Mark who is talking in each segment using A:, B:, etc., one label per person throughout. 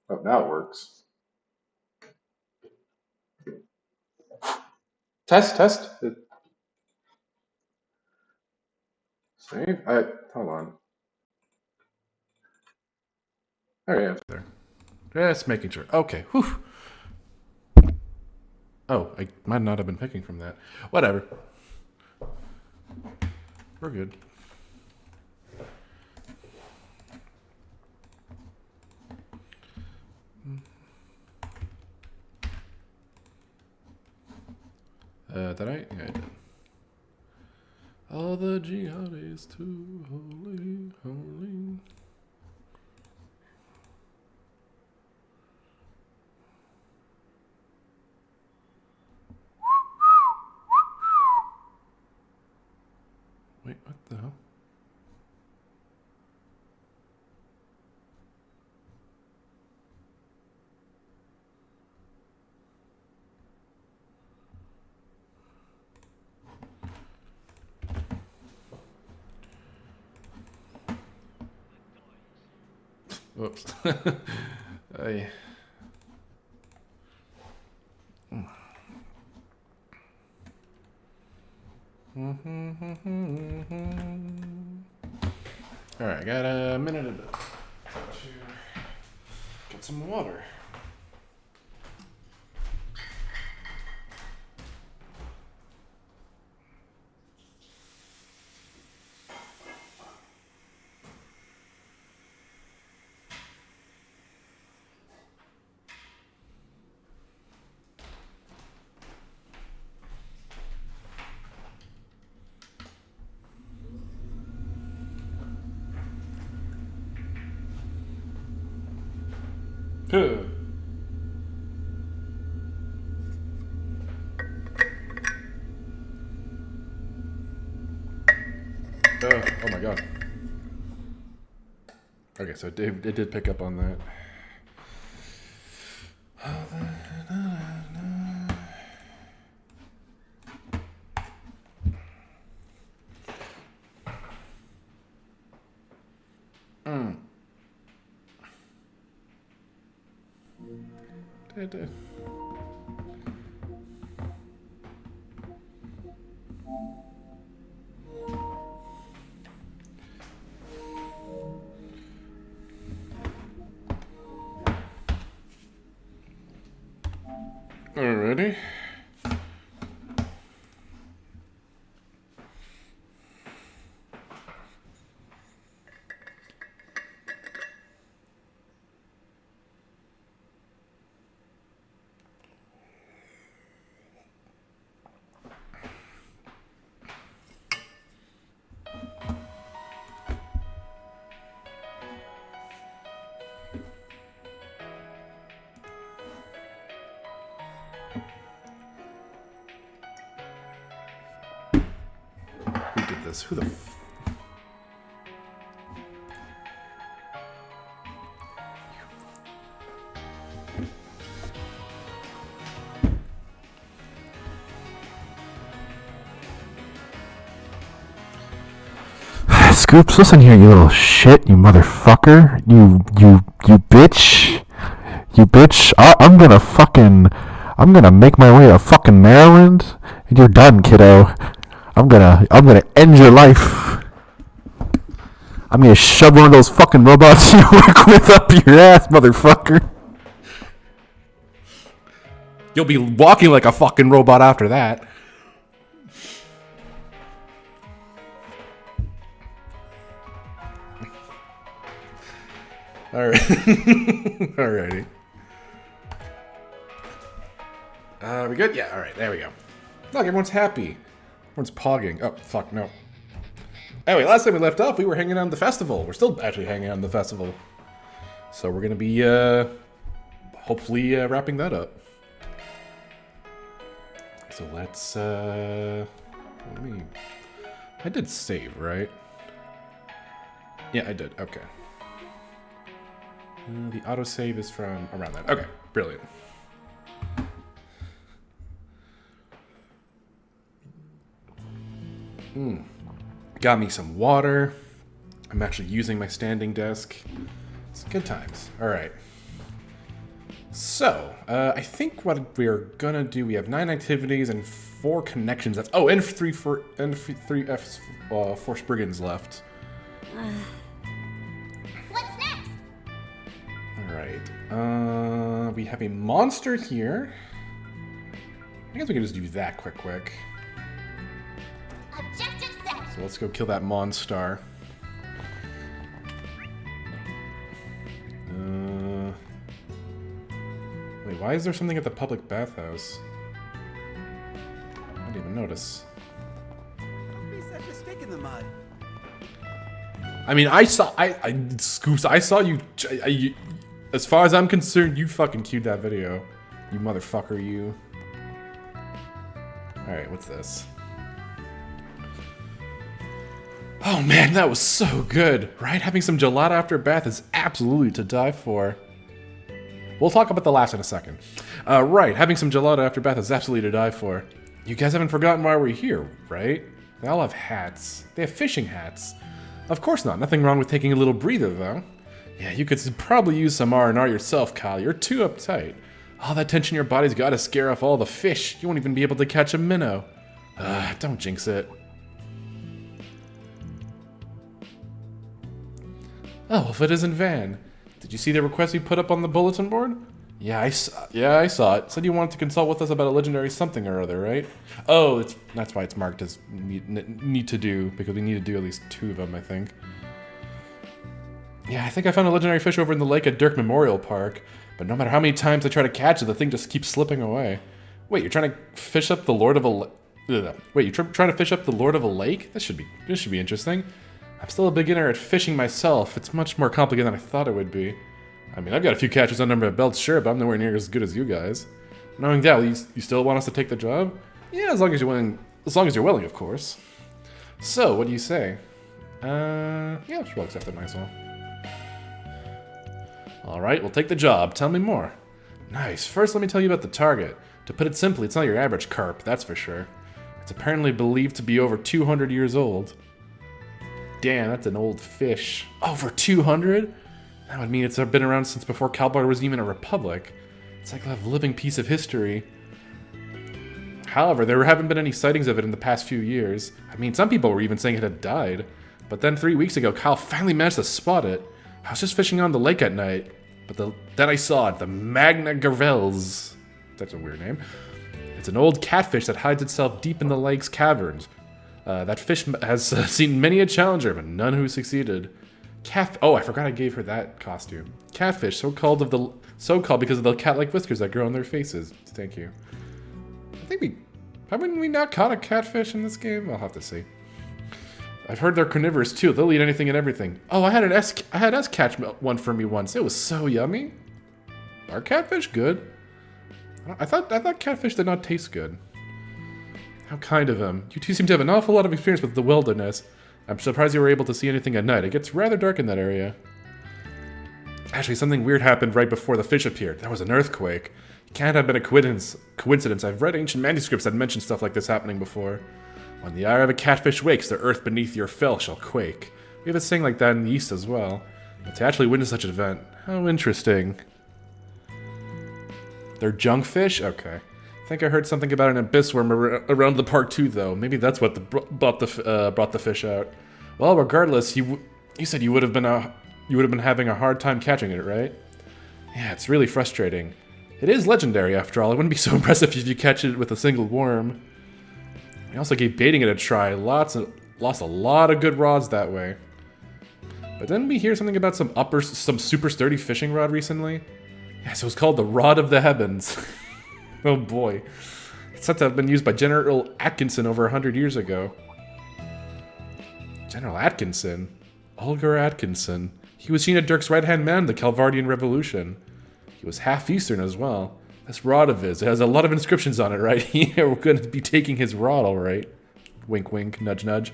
A: Oh, now it works. Test, test. Save. Hold on. There you go. There. Just making sure. Okay. Whew. Oh, I might not have been picking from that. Whatever. We're good. Did I? Yeah, I did. All the jihad is too holy, holy. Wait, what the hell? Whoops. I... Alright, I got a minute to get some water. Good. Oh my god. Okay, so it did pick up on that. It did. Alrighty. Who did this? Who the
B: Scoops, listen here, you little shit, you motherfucker, you bitch, you bitch. I'm gonna make my way to fucking Maryland, and you're done, kiddo. I'm gonna end your life. I'm gonna shove one of those fucking robots you work with up your ass, motherfucker.
A: You'll be walking like a fucking robot after that. Alright. Alrighty. Are we good? Yeah, alright, there we go. Look, everyone's happy. Everyone's pogging. Oh, fuck, no. Anyway, last time we left off, we were hanging out at the festival. We're still actually hanging out in the festival. So we're gonna be, hopefully, wrapping that up. So let's, let me... I did save, right? Yeah, I did. Okay. The autosave is from around that. Okay, brilliant. Got me some water. I'm actually using my standing desk. It's good times. All right. So, I think what we're gonna do, we have 9 activities and 4 connections. That's, oh, and 3 Force Brigands left.
C: What's next?
A: All right. We have a monster here. I guess we can just do that quick.
C: Objective set.
A: So let's go kill that monster. Wait, why is there something at the public bathhouse? I didn't even notice.
D: Don't be such a stick in the mud.
A: I mean, Scoops, I saw you, as far as I'm concerned, you fucking queued that video. You motherfucker, you. Alright, what's this? Oh man, that was so good, right? Having some gelato after a bath is absolutely to die for. We'll talk about the last in a second. Right, having some gelato after bath is absolutely to die for. You guys haven't forgotten why we're here, right? They all have hats. They have fishing hats. Of course not. Nothing wrong with taking a little breather, though. Yeah, you could probably use some R&R yourself, Kyle. You're too uptight. All that tension in your body's got to scare off all the fish. You won't even be able to catch a minnow. Don't jinx it. Oh, if it isn't Van. Did you see the request we put up on the bulletin board? Yeah, I saw it. Said you wanted to consult with us about a legendary something or other, right? Oh, that's why it's marked as need to do, because we need to do at least 2 of them, I think. Yeah, I think I found a legendary fish over in the lake at Dirk Memorial Park, but no matter how many times I try to catch it, the thing just keeps slipping away. Wait, you're trying to fish up the Lord of a... Wait, you're trying to fish up the Lord of a Lake? This should be interesting. I'm still a beginner at fishing myself. It's much more complicated than I thought it would be. I mean, I've got a few catches under my belt, sure, but I'm nowhere near as good as you guys. Knowing that, you still want us to take the job? Yeah, as long as you're willing. As long as you're willing, of course. So, what do you say? Yeah, sure, I'll accept it myself. Alright, we'll take the job. Tell me more. Nice. First, let me tell you about the target. To put it simply, it's not your average carp, that's for sure. It's apparently believed to be over 200 years old. Damn, that's an old fish. Over 200? That would mean it's been around since before Calbar was even a republic. It's like a living piece of history. However, there haven't been any sightings of it in the past few years. I mean, some people were even saying it had died. But then 3 weeks ago, Kyle finally managed to spot it. I was just fishing on the lake at night, but then I saw it, the Magna Gravels. That's a weird name. It's an old catfish that hides itself deep in the lake's caverns. That fish has seen many a challenger, but none who succeeded. Oh, I forgot I gave her that costume. Catfish, so called because of the cat-like whiskers that grow on their faces. Thank you. I think haven't we not caught a catfish in this game? I'll have to see. I've heard they're carnivorous too. They'll eat anything and everything. Oh, I had S catch one for me once. It was so yummy. Are catfish good? I thought catfish did not taste good. How kind of him. You two seem to have an awful lot of experience with the wilderness. I'm surprised you were able to see anything at night. It gets rather dark in that area. Actually, something weird happened right before the fish appeared. There was an earthquake. It can't have been a coincidence. I've read ancient manuscripts that mention stuff like this happening before. When the eye of a catfish wakes, the earth beneath your fell shall quake. We have a saying like that in the East as well. But to actually witness such an event, how interesting. They're junk fish? Okay. I think I heard something about an abyss worm around the park too, though. Maybe that's what brought the fish out. Well, regardless, you said you would have been having a hard time catching it, right? Yeah, it's really frustrating. It is legendary, after all. It wouldn't be so impressive if you catch it with a single worm. I also gave baiting it a try. Lost a lot of good rods that way. But didn't we hear something about some super sturdy fishing rod recently? Yes, it was called the Rod of the Heavens. Oh boy. It's said to have been used by General Atkinson over 100 years ago. General Atkinson? Olgar Atkinson. He was Sheena Dirk's right-hand man in the Calvardian Revolution. He was half Eastern as well. This rod of his, it has a lot of inscriptions on it, right? Yeah, we're going to be taking his rod, all right. Wink, wink, nudge, nudge.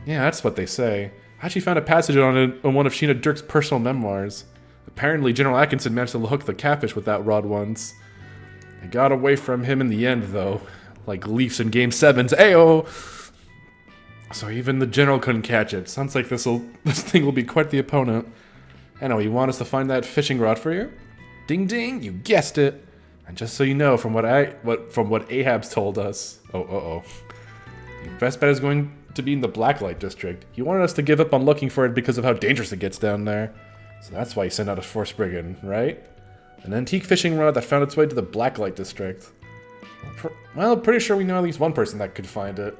A: Yeah, that's what they say. I actually found a passage on it on one of Sheena Dirk's personal memoirs. Apparently, General Atkinson managed to hook the catfish with that rod once. It got away from him in the end, though. Like Leafs in Game 7's. Ayo! So even the general couldn't catch it. Sounds like this thing will be quite the opponent. Anyway, you want us to find that fishing rod for you? Ding ding, you guessed it. And just so you know, from what Ahab's told us, your best bet is going to be in the Blacklight District. He wanted us to give up on looking for it because of how dangerous it gets down there. So that's why he sent out a force brigand, right? An antique fishing rod that found its way to the Blacklight District. Well, pretty sure we know at least one person that could find it.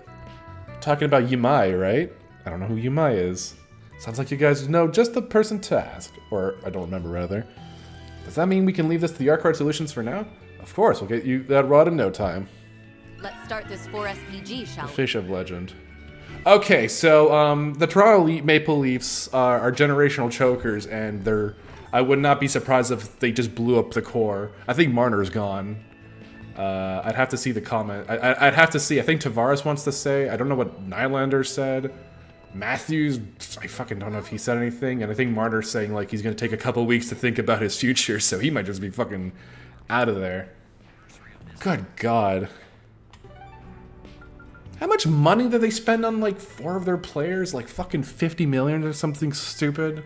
A: Talking about Yumai, right? I don't know who Yumai is. Sounds like you guys know just the person to ask. Or, I don't remember, rather. Does that mean we can leave this to the Arcade Solutions for now? Of course, we'll get you that rod in no time.
C: Let's start this 4SPG, shall
A: The
C: we?
A: Fish of Legend. Okay, so, the Toronto Maple Leafs are generational chokers, and I would not be surprised if they just blew up the core. I think Marner's gone. I'd have to see the comment. I'd have to see. I think Tavares wants to say. I don't know what Nylander said. Matthews, I fucking don't know if he said anything. And I think Marner's saying, like, he's going to take a couple weeks to think about his future, so he might just be fucking out of there. Good God. How much money did they spend on, like, 4 of their players? Like, fucking 50 million or something stupid?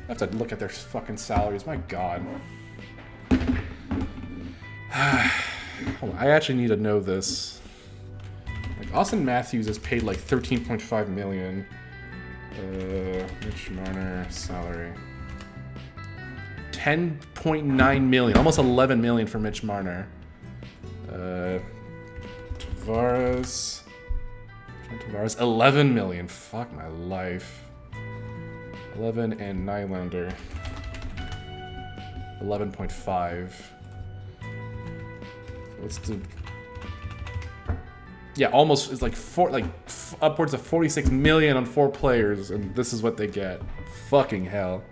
A: I have to look at their fucking salaries. My God. Hold on, I actually need to know this. Like, Austin Matthews is paid like 13.5 million. Mitch Marner salary. 10.9 million, almost 11 million for Mitch Marner. Tavares, 11 million. Fuck my life. 11 and Nylander. 11.5. Let's do. Yeah, almost. It's like upwards of 46 million on 4 players, and this is what they get. Fucking hell.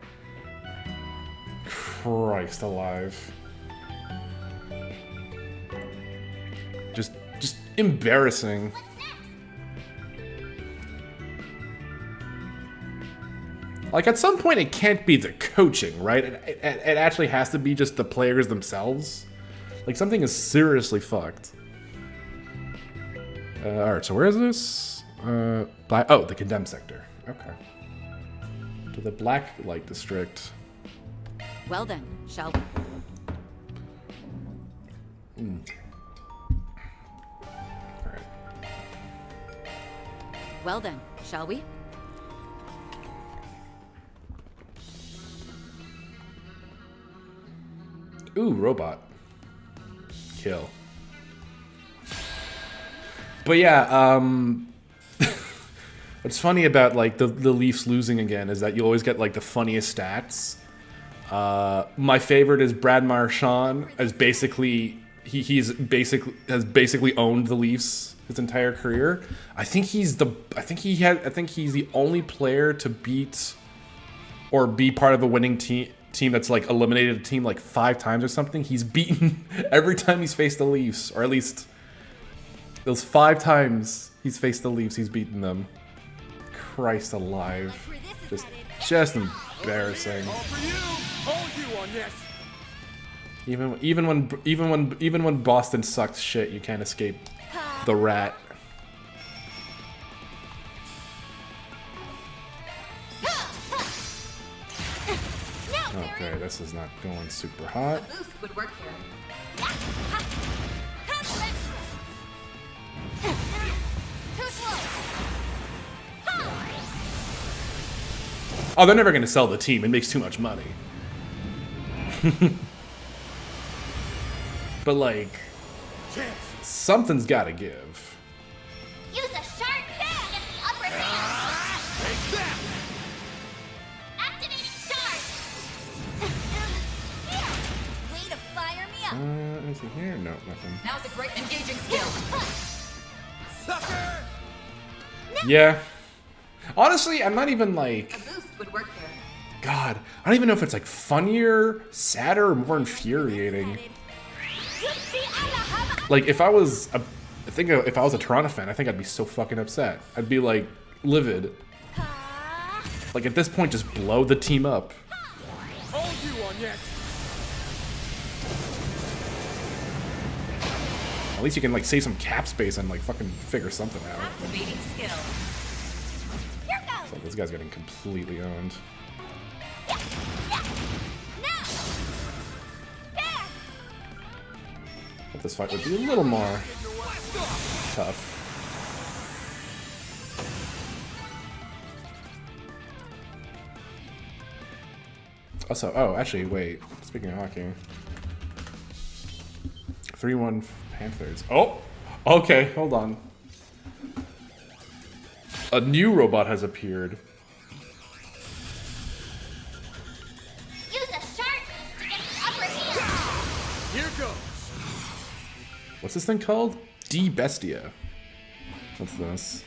A: Christ alive. Just embarrassing. Like, at some point, it can't be the coaching, right? It actually has to be just the players themselves. Like, something is seriously fucked. Alright, so where is this? The condemned sector. Okay. To the Blacklight District.
C: Well then, shall we?
A: Alright.
C: Well then, shall we?
A: Ooh, robot. Kill. But yeah, what's funny about like the Leafs losing again is that you always get like the funniest stats. My favorite is Brad Marchand as basically has basically owned the Leafs his entire career. I think he's the only player to beat or be part of a winning team that's like eliminated a team like 5 times or something. He's beaten every time he's faced the Leafs, or at least those 5 times he's faced the Leafs, he's beaten them. Christ alive. Just embarrassing. Even when Boston sucks shit, you can't escape the rat. Okay, this is not going super hot.
C: A boost would work here. Too slow.
A: Oh, they're never gonna sell the team. It makes too much money. But like, something's gotta give.
E: Use a sharp bang at the upper hand. Activating charge. Way to fire me up.
A: Let me see here. No, nothing.
C: Now's a great engaging skill.
D: Sucker!
A: Yeah. Honestly, I'm not even like.
C: A boost would work here.
A: God, I don't even know if it's like funnier, sadder, or more infuriating. Like if I was a Toronto fan, I think I'd be so fucking upset. I'd be like livid. Like at this point, just blow the team up.
D: Hold you on next.
A: At least you can like save some cap space and like fucking figure something out.
C: Activating skill.
E: Here goes.
A: So this guy's getting completely owned.
E: Now. There.
A: But this fight would be a little more tough. Also, oh, actually, wait. Speaking of hockey. 3-1 Panthers. Oh! Okay, hold on. A new robot has appeared.
E: Use a sharp beast to get the upper hand.
D: Here goes.
A: What's this thing called? D Bestia. What's this?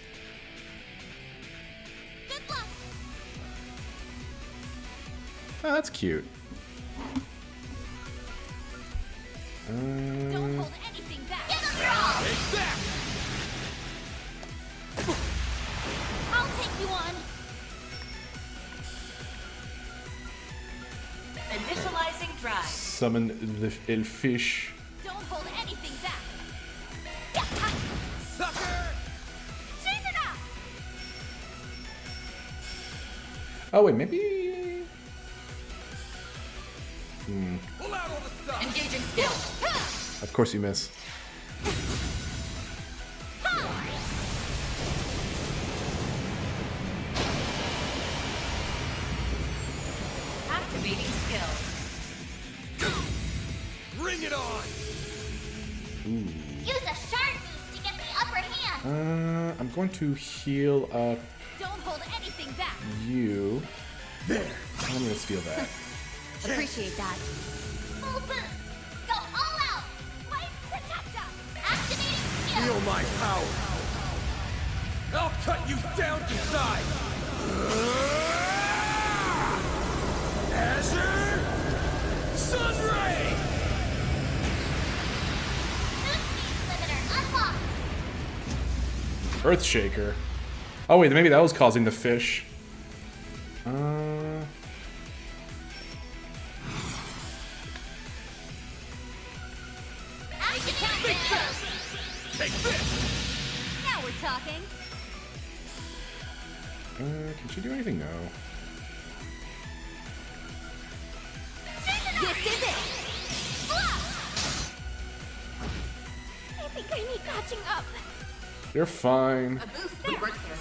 E: Good luck.
A: Oh, that's cute.
E: Don't hold anything back. Give them your all.
D: Take that.
E: I'll take you on.
C: Initializing drive.
A: Summon the fish.
E: Don't hold anything back.
D: Sucker.
E: Chase it up.
A: Oh wait, maybe.
D: Pull out all the stuff.
C: Engaging skill.
A: Of course you miss.
C: Activating skill.
D: Bring it on.
E: Use a sharp beast to get the upper hand.
A: I'm going to heal up
E: Don't hold anything back.
A: you. There. I'm gonna steal that.
E: Appreciate that. Full boost. Go all out. Life protect us. Activating skill.
D: Feel my power. I'll cut you down to size. Azure Sunray.
E: Boost speed limiter unlocked.
A: Earthshaker. Oh wait, maybe that was causing the fish.
E: Activating skill.
D: Take this.
E: Now we're talking.
A: Can she do anything? No.
E: This is it. Flop. I think I need patching up.
A: You're fine.
C: A boost would work here.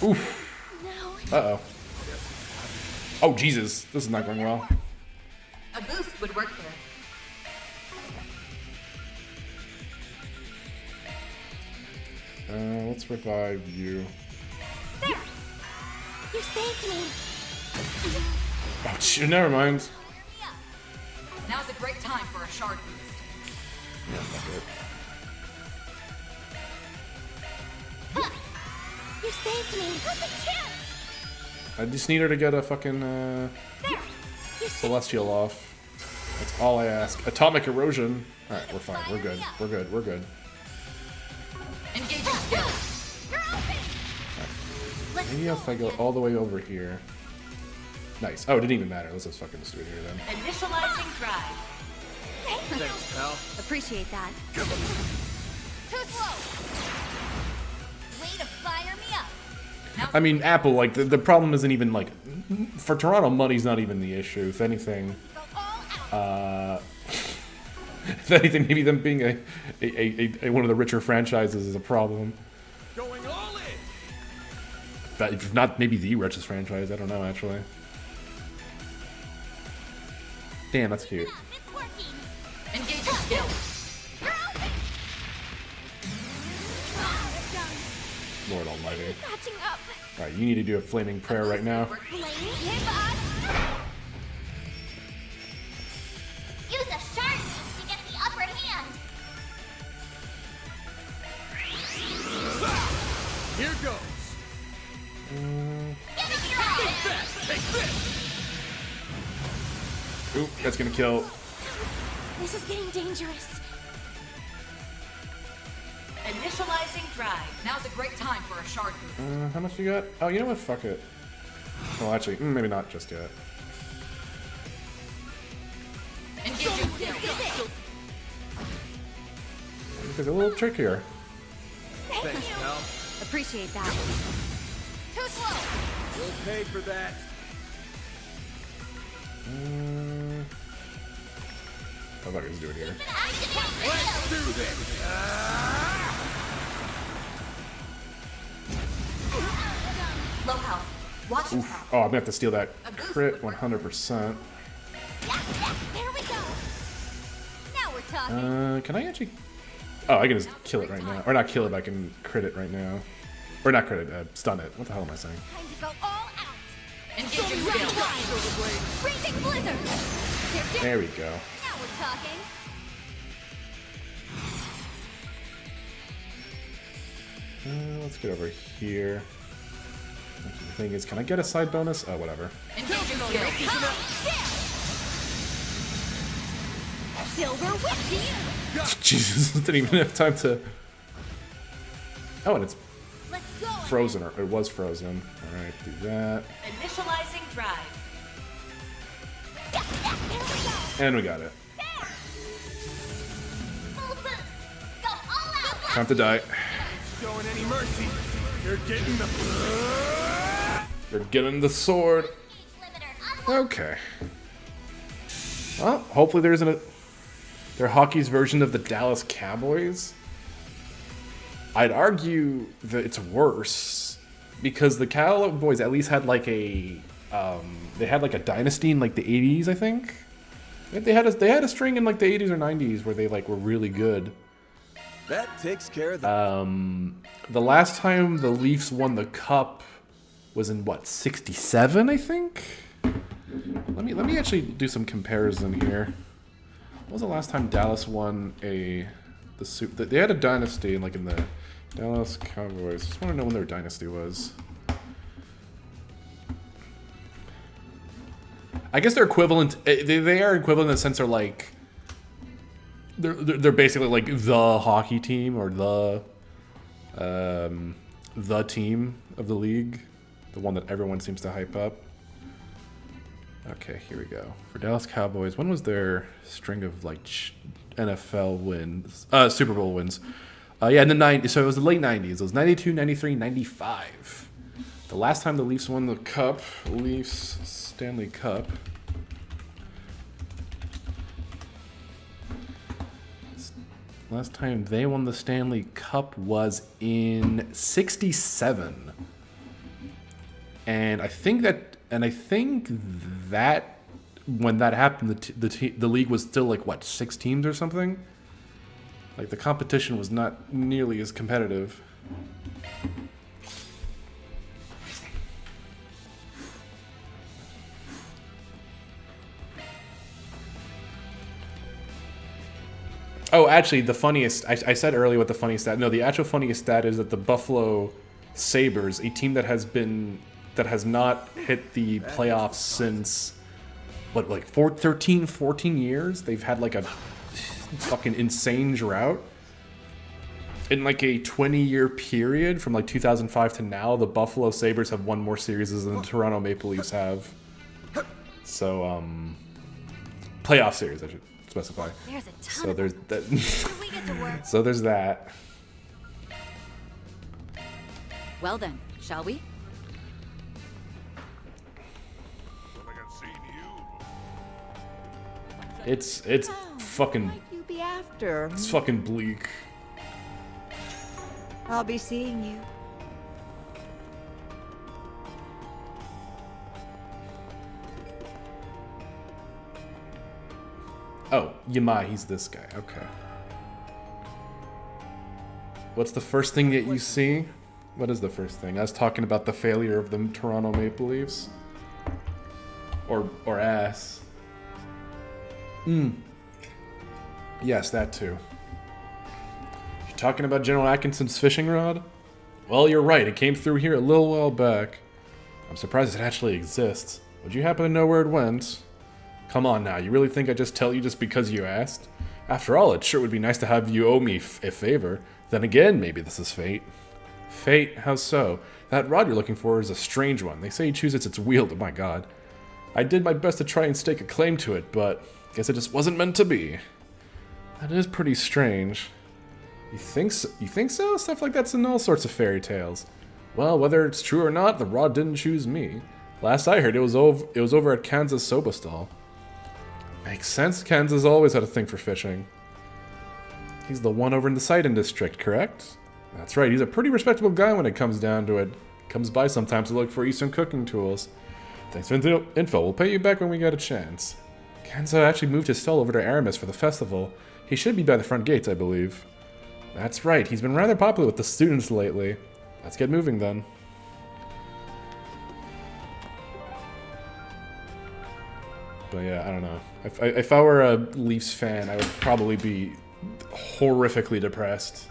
A: Oof.
E: No.
A: Uh-oh. Oh, Jesus. This is not going well.
C: A boost would work here.
A: Let's revive you.
E: There. You saved me.
A: Oh, never mind.
E: Power me up.
C: Now's a great time for a shard boost.
A: Yeah, fuck it.
E: Huh. You saved me. Perfect chance.
A: I just need her to get a fucking
E: There. You saved
A: celestial off. That's all I ask. Atomic erosion. Alright, we're fine. We're good. We're good. We're good.
C: Engaging skill.
E: You're open. Let's
A: Maybe if I go all the way over here. Nice. Oh, it didn't even matter. Let's just fucking just do it here then.
C: Initializing drive.
D: Thanks, pal.
E: Appreciate that. Too slow. Way to fire me up.
A: I mean, Apple, like, the problem isn't even, like, for Toronto, money's not even the issue. If anything,
E: Go all out.
A: if anything, maybe them being a one of the richer franchises is a problem.
D: Going all in.
A: But if not, maybe the richest franchise. I don't know, actually. Damn, that's cute.
E: It's working.
C: Engaging skill.
E: You're open. Oh, done.
A: Lord almighty.
E: Patching up.
A: Alright, you need to do a flaming prayer right now.
E: Flames hit us. Use a sharp beast to get the upper hand.
D: Here goes.
E: Give it your all.
D: Take that. Take this.
A: Oop, that's gonna kill.
E: This is getting dangerous.
C: Initializing drive. Now's a great time for a shard boost.
A: How much you got? Oh, you know what? Fuck it. Well, actually, maybe not just yet.
C: Engaging
A: It's a little trickier.
D: Thanks, pal.
E: Appreciate that. Too slow.
D: We'll pay for that.
A: How about I just do it here?
D: Let's do this.
C: Low health. Watch your health.
A: Oh, I'm gonna have to steal that crit 100%.
E: There we go. Now we're talking.
A: Can I actually? Oh, I can just kill it right now. Or not kill it, I can crit it right now. Or not crit it, stun it. What the hell am I saying?
E: Time to go all out.
C: Engaging
E: Right,
C: skill.
E: right. Raging blizzard.
A: There we go.
E: Now we're talking.
A: Let's get over here. The thing is, can I get a side bonus? Oh, whatever.
C: Engaging skill.
E: Silver whip to you.
A: Jesus, didn't even have time to. Oh, and it's
E: Let's go.
A: frozen, or it was frozen. Alright, do that.
C: Initializing drive.
E: There we go.
A: And we got it.
E: Full boost. Go all out.
A: Time to die.
D: Showing any mercy. You're getting the.
A: They're getting the sword.
E: Age limiter unlocked.
A: Okay. Well, hopefully there isn't their hockey's version of the Dallas Cowboys. I'd argue that it's worse because the Cowboys at least had like a they had like a dynasty in like the 80s, I think. They had a string in like the 80s or 90s where they like were really good.
D: That takes care of the.
A: The last time the Leafs won the cup was in what, 67, I think? Let me actually do some comparison here. When was the last time Dallas won they had a dynasty like in the Dallas Cowboys. Just want to know when their dynasty was. I guess they're equivalent. They are equivalent in the sense they're like they're basically like the hockey team or the team of the league, the one that everyone seems to hype up. Okay, here we go. For Dallas Cowboys, when was their string of like NFL wins, Super Bowl wins? Yeah, in the 90s. So it was the late 90s. It was 92, 93, 95. The last time the Leafs won the cup, Leafs Stanley Cup. Last time they won the Stanley Cup was in 67. And I think that when that happened, the league was still like what, 6 teams or something. Like the competition was not nearly as competitive. Oh, actually, the funniest. I said earlier what the funniest stat. No, the actual funniest stat is that the Buffalo Sabres, a team that has not hit the playoffs since, what, like 13, 14 years? They've had like a fucking insane drought. In like a 20-year period from like 2005 to now, the Buffalo Sabres have won more series than the Toronto Maple Leafs have. So, playoff series, I should specify.
E: There's a ton
A: So
E: of
A: there's
E: them.
A: that.
E: We get to work.
A: So there's that.
C: Well then, shall we?
A: It's fucking
F: Might you be after?
A: it's fucking bleak.
F: I'll be seeing you.
A: Oh, Yamai, he's this guy. Okay. What's the first thing that you see? What is the first thing? I was talking about the failure of the Toronto Maple Leafs. Or ass. Yes, that too. You're talking about General Atkinson's fishing rod? Well, you're right. It came through here a little while back. I'm surprised it actually exists. Would you happen to know where it went? Come on now, you really think I just tell you just because you asked? After all, it sure would be nice to have you owe me a favor. Then again, maybe this is fate. Fate? How so? That rod you're looking for is a strange one. They say he chooses its wield. Oh my god. I did my best to try and stake a claim to it, but Guess it just wasn't meant to be. That is pretty strange. You think so? You think so? Stuff like that's in all sorts of fairy tales. Well, whether it's true or not, the rod didn't choose me. Last I heard, it was over at Kansas Soba Stall. Makes sense. Kansas always had a thing for fishing. He's the one over in the Sidon district, correct? That's right. He's a pretty respectable guy when it comes down to it. Comes by sometimes to look for Eastern cooking tools. Thanks for the info. We'll pay you back when we get a chance. Kenzo actually moved his stall over to Aramis for the festival. He should be by the front gates, I believe. That's right. He's been rather popular with the students lately. Let's get moving then. But yeah, I don't know. If I were a Leafs fan, I would probably be horrifically depressed.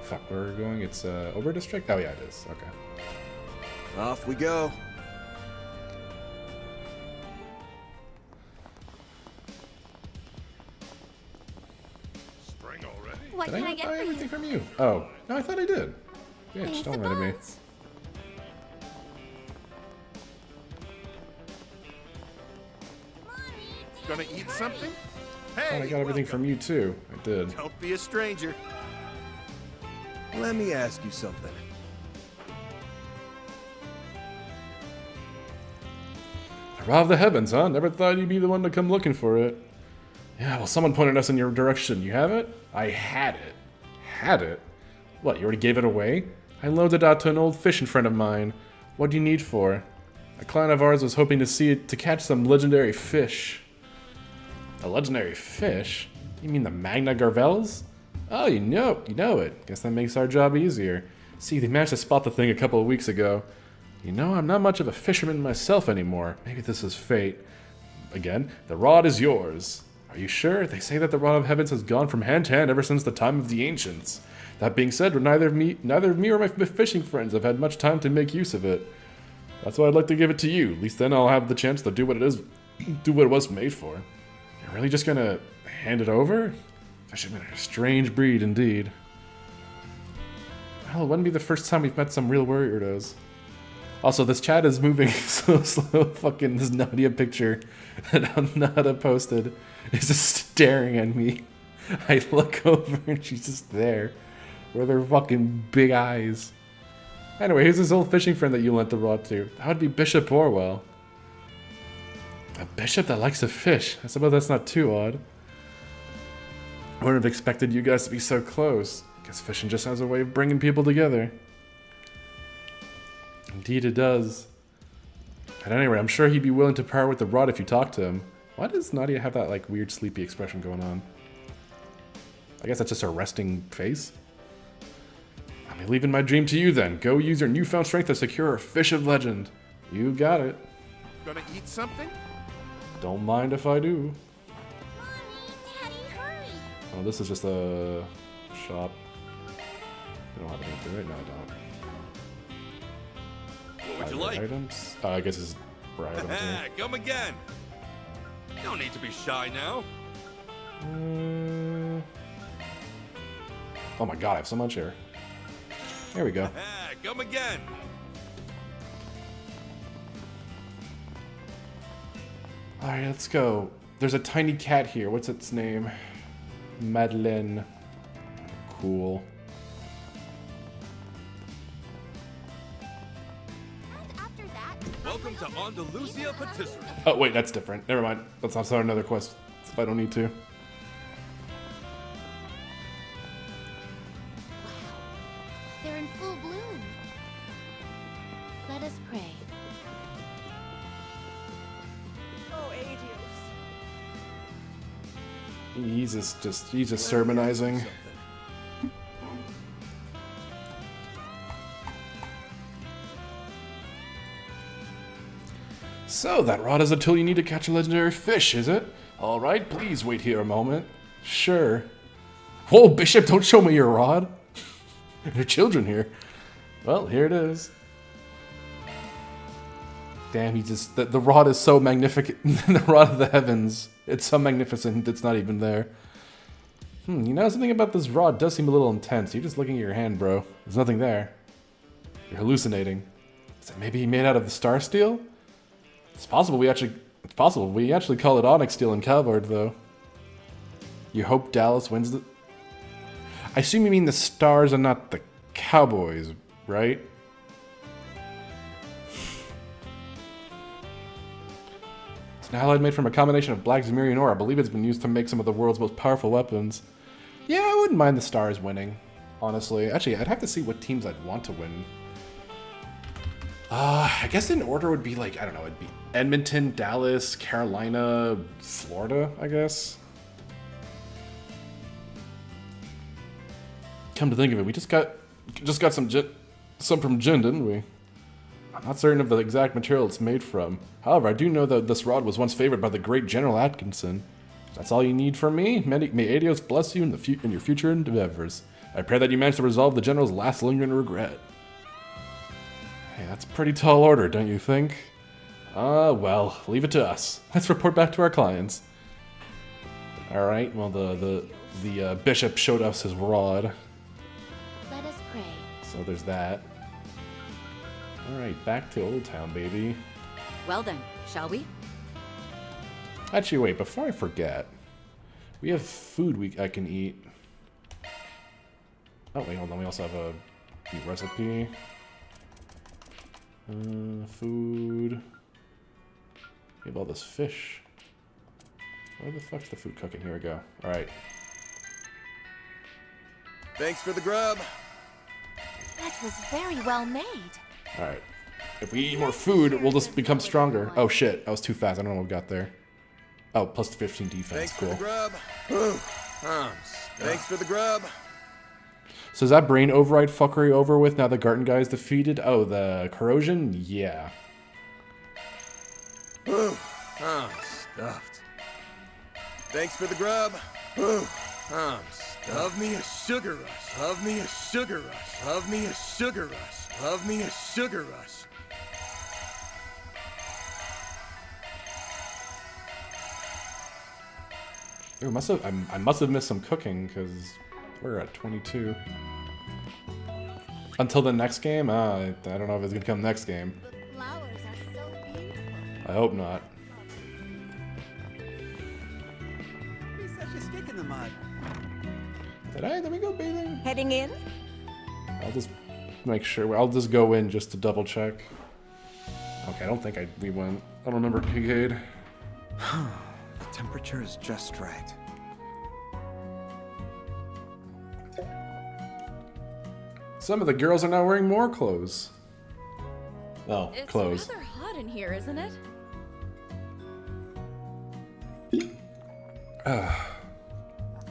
A: Fuck, where are we going? It's Ober District? Oh yeah, it is. Okay.
D: Off we go. Spring already?
E: What
A: Did
E: can
A: I
E: I
A: not
E: get
A: buy
E: for you?
A: anything from you? Oh, no, I thought I did. Bitch,
E: Thanks
A: don't
E: a
A: lie to me.
E: bunch.
D: Gonna eat something?
A: I thought
D: Hey,
A: I got everything from you too. I did.
D: Don't be a stranger. Let me ask you something.
A: Rod of the Heavens, huh? Never thought you'd be the one to come looking for it. Yeah, well, someone pointed us in your direction. You have it? I had it. Had it? What, you already gave it away? I loaned it out to an old fishing friend of mine. What do you need for? A client of ours was hoping to see it to catch some legendary fish. A legendary fish? You mean the Magna Garvels? Oh, you know it. Guess that makes our job easier. See, they managed to spot the thing a couple of weeks ago. You know, I'm not much of a fisherman myself anymore. Maybe this is fate. Again, the rod is yours. Are you sure? They say that the Rod of Heavens has gone from hand to hand ever since the time of the ancients. That being said, neither of me or my fishing friends have had much time to make use of it. That's why I'd like to give it to you. At least then I'll have the chance to do what it was made for. You're really just gonna hand it over? Fishermen are a strange breed indeed. Well, it wouldn't be the first time we've met some real weirdos. Also, this chat is moving so slow. Fucking this Nadia picture that Nada posted is just staring at me. I look over and she's just there with her fucking big eyes. Anyway, here's this old fishing friend that you lent the rod to. That would be Bishop Orwell. A bishop that likes to fish. I suppose that's not too odd. I wouldn't have expected you guys to be so close. Guess fishing just has a way of bringing people together. Indeed it does. At any rate, I'm sure he'd be willing to part with the rod if you talk to him. Why does Nadia have that like weird sleepy expression going on? I guess that's just her resting face. I'm leaving my dream to you then. Go use your newfound strength to secure a fish of legend. You got it.
D: Gonna eat something?
A: Don't mind if I do.
E: Mommy, Daddy, hurry!
A: Oh, this is just a shop. I don't have anything right now, I don't.
D: What would you
A: Buy
D: like?
A: items? I guess it's for items. Yeah.
D: Come again. No need to be shy now.
A: Oh my god, I have so much here. There we go.
D: Come again.
A: Alright, let's go. There's a tiny cat here. What's its name? Madeleine. Cool.
E: And after that,
D: Welcome to Andalusia Patisserie.
A: Oh, wait, that's different. Never mind. Let's not start another quest if I don't need to.
E: they're in full bloom. Let us pray.
F: Oh, Adios.
A: He's just sermonizing. So, that rod is a tool you need to catch a legendary fish, is it? Alright, please wait here a moment. Sure. Whoa, Bishop, don't show me your rod. There are children here. Well, here it is. Damn, the rod is so magnificent. The rod of the heavens. It's so magnificent, it's not even there. You know, something about this rod does seem a little intense. You're just looking at your hand, bro. There's nothing there. You're hallucinating. Is it maybe made out of the star steel? It's possible we actually call it onyx steel in Calvard, though. You hope Dallas wins the... I assume you mean the Stars and not the Cowboys, right? It's an alloy made from a combination of black Zemirian ore. I believe it's been used to make some of the world's most powerful weapons. Yeah, I wouldn't mind the Stars winning, honestly. Actually, I'd have to see what teams I'd want to win. I guess in order would be like, I don't know, it'd be Edmonton, Dallas, Carolina, Florida, I guess. Come to think of it, we just got some from Jin, didn't we? I'm not certain of the exact material it's made from. However, I do know that this rod was once favored by the great General Atkinson. That's all you need from me. May Adios bless you in your future endeavors. I pray that you manage to resolve the General's last lingering regret. Hey, that's a pretty tall order, don't you think? Well, leave it to us. Let's report back to our clients. Alright, well, the bishop showed us his rod.
E: Let us pray.
A: So there's that. Alright, back to Old Town, baby.
C: Well then, shall we?
A: Actually, wait, before I forget, we have food I can eat. Oh, wait, hold on, we also have a recipe. Food. We have all this fish. Where the fuck's the food cooking? Here we go. Alright.
D: Thanks for the grub.
E: That was very well made.
A: Alright. If we eat more food, we'll just become stronger. Oh shit, that was too fast. I don't know what we got there. Oh, plus 15 defense.
D: Thanks
A: Cool.
D: for the grub. Thanks for the grub.
A: So is that brain override fuckery over with now the Garten guy is defeated? Oh, the corrosion? Yeah.
D: Stuffed. Thanks for the grub. Love me a sugar rush. Love me a sugar rush. Love me a sugar rush. Love me a sugar rush.
A: Ooh, I must have missed some cooking because we're at 22. Until the next game? I don't know if it's gonna come next game.
E: The flowers are so beautiful.
A: I hope not.
F: He's such a stick in the mud.
A: Did we go bathing?
F: Heading in?
A: I'll just make sure. I'll just go in just to double check. Okay, I don't think we went. I don't remember Kincaid.
G: The temperature is just right.
A: Some of the girls are now wearing more clothes. Oh,
H: It's
A: clothes.
H: rather hot in here, isn't it?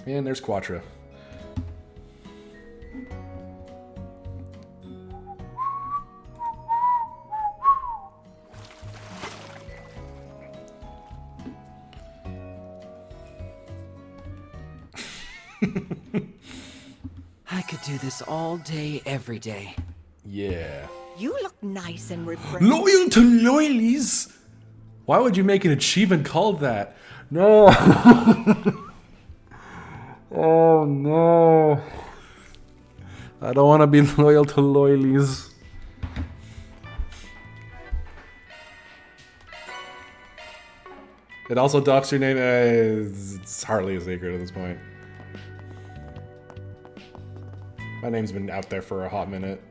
A: And there's Quattro.
I: I could do this all day, every day.
A: Yeah.
F: You look nice and refreshed.
A: Loyal to loyalies? Why would you make an achievement called that? No. Oh no. I don't want to be loyal to loyalies. It also docks your name. It's hardly a secret at this point. My name's been out there for a hot minute.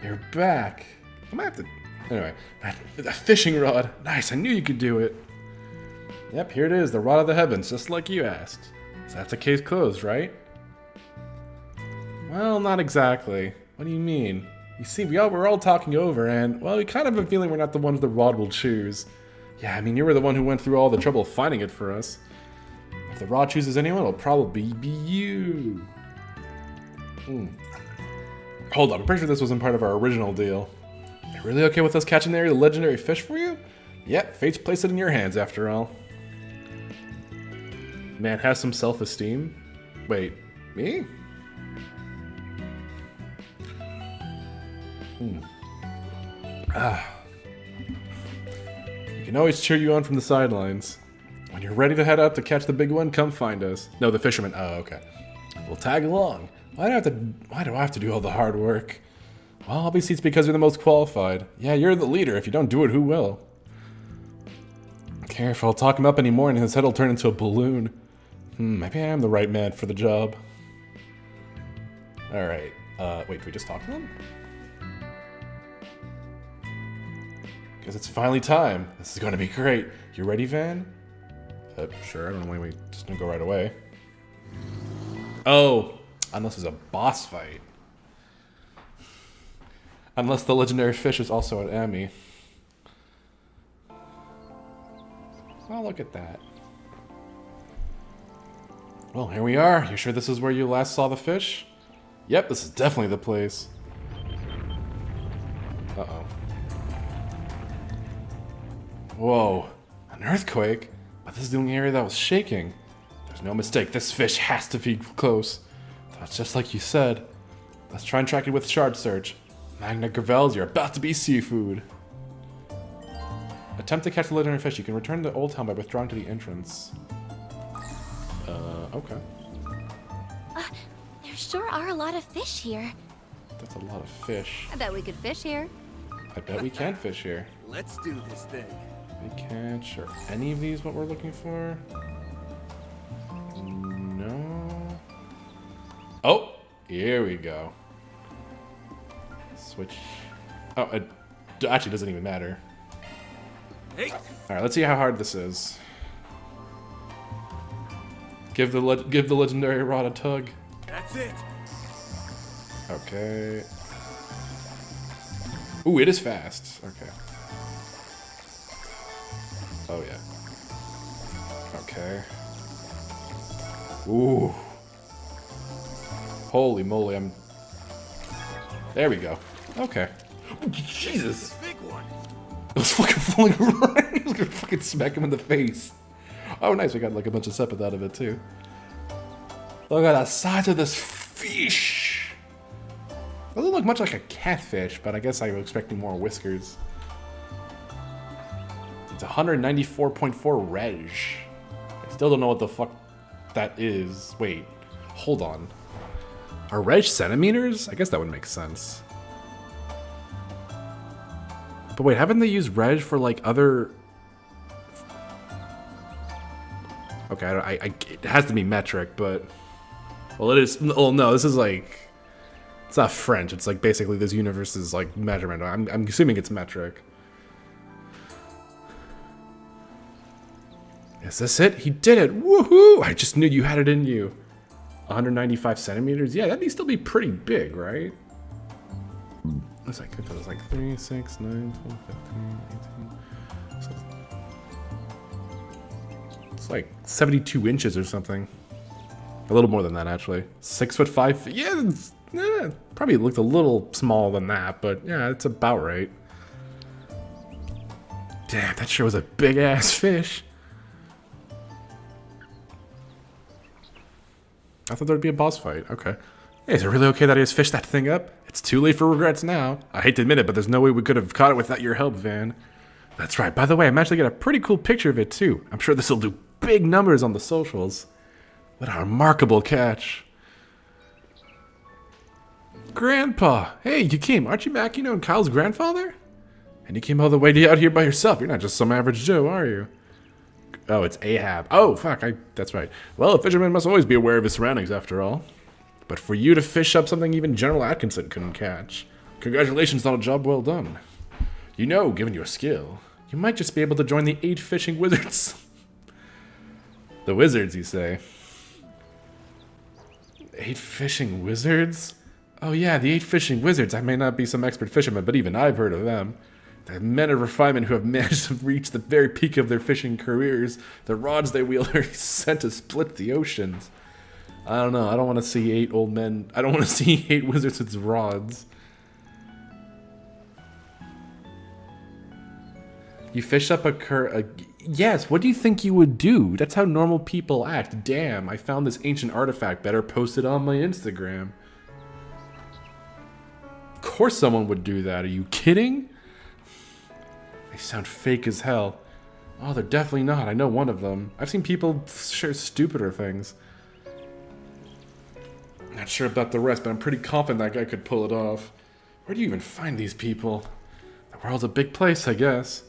A: You're back. I might have to... Anyway, a fishing rod. Nice, I knew you could do it. Yep, here it is, the rod of the heavens, just like you asked. So that's a case closed, right? Well, not exactly. What do you mean? You see, we're all talking over, and, well, we kind of have a feeling we're not the ones the rod will choose. Yeah, I mean, you were the one who went through all the trouble of finding it for us. If the rod chooses anyone, it'll probably be you. Hold up, I'm pretty sure this wasn't part of our original deal. You really okay with us catching the legendary fish for you? Yep, fate's placed it in your hands after all. Man, have some self-esteem. Wait, me? We can always cheer you on from the sidelines. When you're ready to head out to catch the big one, come find us. No, the fisherman. Oh, okay. We'll tag along. Why do I have to do all the hard work? Well, obviously it's because you're the most qualified. Yeah, you're the leader. If you don't do it, who will? Careful, I'll talk him up anymore and his head will turn into a balloon. Maybe I am the right man for the job. Alright, wait, did we just talk to him? Because it's finally time. This is going to be great. You ready, Van? Sure, I don't know why we just didn't go right away. Oh, unless there's a boss fight. Unless the legendary fish is also an Emmy. Oh, look at that. Well, here we are. You sure this is where you last saw the fish? Yep, this is definitely the place. Uh-oh. Whoa, an earthquake? But this is the only area that was shaking. There's no mistake, this fish has to be close. That's just like you said. Let's try and track it with shard search. Magna Gravels, you're about to be seafood. Attempt to catch the legendary fish. You can return to Old Town by withdrawing to the entrance. Okay.
E: There sure are a lot of fish here.
A: That's a lot of fish.
E: I bet we could fish here.
A: I bet we can fish here.
D: Let's do this thing.
A: Big catch. Are any of these what we're looking for? No. Oh, here we go. Switch. Oh, it actually doesn't even matter.
D: Hey,
A: Alright, let's see how hard this is. Give the legendary rod a tug.
D: that's it.
A: Okay. Ooh, it is fast. Okay. Oh yeah. Okay. Ooh. Holy moly, there we go. Okay. Ooh, Jesus.
D: Big one.
A: It was fucking falling right. I was gonna fucking smack him in the face. Oh, nice. We got like a bunch of sepith out of it too. Look at the size of this fish. Doesn't look much like a catfish, but I guess I was expecting more whiskers. It's 194.4 reg. I still don't know what the fuck that is. Wait, hold on. Are reg centimeters? I guess that would make sense. But wait, haven't they used reg for like other... Okay, it has to be metric, but... Well, it is... Oh, no, this is like... It's not French, it's like basically this universe's like measurement. I'm assuming it's metric. Is this it? He did it! Woohoo! I just knew you had it in you. 195 centimeters? Yeah, that'd still be pretty big, right? It's like, it was like 3, 6, 9, 12, 15, 18. So it's like 72 inches or something. A little more than that, actually. 6'5". Yeah, probably looked a little smaller than that, but yeah, it's about right. Damn, that sure was a big ass fish. I thought there'd be a boss fight. Okay. Hey, is it really okay that I just fished that thing up? It's too late for regrets now. I hate to admit it, but there's no way we could have caught it without your help, Van. That's right. By the way, I managed to get a pretty cool picture of it, too. I'm sure this will do big numbers on the socials. What a remarkable catch. Grandpa! Hey, you came. Aren't you Makino and Kyle's grandfather? And you came all the way out here by yourself. You're not just some average Joe, are you? Oh, it's Ahab. Oh, fuck. That's right. Well, a fisherman must always be aware of his surroundings, after all. But for you to fish up something even General Atkinson couldn't catch, congratulations on a job well done. You know, given your skill, you might just be able to join the 8 fishing wizards. The wizards, you say? 8 fishing wizards? Oh yeah, the 8 fishing wizards. I may not be some expert fisherman, but even I've heard of them. The men of refinement who have managed to reach the very peak of their fishing careers. The rods they wield are sent to split the oceans. I don't know. I don't want to see 8 old men. I don't want to see 8 wizards with rods. You fish up a yes, what do you think you would do? That's how normal people act. Damn, I found this ancient artifact. Better post it on my Instagram. Of course someone would do that. Are you kidding? They sound fake as hell. Oh, they're definitely not. I know one of them. I've seen people share stupider things. Not sure about the rest, but I'm pretty confident that guy could pull it off. Where do you even find these people? The world's a big place, I guess.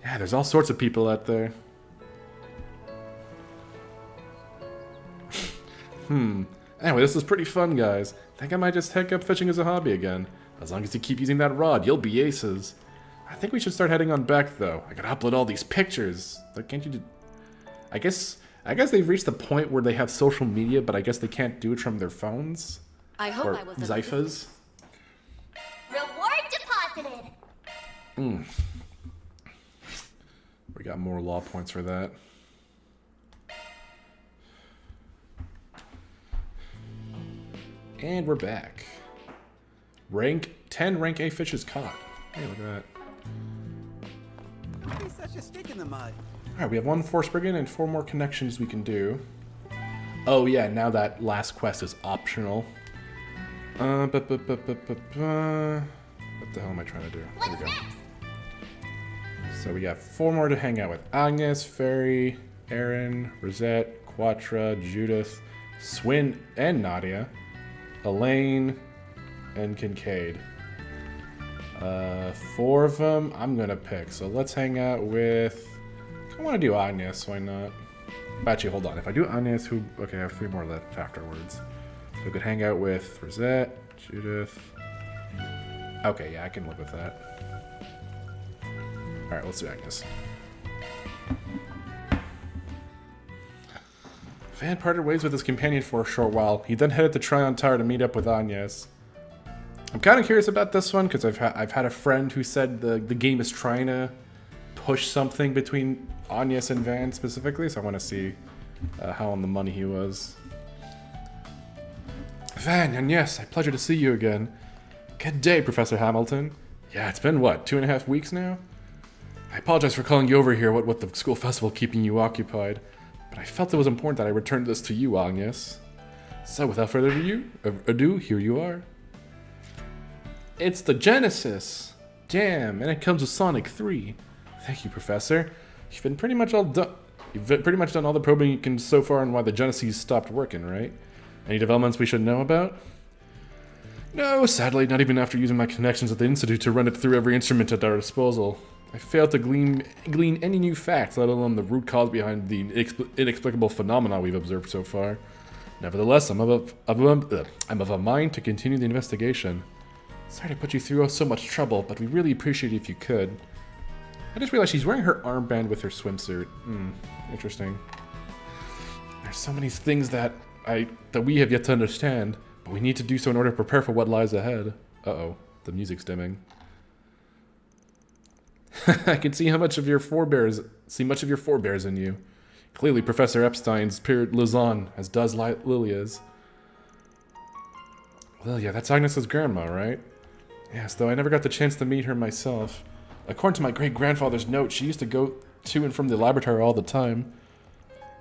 A: Yeah, there's all sorts of people out there. Anyway, this is pretty fun, guys. Think I might just take up fishing as a hobby again. As long as you keep using that rod, you'll be aces. I think we should start heading on back, though. I gotta upload all these pictures. Like, can't you do... I guess they've reached the point where they have social media, but I guess they can't do it from their phones.
E: I hope
A: or
E: I was
A: Zyphas.
E: Reward deposited.
A: We got more law points for that. And we're back. Rank 10 rank A fishes caught. Hey, look at that.
F: Don't be such a stick in the mud.
A: Alright, we have 1 Force Brigand and 4 more connections we can do. Oh yeah, now that last quest is optional. What the hell am I trying to do? There we go. So we got 4 more to hang out with. Agnes, Fairy, Aaron, Rosette, Quatra, Judith, Swin, and Nadia. Elaine, and Kincaid. 4 of them I'm gonna pick. So let's hang out with... I want to do Agnes, why not? Actually, hold on. If I do Agnes, who... Okay, I have 3 more left afterwards. So we could hang out with Rosette, Judith... Okay, yeah, I can live with that. Alright, let's do Agnes. Van parted ways with his companion for a short while. He then headed to Tryon Tower to meet up with Agnes. I'm kind of curious about this one because I've had a friend who said the game is trying to push something between Agnes and Van specifically, so I want to see how on the money he was. Van, and yes, a pleasure to see you again. Good day, Professor Hamilton. Yeah, it's been, what, 2.5 weeks now? I apologize for calling you over here, what the school festival keeping you occupied, but I felt it was important that I returned this to you, Agnes. So, without further ado, here you are. It's the Genesis! Damn, and it comes with Sonic 3. Thank you, Professor. You've pretty much done all the probing you can so far on why the Genesis stopped working, right? Any developments we should know about? No, sadly, not even after using my connections at the Institute to run it through every instrument at our disposal. I failed to glean any new facts, let alone the root cause behind the inexplicable phenomena we've observed so far. Nevertheless, I'm of a mind to continue the investigation. Sorry to put you through so much trouble, but we really appreciate it if you could. I just realized she's wearing her armband with her swimsuit. Interesting. There's so many things that we have yet to understand, but we need to do so in order to prepare for what lies ahead. Uh-oh, the music's dimming. I can see much of your forebears in you. Clearly, Professor Epstein's period lives on, as does Lilia's. Lilia, that's Agnes's grandma, right? Yes, though I never got the chance to meet her myself. According to my great-grandfather's note, she used to go to and from the laboratory all the time.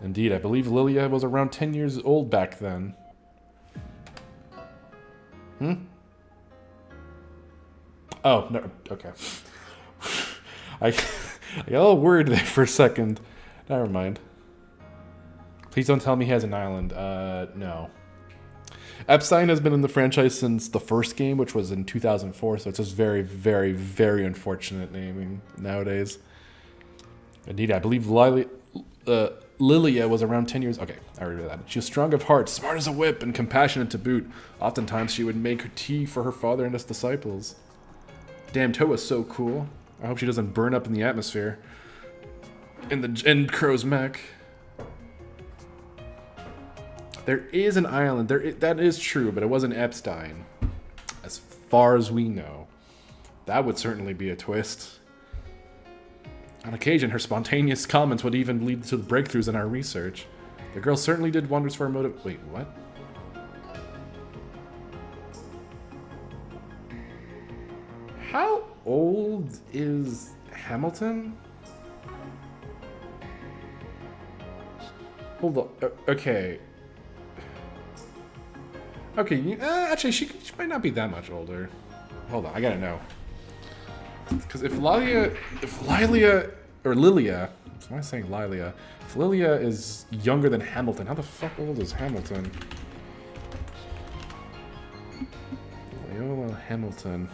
A: Indeed, I believe Lilia was around 10 years old back then. Oh, no, okay. I got a little worried there for a second. Never mind. Please don't tell me he has an island. No. Epstein has been in the franchise since the first game, which was in 2004, so it's just very, very, very unfortunate naming nowadays. Indeed, I believe Lilia was around 10 years... Okay, I already read that. She was strong of heart, smart as a whip, and compassionate to boot. Oftentimes, she would make her tea for her father and his disciples. Damn, Toa's so cool. I hope she doesn't burn up in the atmosphere. In Crow's mech. There is an island. That is true, but it wasn't Epstein. As far as we know. That would certainly be a twist. On occasion, her spontaneous comments would even lead to breakthroughs in our research. The girl certainly did wonders for our motive... Wait, what? How old is Hamilton? Hold on. Okay. Okay, actually, she might not be that much older. Hold on, I gotta know. Because if Lilia, why am I saying Lilia? If Lilia is younger than Hamilton, how the fuck old is Hamilton? Viola Hamilton.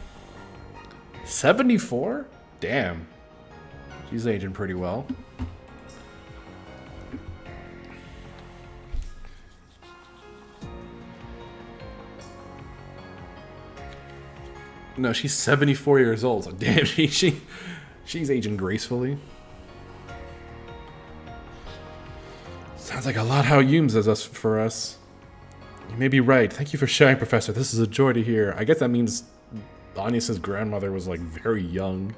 A: 74? Damn. She's aging pretty well. No, she's 74 years old. So damn, she's aging gracefully. Sounds like a lot how Hume says us for us. You may be right. Thank you for sharing, Professor. This is a joy to hear. I guess that means Agnes's grandmother was like very young.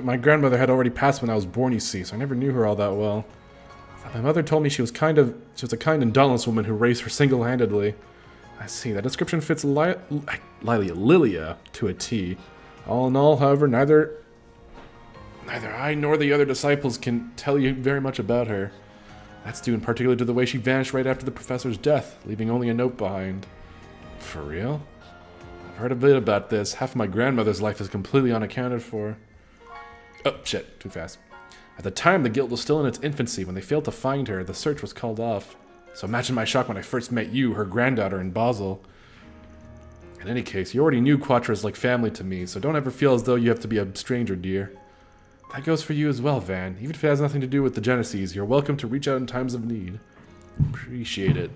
A: My grandmother had already passed when I was born, you see, so I never knew her all that well. My mother told me she was a kind and dauntless woman who raised her single-handedly. I see. That description fits Lilia to a T. All in all, however, neither I nor the other disciples can tell you very much about her. That's due in particular to the way she vanished right after the professor's death, leaving only a note behind. For real? I've heard a bit about this. Half of my grandmother's life is completely unaccounted for. Oh, shit. Too fast. At the time, the guild was still in its infancy. When they failed to find her, the search was called off. So imagine my shock when I first met you, her granddaughter, in Basel. In any case, you already knew Quattra's like family to me, so don't ever feel as though you have to be a stranger, dear. That goes for you as well, Van. Even if it has nothing to do with the Genesees, you're welcome to reach out in times of need. Appreciate it.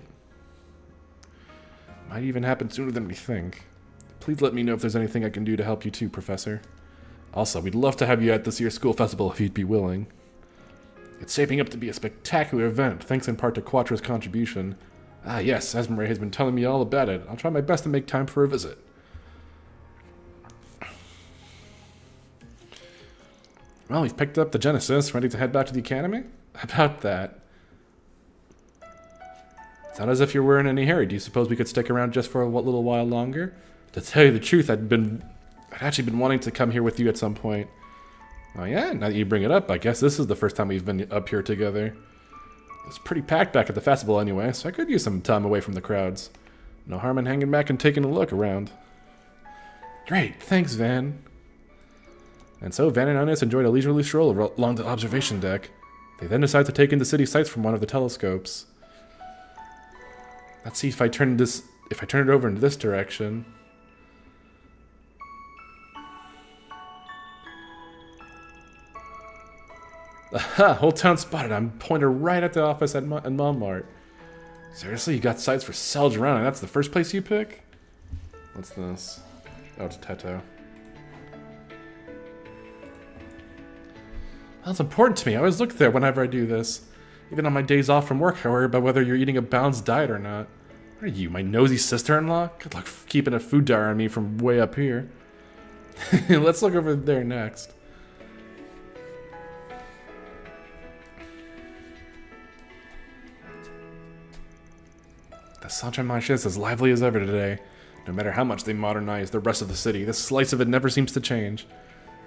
A: Might even happen sooner than we think. Please let me know if there's anything I can do to help you too, Professor. Also, we'd love to have you at this year's school festival if you'd be willing. It's shaping up to be a spectacular event, thanks in part to Quattra's contribution. Ah yes, Esmeralda has been telling me all about it. I'll try my best to make time for a visit. Well, we've picked up the Genesis, ready to head back to the Academy? About that. It's not as if you were in any hurry. Do you suppose we could stick around just for a little while longer? To tell you the truth, I'd actually been wanting to come here with you at some point. Oh yeah, now that you bring it up, I guess this is the first time we've been up here together. It's pretty packed back at the festival anyway, so I could use some time away from the crowds. No harm in hanging back and taking a look around. Great, thanks, Van. And so Van and Agnes enjoyed a leisurely stroll along the observation deck. They then decided to take in the city sights from one of the telescopes. Let's see if I turn it over in this direction. Aha! Whole town spotted. I'm pointed right at the office at Montmartre. Seriously, you got sights for Selge around, and that's the first place you pick? What's this? Oh, it's Teto. Well, it's important to me. I always look there whenever I do this. Even on my days off from work, I worry about whether you're eating a balanced diet or not. What are you, my nosy sister-in-law? Good luck keeping a food diary on me from way up here. Let's look over there next. The Saint-Germain is as lively as ever today. No matter how much they modernize the rest of the city, this slice of it never seems to change.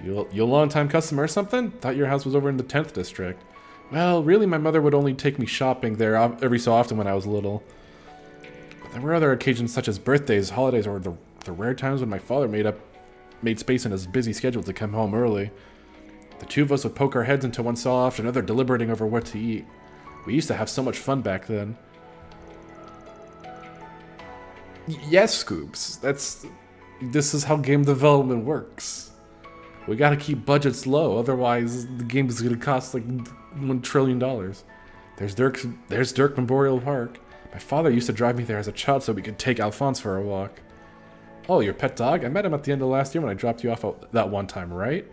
A: You a long-time customer or something? Thought your house was over in the 10th district. Well, really, my mother would only take me shopping there every so often when I was little. But there were other occasions such as birthdays, holidays, or the rare times when my father made space in his busy schedule to come home early. The two of us would poke our heads into one so often another, deliberating over what to eat. We used to have so much fun back then. Yes, Scoops. This is how game development works. We gotta keep budgets low, otherwise the game is gonna cost like $1 trillion. There's Dirk Memorial Park. My father used to drive me there as a child so we could take Alphonse for a walk. Oh, your pet dog? I met him at the end of last year when I dropped you off that one time, right?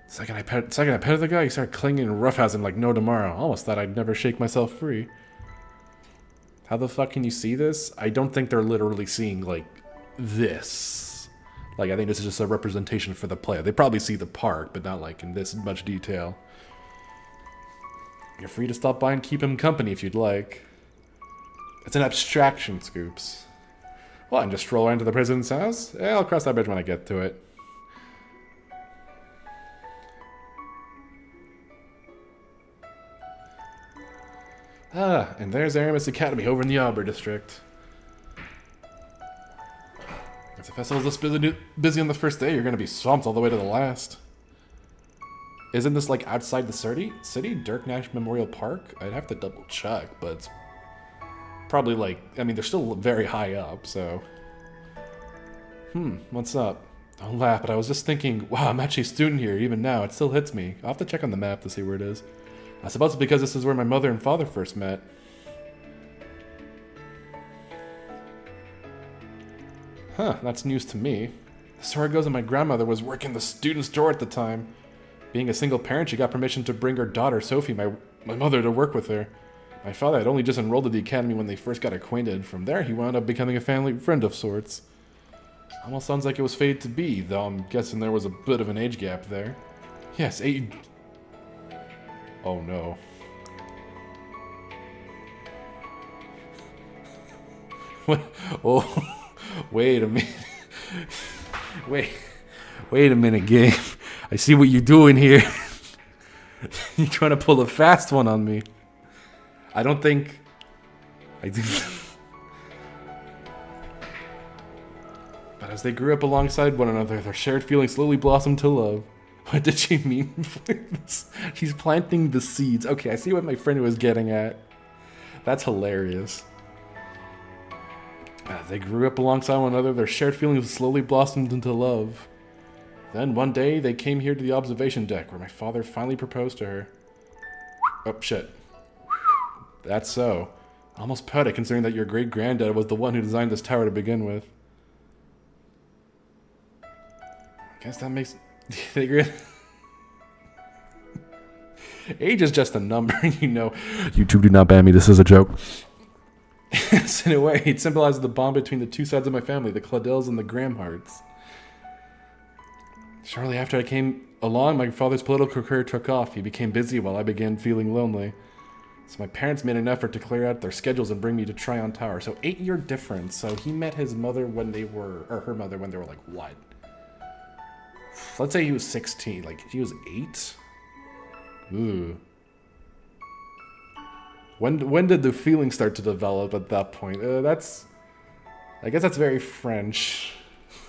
A: Second I petted the guy, he started clinging and roughhousing like no tomorrow. Almost thought I'd never shake myself free. How the fuck can you see this? I don't think they're literally seeing, like, this. Like, I think this is just a representation for the player. They probably see the park, but not, like, in this much detail. You're free to stop by and keep him company if you'd like. It's an abstraction, Scoops. Well, and just stroll into the president's house? Yeah, I'll cross that bridge when I get to it. Ah, and there's Aramis Academy over in the Auber district. If the festival's this busy on the first day, you're gonna be swamped all the way to the last. Isn't this like outside the city? Dirk Nash Memorial Park? I'd have to double check, but it's probably like, I mean, they're still very high up, so What's up? Don't laugh, but I was just thinking, wow, I'm actually a student here, even now. It still hits me. I'll have to check on the map to see where it is. I suppose it's because this is where my mother and father first met. Huh, that's news to me. The story goes that my grandmother was working the student store at the time. Being a single parent, she got permission to bring her daughter, Sophie, my mother, to work with her. My father had only just enrolled at the academy when they first got acquainted. From there, he wound up becoming a family friend of sorts. Almost sounds like it was fated to be, though I'm guessing there was a bit of an age gap there. Yes, 8... Oh no. What? Oh... Wait a minute. Wait a minute, game. I see what you're doing here. You're trying to pull a fast one on me. I don't think I do. But as they grew up alongside one another, their shared feelings slowly blossomed to love. What did she mean by this? She's planting the seeds. Okay, I see what my friend was getting at. That's hilarious. They grew up alongside one another, their shared feelings slowly blossomed into love. Then one day, they came here to the observation deck, where my father finally proposed to her. Oh, shit. That's so. Almost poetic, considering that your great-granddad was the one who designed this tower to begin with. I guess that makes... Age is just a number, you know. YouTube, do not ban me, this is a joke. Yes, in a way, it symbolizes the bond between the two sides of my family, the Claudells and the Gramharts. Shortly after I came along, my father's political career took off. He became busy while I began feeling lonely. So my parents made an effort to clear out their schedules and bring me to Tryon Tower. So 8-year difference. So he met his mother when they were, or her mother when they were like, what? Let's say he was 16, like he was 8? Ooh. When did the feelings start to develop at that point? I guess that's very French.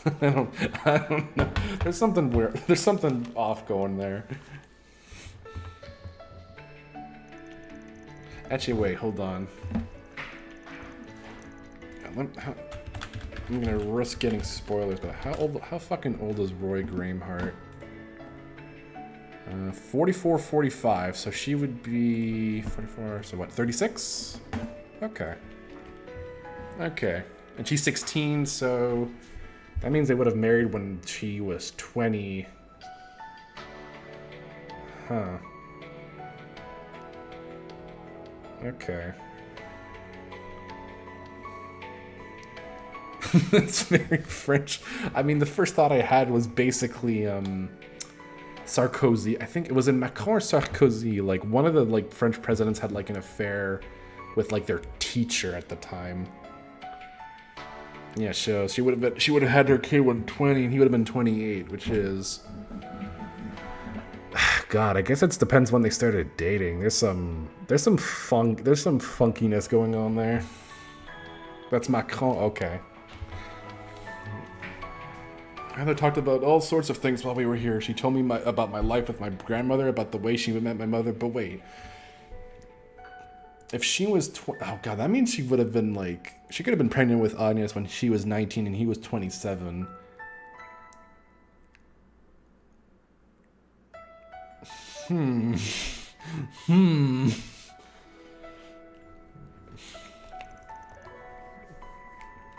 A: I don't know. There's something weird. There's something off going there. Actually, wait, hold on. I'm gonna risk getting spoilers, but how fucking old is Roy Grahamhart? 44, 45, so she would be 44, so what, 36? Okay. Okay. And she's 16, so that means they would have married when she was 20. Huh. Okay. That's very French. I mean, the first thought I had was basically, Sarkozy. I think it was in Macron or Sarkozy. Like, one of the, like, French presidents had, like, an affair with, like, their teacher at the time. Yeah, so she would have had her kid when 20, and he would have been 28, which is... God, I guess it depends when they started dating. There's some funkiness going on there. That's Macron. Okay. Heather talked about all sorts of things while we were here. She told me about my life with my grandmother, about the way she met my mother. But wait, if she was oh god, that means she would have been like, she could have been pregnant with Agnes when she was 19 and he was 27.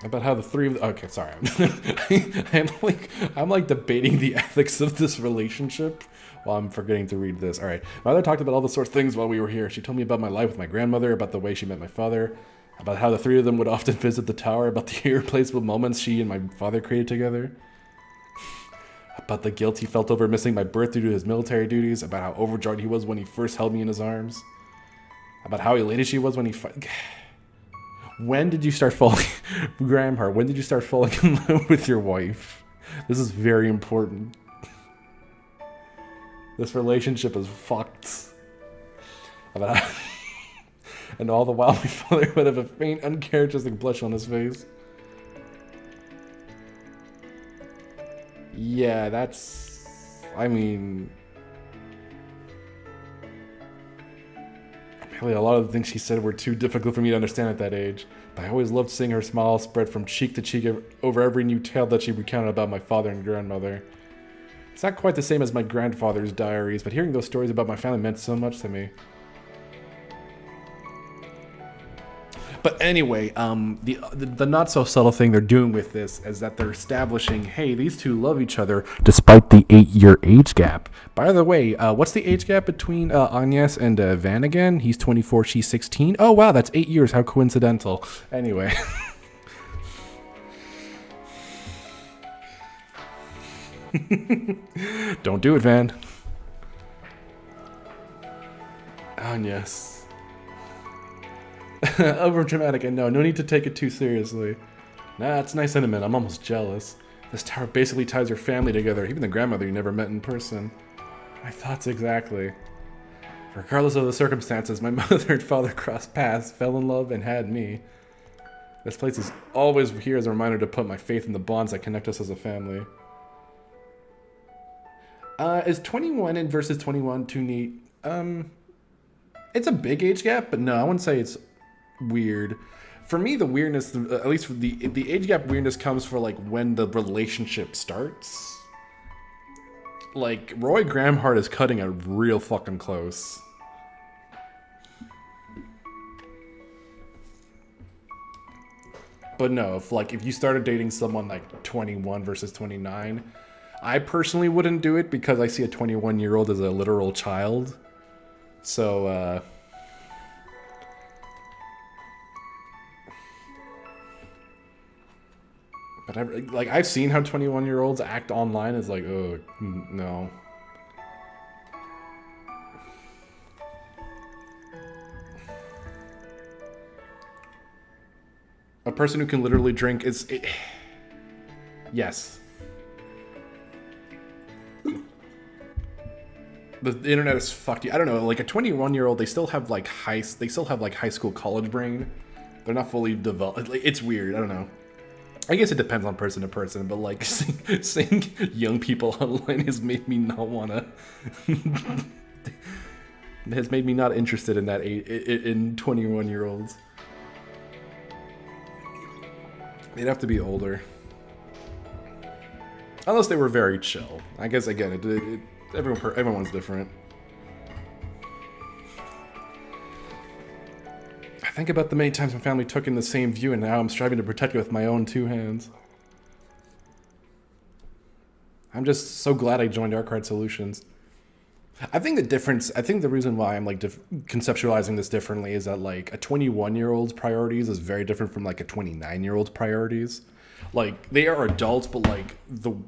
A: About how the three of okay, sorry, I'm like debating the ethics of this relationship while I'm forgetting to read this. All right, my mother talked about all the sorts of things while we were here. She told me about my life with my grandmother, about the way she met my father, about how the three of them would often visit the tower, about the irreplaceable moments she and my father created together, about the guilt he felt over missing my birth due to his military duties, about how overjoyed he was when he first held me in his arms, about how elated she was when he When did you start falling, Grahamhart, when did you start falling in love with your wife? This is very important. This relationship is fucked. About how, and all the while my father would have a faint, uncharacteristic blush on his face. Yeah, that's... I mean... Apparently a lot of the things she said were too difficult for me to understand at that age. I always loved seeing her smile spread from cheek to cheek over every new tale that she recounted about my father and grandmother. It's not quite the same as my grandfather's diaries, but hearing those stories about my family meant so much to me. But anyway, the not so subtle thing they're doing with this is that they're establishing, hey, these two love each other despite the 8-year age gap. By the way, what's the age gap between Agnes and Van again? He's 24, she's 16. Oh wow, that's 8 years. How coincidental. Anyway. Don't do it, Van. Agnes. Over dramatic, I know. No need to take it too seriously. Nah, it's nice sentiment. I'm almost jealous. This tower basically ties your family together, even the grandmother you never met in person. My thoughts exactly. Regardless of the circumstances, my mother and father crossed paths, fell in love, and had me. This place is always here as a reminder to put my faith in the bonds that connect us as a family. Is 21 and versus 21 too neat? It's a big age gap, but no, I wouldn't say it's weird. For me, the weirdness, at least for the age gap weirdness, comes for like when the relationship starts. Like Roy Gramhart is cutting it real fucking close. But no, if you started dating someone like 21 versus 29, I personally wouldn't do it because I see a 21-year-old as a literal child. So, but I've seen how 21-year-olds act online. It's like, oh, no. A person who can literally drink is... Yes. The internet is fucked. I don't know, like a 21-year-old, they still have like high school college brain. They're not fully developed. It's weird. I don't know. I guess it depends on person to person, but like seeing young people online has made me not wanna. Has made me not interested in that in 21-year-olds. They'd have to be older, unless they were very chill. I guess again, everyone's different. I think about the many times my family took in the same view, and now I'm striving to protect it with my own two hands. I'm just so glad I joined Art Card Solutions. I think the reason why I'm like conceptualizing this differently is that like a 21-year-old's priorities is very different from like a 29-year-old's priorities. Like they are adults, but like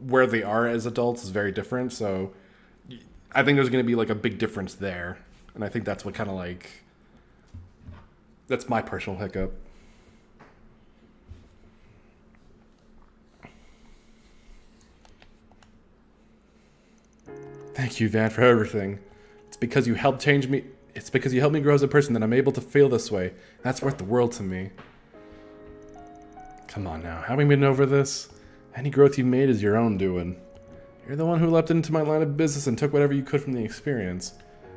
A: where they are as adults is very different. So I think there's going to be like a big difference there, and I think that's what kind of like that's my personal hiccup. Thank you, Van, for everything. It's because you helped change me. It's because you helped me grow as a person that I'm able to feel this way. That's worth the world to me. Come on now, having been over this, any growth you've made is your own doing. You're the one who leapt into my line of business and took whatever you could from the experience.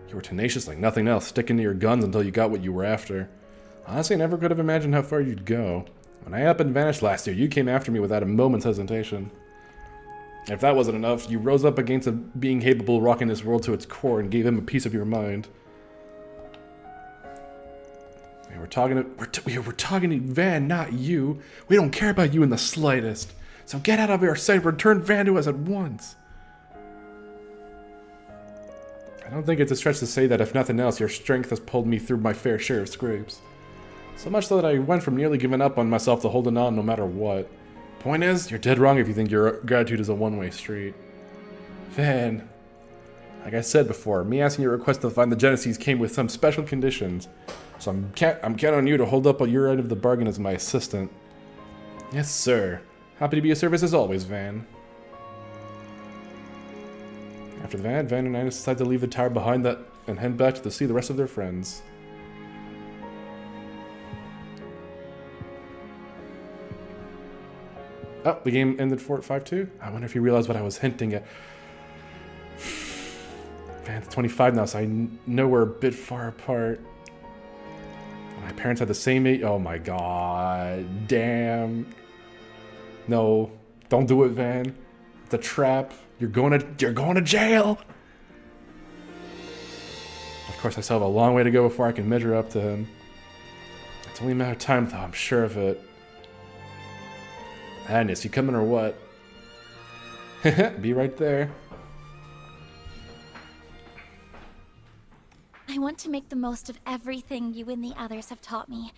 A: You were tenacious like nothing else, sticking to your guns until you got what you were after. Honestly, I never could have imagined how far you'd go. When I up and vanished last year, you came after me without a moment's hesitation. If that wasn't enough, you rose up against being capable of rocking this world to its core and gave him a piece of your mind. We're talking to Van, not you. We don't care about you in the slightest. So get out of our sight and return Van to us at once. I don't think it's a stretch to say that, if nothing else, your strength has pulled me through my fair share of scrapes. So much so that I went from nearly giving up on myself to holding on no matter what. Point is, you're dead wrong if you think your gratitude is a one-way street. Van, like I said before, me asking your request to find the Genesis came with some special conditions. So I'm counting on you to hold up your end of the bargain as my assistant. Yes, sir. Happy to be of service as always, Van. After that, Van and Agnes decide to leave the tower behind and head back to see the rest of their friends. Oh, the game ended 5-2? I wonder if you realized what I was hinting at. Van's 25 now, so I know we're a bit far apart. My parents had the same age. Oh my god. Damn. No. Don't do it, Van. It's a trap. You're going to jail. Of course, I still have a long way to go before I can measure up to him. It's only a matter of time, though. I'm sure of it. Agnes, you coming or what? Be right there.
E: I want to make the most of everything you and the others have taught me.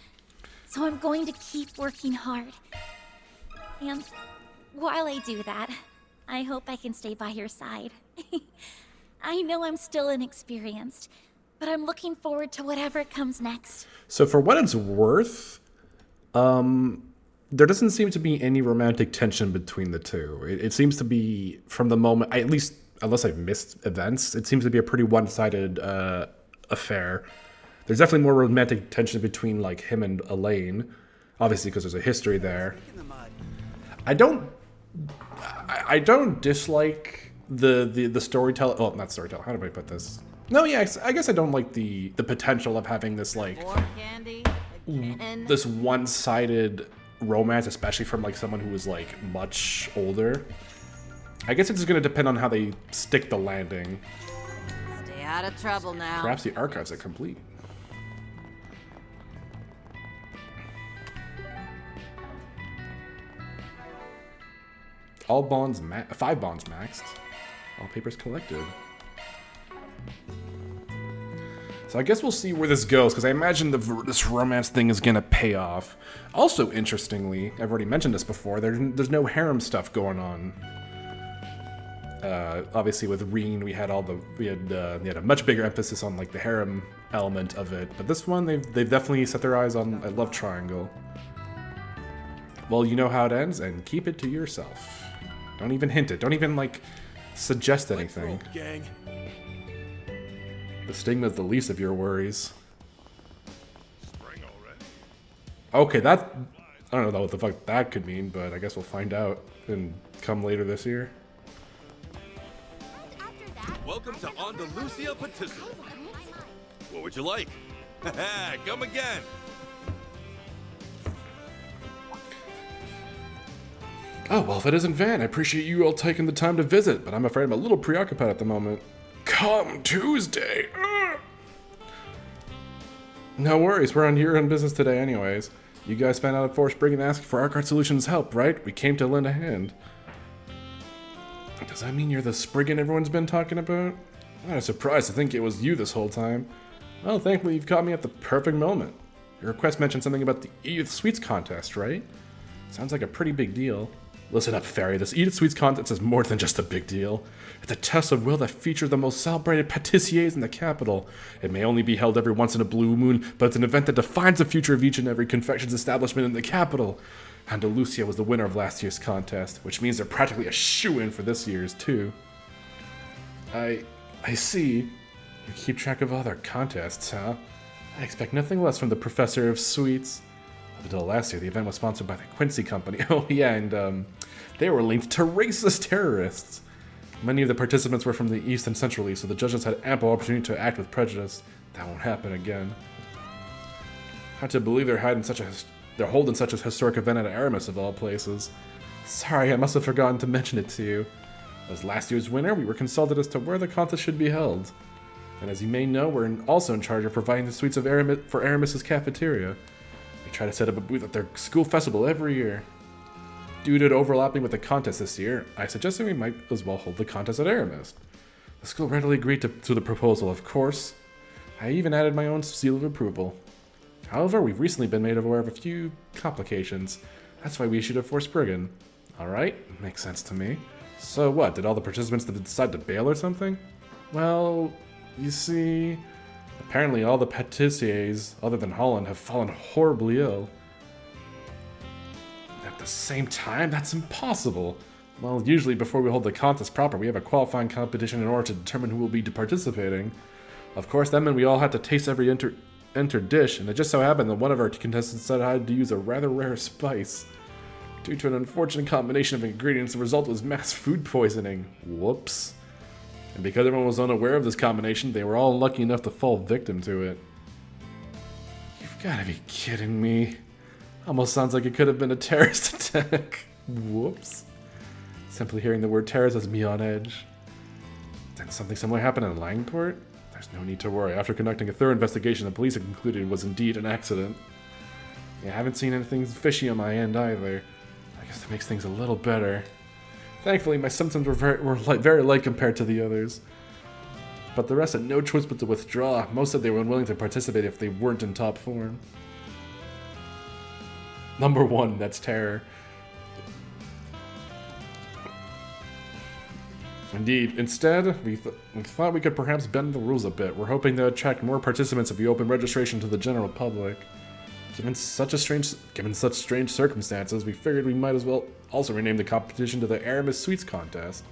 E: So I'm going to keep working hard. And while I do that, I hope I can stay by your side. I know I'm still inexperienced, but I'm looking forward to whatever comes next.
A: So for what it's worth, there doesn't seem to be any romantic tension between the two. It seems to be, from the moment, at least, unless I've missed events, it seems to be a pretty one-sided affair. There's definitely more romantic tension between like him and Elaine, obviously because there's a history there. I don't dislike the storytelling. Oh, not storytelling. How do I put this? No, yeah, I guess I don't like the potential of having this like this one-sided romance, especially from like someone who is like much older. I guess it's going to depend on how they stick the landing.
C: Stay out of trouble now.
A: Perhaps the archives are complete. All bonds, 5 bonds maxed. All papers collected. So I guess we'll see where this goes, because I imagine this romance thing is gonna pay off. Also, interestingly, I've already mentioned this before, there's no harem stuff going on. Obviously with Reen, we had a much bigger emphasis on like the harem element of it, but this one they've definitely set their eyes on a love triangle. Well, you know how it ends, and keep it to yourself. Don't even hint it. Don't even like suggest anything.
D: Gang.
A: The stigma is the least of your worries. Okay, that... I don't know what the fuck that could mean, but I guess we'll find out and come later this year.
D: Welcome to Andalusia Patisserie. What would you like? Come again.
A: Oh, well, if it isn't Van, I appreciate you all taking the time to visit, but I'm afraid I'm a little preoccupied at the moment. Come Tuesday! Ugh. No worries, we're on year-end business today anyways. You guys found out at Forest Spring and asked for Arcart Solutions' help, right? We came to lend a hand. Does that mean you're the Spriggan everyone's been talking about? I'm not surprised to think it was you this whole time. Well, thankfully you've caught me at the perfect moment. Your request mentioned something about the Edith Sweets contest, right? Sounds like a pretty big deal. Listen up, Fairy, this Edith Sweets contest is more than just a big deal. It's a test of will that features the most celebrated patissiers in the capital. It may only be held every once in a blue moon, but it's an event that defines the future of each and every confections establishment in the capital. Andalusia was the winner of last year's contest, which means they're practically a shoo-in for this year's, too. I see. You keep track of all their contests, huh? I expect nothing less from the Professor of Sweets. Up until last year, the event was sponsored by the Quincy Company. Oh, yeah, and they were linked to racist terrorists. Many of the participants were from the East and Central East, so the judges had ample opportunity to act with prejudice. That won't happen again. Hard to believe they're holding such a historic event at Aramis of all places. Sorry, I must have forgotten to mention it to you. As last year's winner, we were consulted as to where the contest should be held. And as you may know, we're also in charge of providing the sweets of Aramis for Aramis's cafeteria. We try to set up a booth at their school festival every year. Due to it overlapping with the contest this year, I suggested we might as well hold the contest at Aramis. The school readily agreed to the proposal, of course. I even added my own seal of approval. However, we've recently been made aware of a few complications. That's why we issued a Force Brigand. Alright, makes sense to me. So what, did all the participants decide to bail or something? Well, you see... Apparently all the patissiers, other than Holland, have fallen horribly ill. At the same time, that's impossible. Well, usually before we hold the contest proper, we have a qualifying competition in order to determine who will be participating. Of course, that meant we all had to taste every entered dish, and it just so happened that one of our contestants said I had to use a rather rare spice. Due to an unfortunate combination of ingredients, the result was mass food poisoning. Whoops. And because everyone was unaware of this combination, they were all lucky enough to fall victim to it. Gotta be kidding me. Almost sounds like it could have been a terrorist attack. Whoops. Simply hearing the word terrorist has me on edge. Did something similar happen in Langport? There's no need to worry. After conducting a thorough investigation, the police have concluded it was indeed an accident. Yeah, I haven't seen anything fishy on my end either. I guess that makes things a little better. Thankfully, my symptoms were very light compared to the others. But the rest had no choice but to withdraw. Most said they were unwilling to participate if they weren't in top form. Number 1, that's terror. Indeed. Instead, we thought we could perhaps bend the rules a bit. We're hoping to attract more participants if we open registration to the general public. Given such strange circumstances, we figured we might as well also rename the competition to the Aramis Sweets Contest.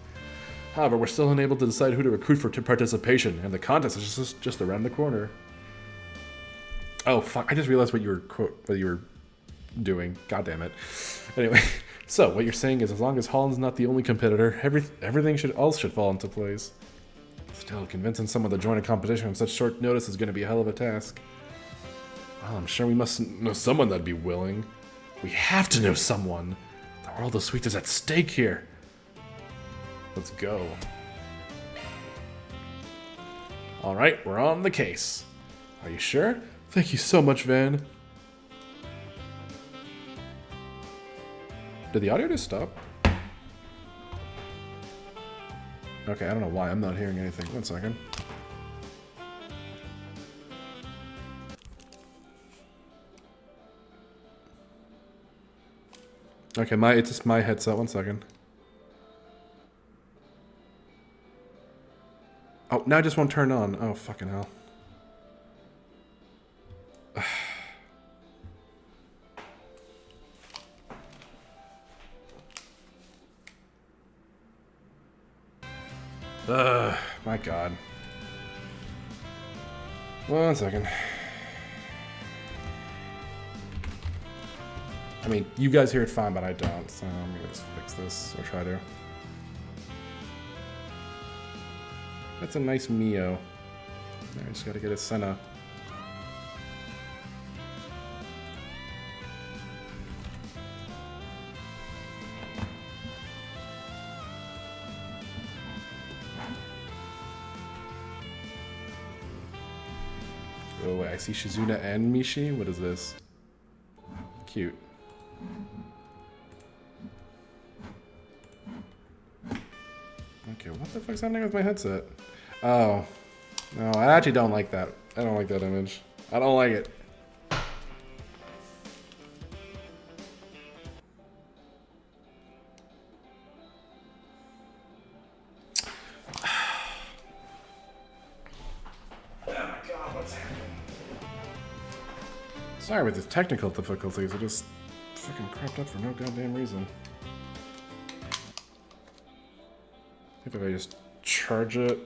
A: However, we're still unable to decide who to recruit for participation, and the contest is just around the corner. Oh fuck! I just realized what you were doing. God damn it. Anyway, so what you're saying is, as long as Holland's not the only competitor, everything else should fall into place. Still, convincing someone to join a competition on such short notice is going to be a hell of a task. Well, I'm sure we must know someone that'd be willing. We have to know someone. The world of sweets is at stake here. Let's go. Alright, we're on the case. Are you sure? Thank you so much, Van. Did the audio just stop? Okay, I don't know why. I'm not hearing anything. 1 second. Okay, it's just my headset. 1 second. Oh, now it just won't turn on. Oh, fucking hell. My God. 1 second. I mean, you guys hear it fine, but I don't, so I'm gonna just fix this, or try to. That's a nice Mio. I just gotta get a Senna. Oh wait, I see Shizuna and Mishi. What is this? Cute. Okay, what the fuck's happening with my headset? Oh. No, I actually don't like that. I don't like that image. I don't like it. Sorry with the technical difficulties, it just fucking cropped up for no goddamn reason. I think if I just charge it.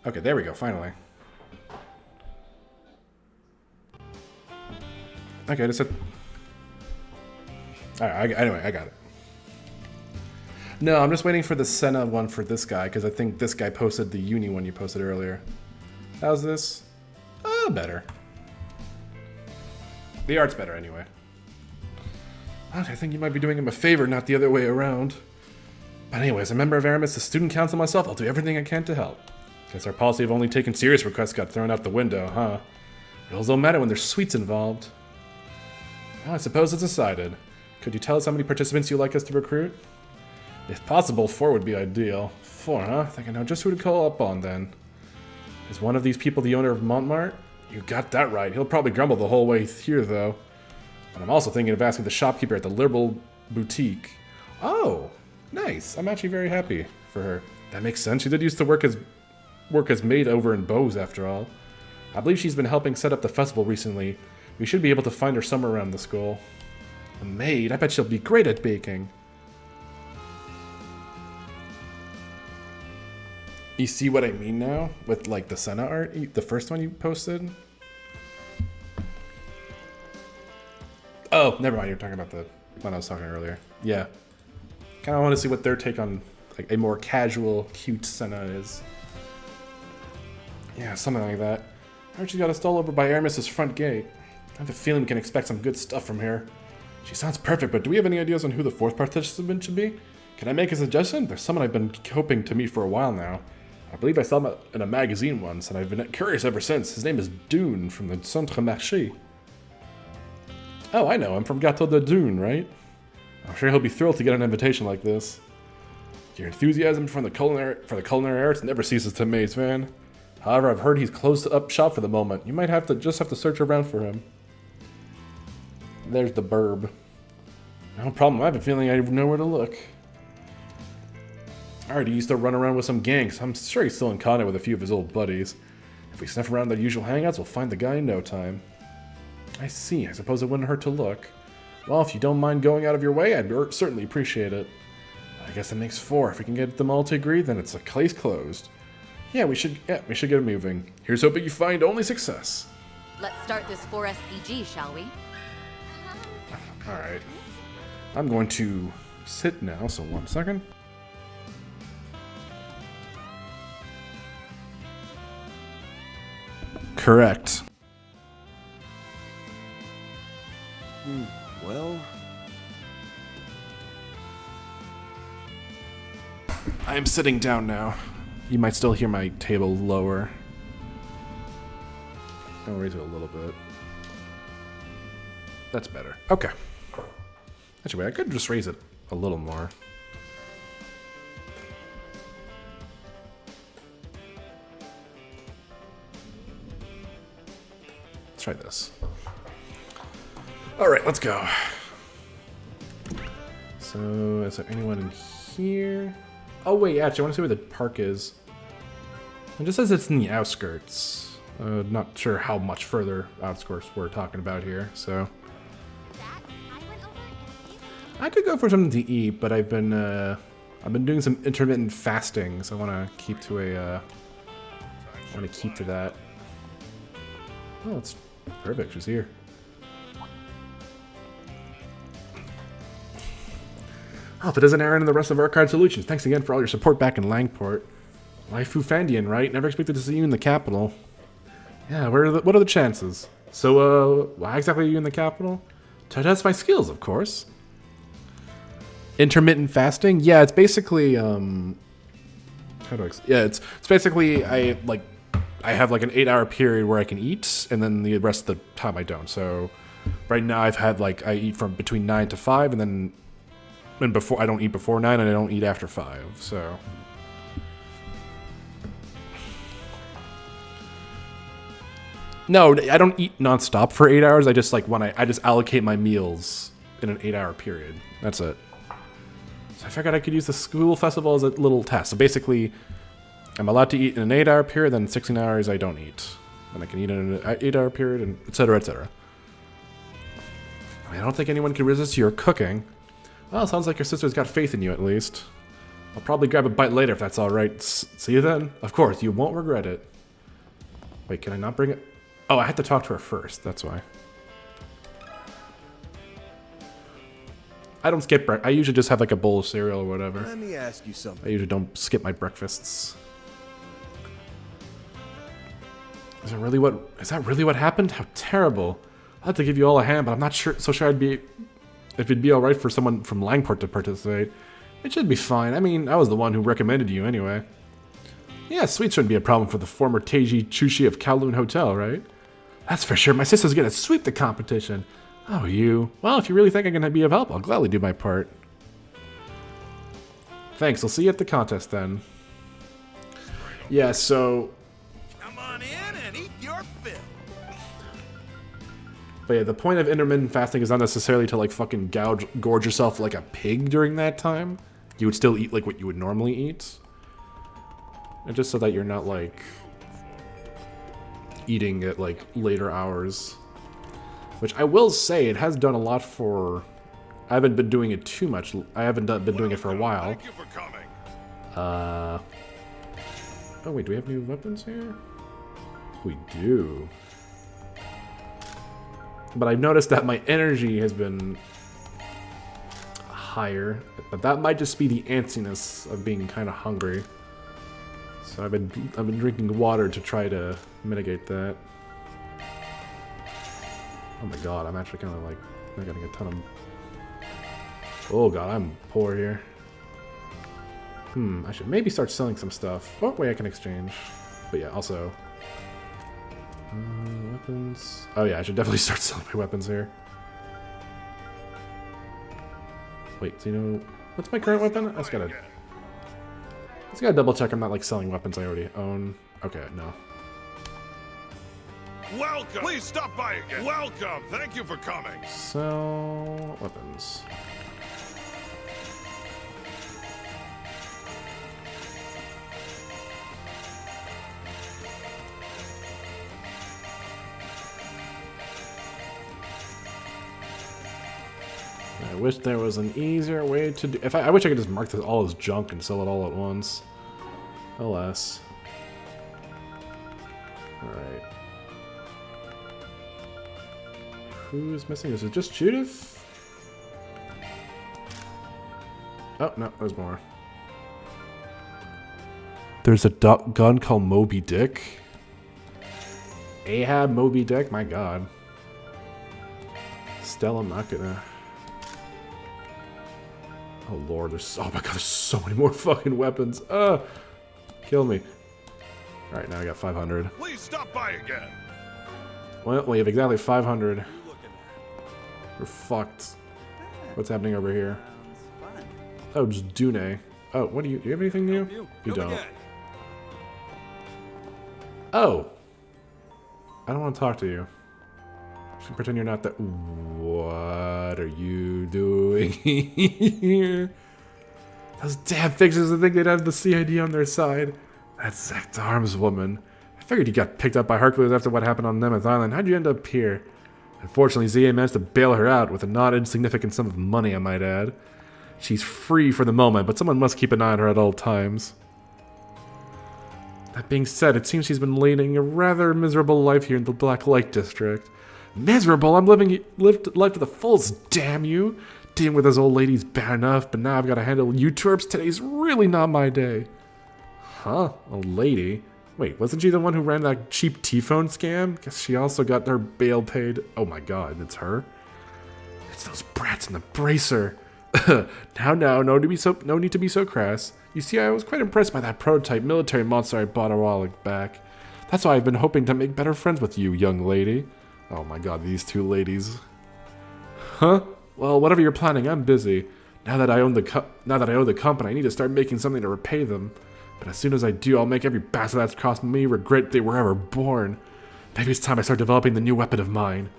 A: Okay, there we go, finally. Okay, just hit. Alright, anyway, I got it. No, I'm just waiting for the Senna one for this guy, because I think this guy posted the uni one you posted earlier. How's this? Better. The art's better anyway. I think you might be doing him a favor, not the other way around. But anyways, a member of Aramis, the student council myself, I'll do everything I can to help. Guess our policy of only taking serious requests got thrown out the window, huh? Rules don't matter when there's sweets involved. Well, I suppose it's decided. Could you tell us how many participants you'd like us to recruit? If possible, 4 would be ideal. 4, huh? I think I know just who to call up on then. Is one of these people the owner of Montmartre? You got that right. He'll probably grumble the whole way here, though. And I'm also thinking of asking the shopkeeper at the Liberal Boutique. Oh, nice. I'm actually very happy for her. That makes sense. She did used to work as maid over in Bose, after all. I believe she's been helping set up the festival recently. We should be able to find her somewhere around the school. A maid? I bet she'll be great at baking. You see what I mean now? With, like, the Senna art? The first one you posted? Oh, never mind. You're talking about the one I was talking earlier. Yeah. Kind of want to see what their take on, like, a more casual, cute Senna is. Yeah, something like that. Archie got us stole over by Aramis's front gate. I have a feeling we can expect some good stuff from here. She sounds perfect, but do we have any ideas on who the fourth participant should be? Can I make a suggestion? There's someone I've been hoping to meet for a while now. I believe I saw him in a magazine once, and I've been curious ever since. His name is Dune from the Centre Marché. Oh, I know him from Gâteau de Dune, right? I'm sure he'll be thrilled to get an invitation like this. Your enthusiasm for the culinary arts never ceases to amaze, Van. However, I've heard he's closed up shop for the moment. You might just have to search around for him. There's the burb. No problem, I have a feeling I know where to look. Alright, he used to run around with some gangs. I'm sure he's still in contact with a few of his old buddies. If we sniff around their usual hangouts, we'll find the guy in no time. I see, I suppose it wouldn't hurt to look. Well, if you don't mind going out of your way, I'd certainly appreciate it. I guess it makes 4. If we can get them all to agree, then it's a case closed. Yeah, we should get moving. Here's hoping you find only success.
C: Let's start this 4 SPG, shall we?
A: Alright. I'm going to sit now, so 1 second. Correct.
G: Well,
A: I am sitting down now. You might still hear my table lower. I'll raise it a little bit. That's better. Okay. Actually, I could just raise it a little more. Let's try this. Alright, let's go. So, is there anyone in here? Oh wait, actually, I want to see where the park is. It just says it's in the outskirts. Not sure how much further outskirts we're talking about here, so... I could go for something to eat, but I've been doing some intermittent fasting, so I want to keep to that. Oh, it's perfect. She's here. Oh, if it isn't Aaron and the rest of Archive Solutions, thanks again for all your support back in Langport. Life Fufandian, right? Never expected to see you in the capital. Yeah, what are the chances? So, why exactly are you in the capital? To test my skills, of course. Intermittent fasting? Yeah, it's basically, it's basically, I have like an 8-hour period where I can eat, and then the rest of the time I don't. So, right now I've had, I eat from between 9 to 5, and before, I don't eat before 9, and I don't eat after 5, so... No, I don't eat nonstop for 8 hours. I just I just allocate my meals in an 8-hour period. That's it. So I figured I could use the school festival as a little test. So basically, I'm allowed to eat in an 8-hour period, then 16 hours I don't eat. Then I can eat in an 8-hour period, and etc., etc. I don't think anyone can resist your cooking. Well, sounds like your sister's got faith in you at least. I'll probably grab a bite later if that's alright. See you then. Of course, you won't regret it. Wait, can I not bring it? Oh, I had to talk to her first, that's why. I don't skip breakfast. I usually just have a bowl of cereal or whatever.
G: let me ask you something.
A: I usually don't skip my breakfasts. Is that really what happened? How terrible. I'll have to give you all a hand, but I'm not so sure if it'd be alright for someone from Langport to participate. It should be fine. I mean, I was the one who recommended you anyway. Yeah, sweets shouldn't be a problem for the former Teiji Chushi of Kowloon Hotel, right? That's for sure. My sister's gonna sweep the competition. Oh, you. Well, if you really think I'm gonna be of help, I'll gladly do my part. Thanks. I'll see you at the contest then. Yeah, so...
D: Come on in and eat your fill.
A: But yeah, the point of intermittent fasting is not necessarily to fucking gorge yourself like a pig during that time. You would still eat what you would normally eat. And just so that you're not eating at later hours. Which I will say, it has done a lot for... I haven't been doing it too much. I haven't been doing it for a while.
D: Thank you for coming.
A: Oh wait, do we have new weapons here? We do. But I've noticed that my energy has been higher. But that might just be the antsiness of being kind of hungry. So I've been drinking water to try to mitigate that. Oh my god, I'm actually kind of like not getting a ton of. Oh god, I'm poor here. I should maybe start selling some stuff. Oh wait, I can exchange. But yeah, also weapons. Oh yeah, I should definitely start selling my weapons here. Wait, do you know what's my current weapon? I just gotta double check I'm not like selling weapons I already own. Okay, no.
D: Welcome. Please stop by again. Welcome. Thank you for coming.
A: Sell weapons. I wish there was an easier way to do. I wish I could just mark this all as junk and sell it all at once. Alas. Alright. Who's missing? Is it just Judith? Oh, no, there's more. There's a gun called Moby Dick. Ahab Moby Dick? My god. Still, I'm not gonna... Oh lord, there's... Oh my god, there's so many more fucking weapons. Kill me. Alright, now I got 500.
D: Please stop by again.
A: Well, we have exactly 500. We're fucked. What's happening over here? Oh, just Dune. Oh, what do you have anything new? You don't. Oh. I don't want to talk to you. Just pretend you're not that. What are you doing here? Those damn fixers would think they'd have the CID on their side. That Zect Arms woman. I figured you got picked up by Hercules after what happened on Nemeth Island. How'd you end up here? Unfortunately, ZA managed to bail her out with a not insignificant sum of money, I might add. She's free for the moment, but someone must keep an eye on her at all times. That being said, it seems she's been leading a rather miserable life here in the Black Light District. Miserable? I'm living life to the fullest, damn you! Dealing with those old ladies bad enough, but now I've got to handle you twerps. Today's really not my day. Huh? A lady? Wait, wasn't she the one who ran that cheap T-phone scam? Guess she also got her bail paid. Oh my god, it's her? It's those brats in the bracer. Now, no need to be so crass. You see, I was quite impressed by that prototype military monster I bought a while back. That's why I've been hoping to make better friends with you, young lady. Oh my god, these two ladies. Huh? Well, whatever you're planning, I'm busy. Now that I own the company, I need to start making something to repay them. But as soon as I do, I'll make every bastard that's crossed me regret they were ever born. Maybe it's time I start developing the new weapon of mine.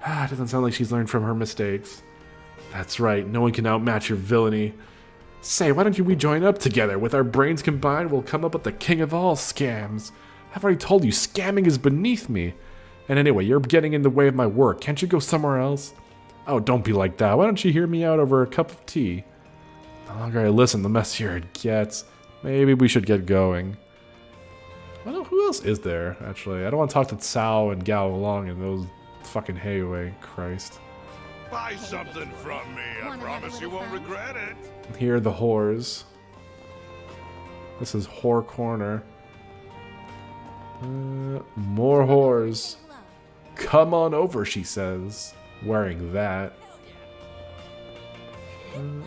A: It doesn't sound like she's learned from her mistakes. That's right, no one can outmatch your villainy. Say, why don't we join up together? With our brains combined, we'll come up with the king of all scams. I've already told you, scamming is beneath me. And anyway, you're getting in the way of my work. Can't you go somewhere else? Oh, don't be like that. Why don't you hear me out over a cup of tea? The longer I listen, the messier it gets. Maybe we should get going. Well, who else is there, actually? I don't want to talk to Cao and Gao Long and those fucking Heiwei. Christ.
D: Buy something from me. I promise you won't regret it.
A: Here are the whores. This is Whore Corner. More whores. Come on over, she says. Wearing that.
E: I think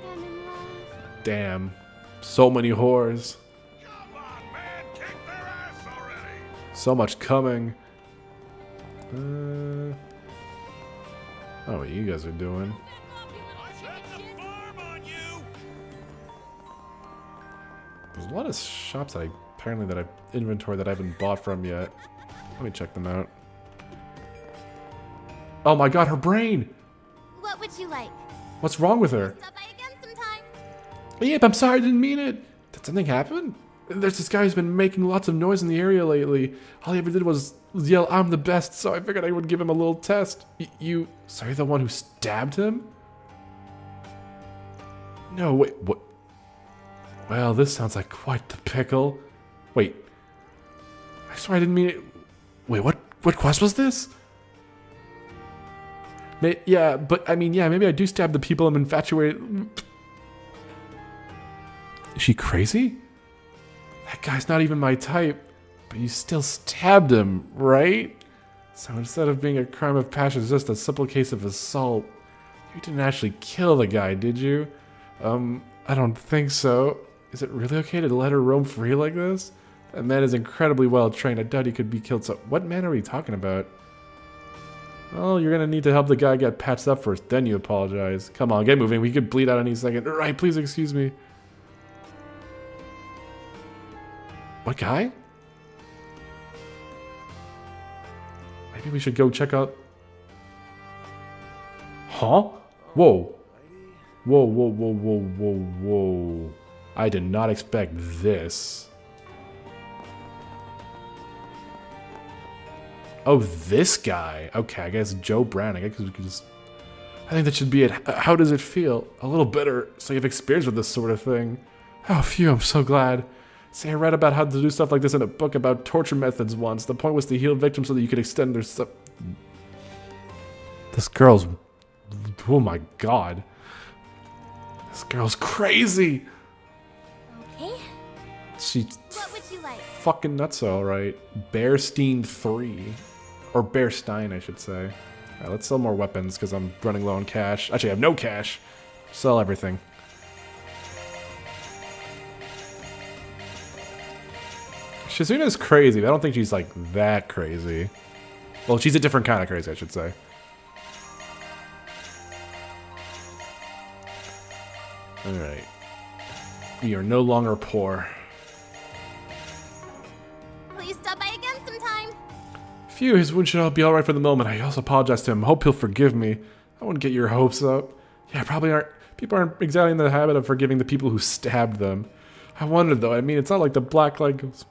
E: I'm in love.
A: Damn. So many whores.
D: Come on, man. Kick their ass already.
A: So much coming. Oh, what you guys are doing.
D: I set the farm on you.
A: There's a lot of shops that I've inventory that I haven't bought from yet. Let me check them out. Oh my god, her brain!
E: What would you like?
A: What's wrong with her?
E: Stop by again sometime.
A: Yep, I'm sorry, I didn't mean it. Did something happen? There's this guy who's been making lots of noise in the area lately. All he ever did was yell, "I'm the best," so I figured I would give him a little test. So you're the one who stabbed him? No, wait, what? Well, this sounds like quite the pickle. Wait. I swear I didn't mean it. Wait, what quest was this? Yeah, but I mean, yeah, maybe I do stab the people I'm infatuated. Is she crazy? That guy's not even my type, but you still stabbed him, right? So instead of being a crime of passion, it's just a simple case of assault. You didn't actually kill the guy, did you? I don't think so. Is it really okay to let her roam free like this? That man is incredibly well trained. I doubt he could be killed. So what man are we talking about? Well, you're gonna need to help the guy get patched up first, then you apologize. Come on, get moving. We could bleed out any second. Right, please excuse me. What guy? Maybe we should go check out... Huh? Whoa. Whoa, whoa, whoa, whoa, whoa, whoa. I did not expect this. Oh, this guy. Okay, I guess Joe Brown. I guess we could just... I think that should be it. How does it feel? A little bitter, so you've experience with this sort of thing. Oh, phew, I'm so glad. See, I read about how to do stuff like this in a book about torture methods once. The point was to heal victims so that you could extend their stuff. This girl's... Oh my god. This girl's crazy!
E: Okay.
A: She's
E: What would you like?
A: fucking nuts, alright. Bearstein 3. Or Bearstein, I should say. Alright, let's sell more weapons, because I'm running low on cash. Actually, I have no cash. Sell everything. Shizuna's crazy, but I don't think she's, like, that crazy. Well, she's a different kind of crazy, I should say. Alright. We are no longer poor.
E: Will you stop by again sometime?
A: Phew, his wound should all be alright for the moment. I also apologize to him. Hope he'll forgive me. I wouldn't get your hopes up. Yeah, probably aren't. People aren't exactly in the habit of forgiving the people who stabbed them. I wondered, though. I mean, it's not like the Blacklight goes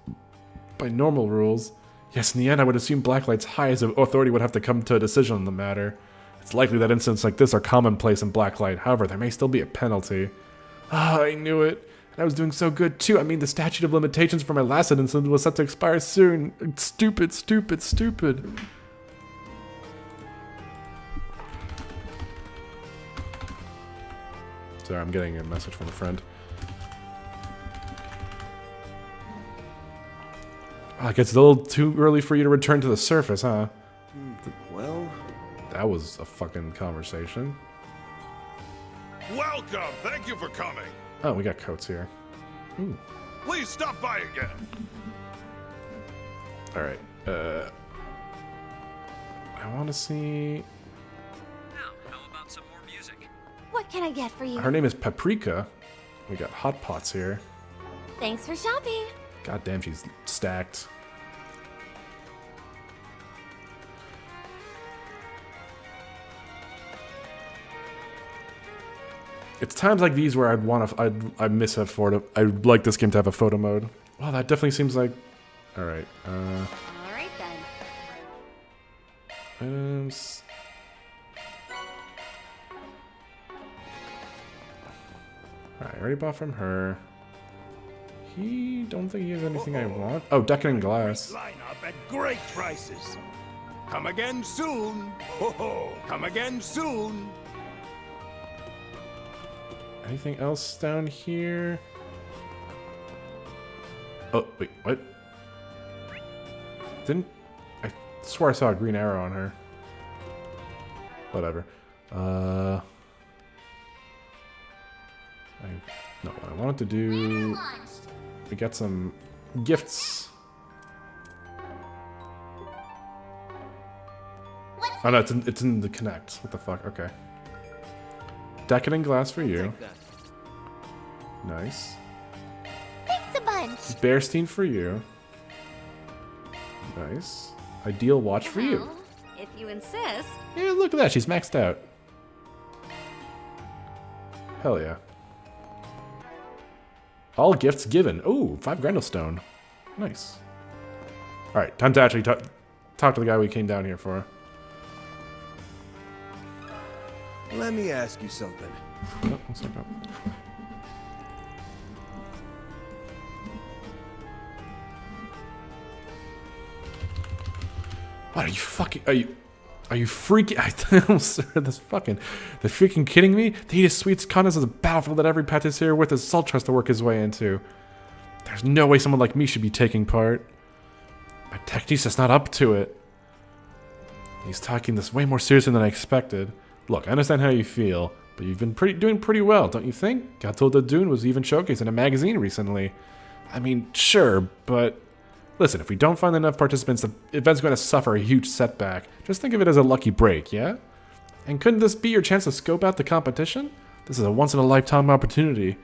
A: by normal rules. Yes, in the end, I would assume Blacklight's highest authority would have to come to a decision on the matter. It's likely that incidents like this are commonplace in Blacklight. However, there may still be a penalty. Ah, I knew it. And I was doing so good, too. I mean, the statute of limitations for my last incident was set to expire soon. Stupid, stupid, stupid. Sorry, I'm getting a message from a friend. I guess it's a little too early for you to return to the surface, huh?
G: Well,
A: That was a fucking conversation.
D: Welcome. Thank you for coming.
A: Oh, we got coats here. Ooh.
D: Please stop by again.
A: Alright. I want to see...
I: Now, how about some more music?
E: What can I get for you?
A: Her name is Paprika. We got hot pots here.
E: Thanks for shopping.
A: God damn, she's stacked. It's times like these where I'd want to. I miss a photo. I'd like this game to have a photo mode. Wow, that definitely seems like. All right.
C: All right then.
A: Alright, I already bought from her. He don't think he has anything I want. Oh, decadent glass.
D: Lineup at great prices. Come again soon. Ho ho. Come again soon.
A: Anything else down here? Oh, wait, what? Didn't... I swear I saw a green arrow on her. Whatever. No, what I wanted to do... We got some gifts. Oh no, it's in the Connect. What the fuck? Okay. Decadent glass for you. Nice.
E: Thanks a bunch.
A: Bearstein for you. Nice. Ideal watch for you.
C: Well, if you insist.
A: Yeah, look at that. She's maxed out. Hell yeah. All gifts given. Ooh, 5 Grendel Nice. Alright, time to actually talk to the guy we came down here for.
G: let me ask you something.
A: Oh, one second. What are you fucking... Are you freaking... I almost heard this fucking... They're freaking kidding me? They eat a sweet condense of the battlefield that every patissier with his salt tries to work his way into. There's no way someone like me should be taking part. My technique's just not up to it. He's taking this way more seriously than I expected. Look, I understand how you feel, but you've been doing pretty well, don't you think? Got told that Dune was even showcased in a magazine recently. I mean, sure, but... Listen, if we don't find enough participants, the event's going to suffer a huge setback. Just think of it as a lucky break, yeah? And couldn't this be your chance to scope out the competition? This is a once-in-a-lifetime opportunity.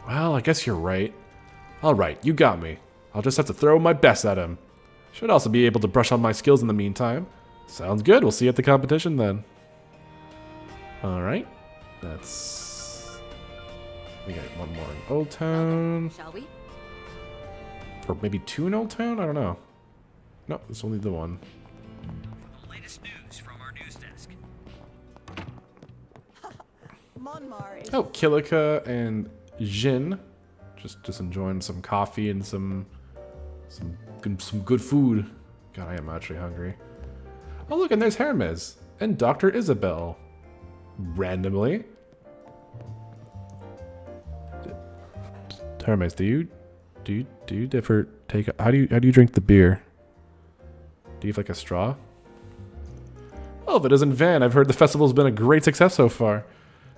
A: Well, I guess you're right. Alright, you got me. I'll just have to throw my best at him. Should also be able to brush on my skills in the meantime. Sounds good, we'll see you at the competition then. Alright, that's... We got one more in Old Town.
C: Shall we?
A: Or maybe two in Old Town? I don't know. No, it's only the one.
H: Latest news from our news desk.
A: Oh, Kilika and Jin. Just enjoying some coffee and some good food. God, I am actually hungry. Oh look, and there's Hermes and Dr. Isabel. Randomly. Hermes, do you ever take how do you drink the beer? Do you have like a straw? Well, if it isn't Van, I've heard the festival's been a great success so far.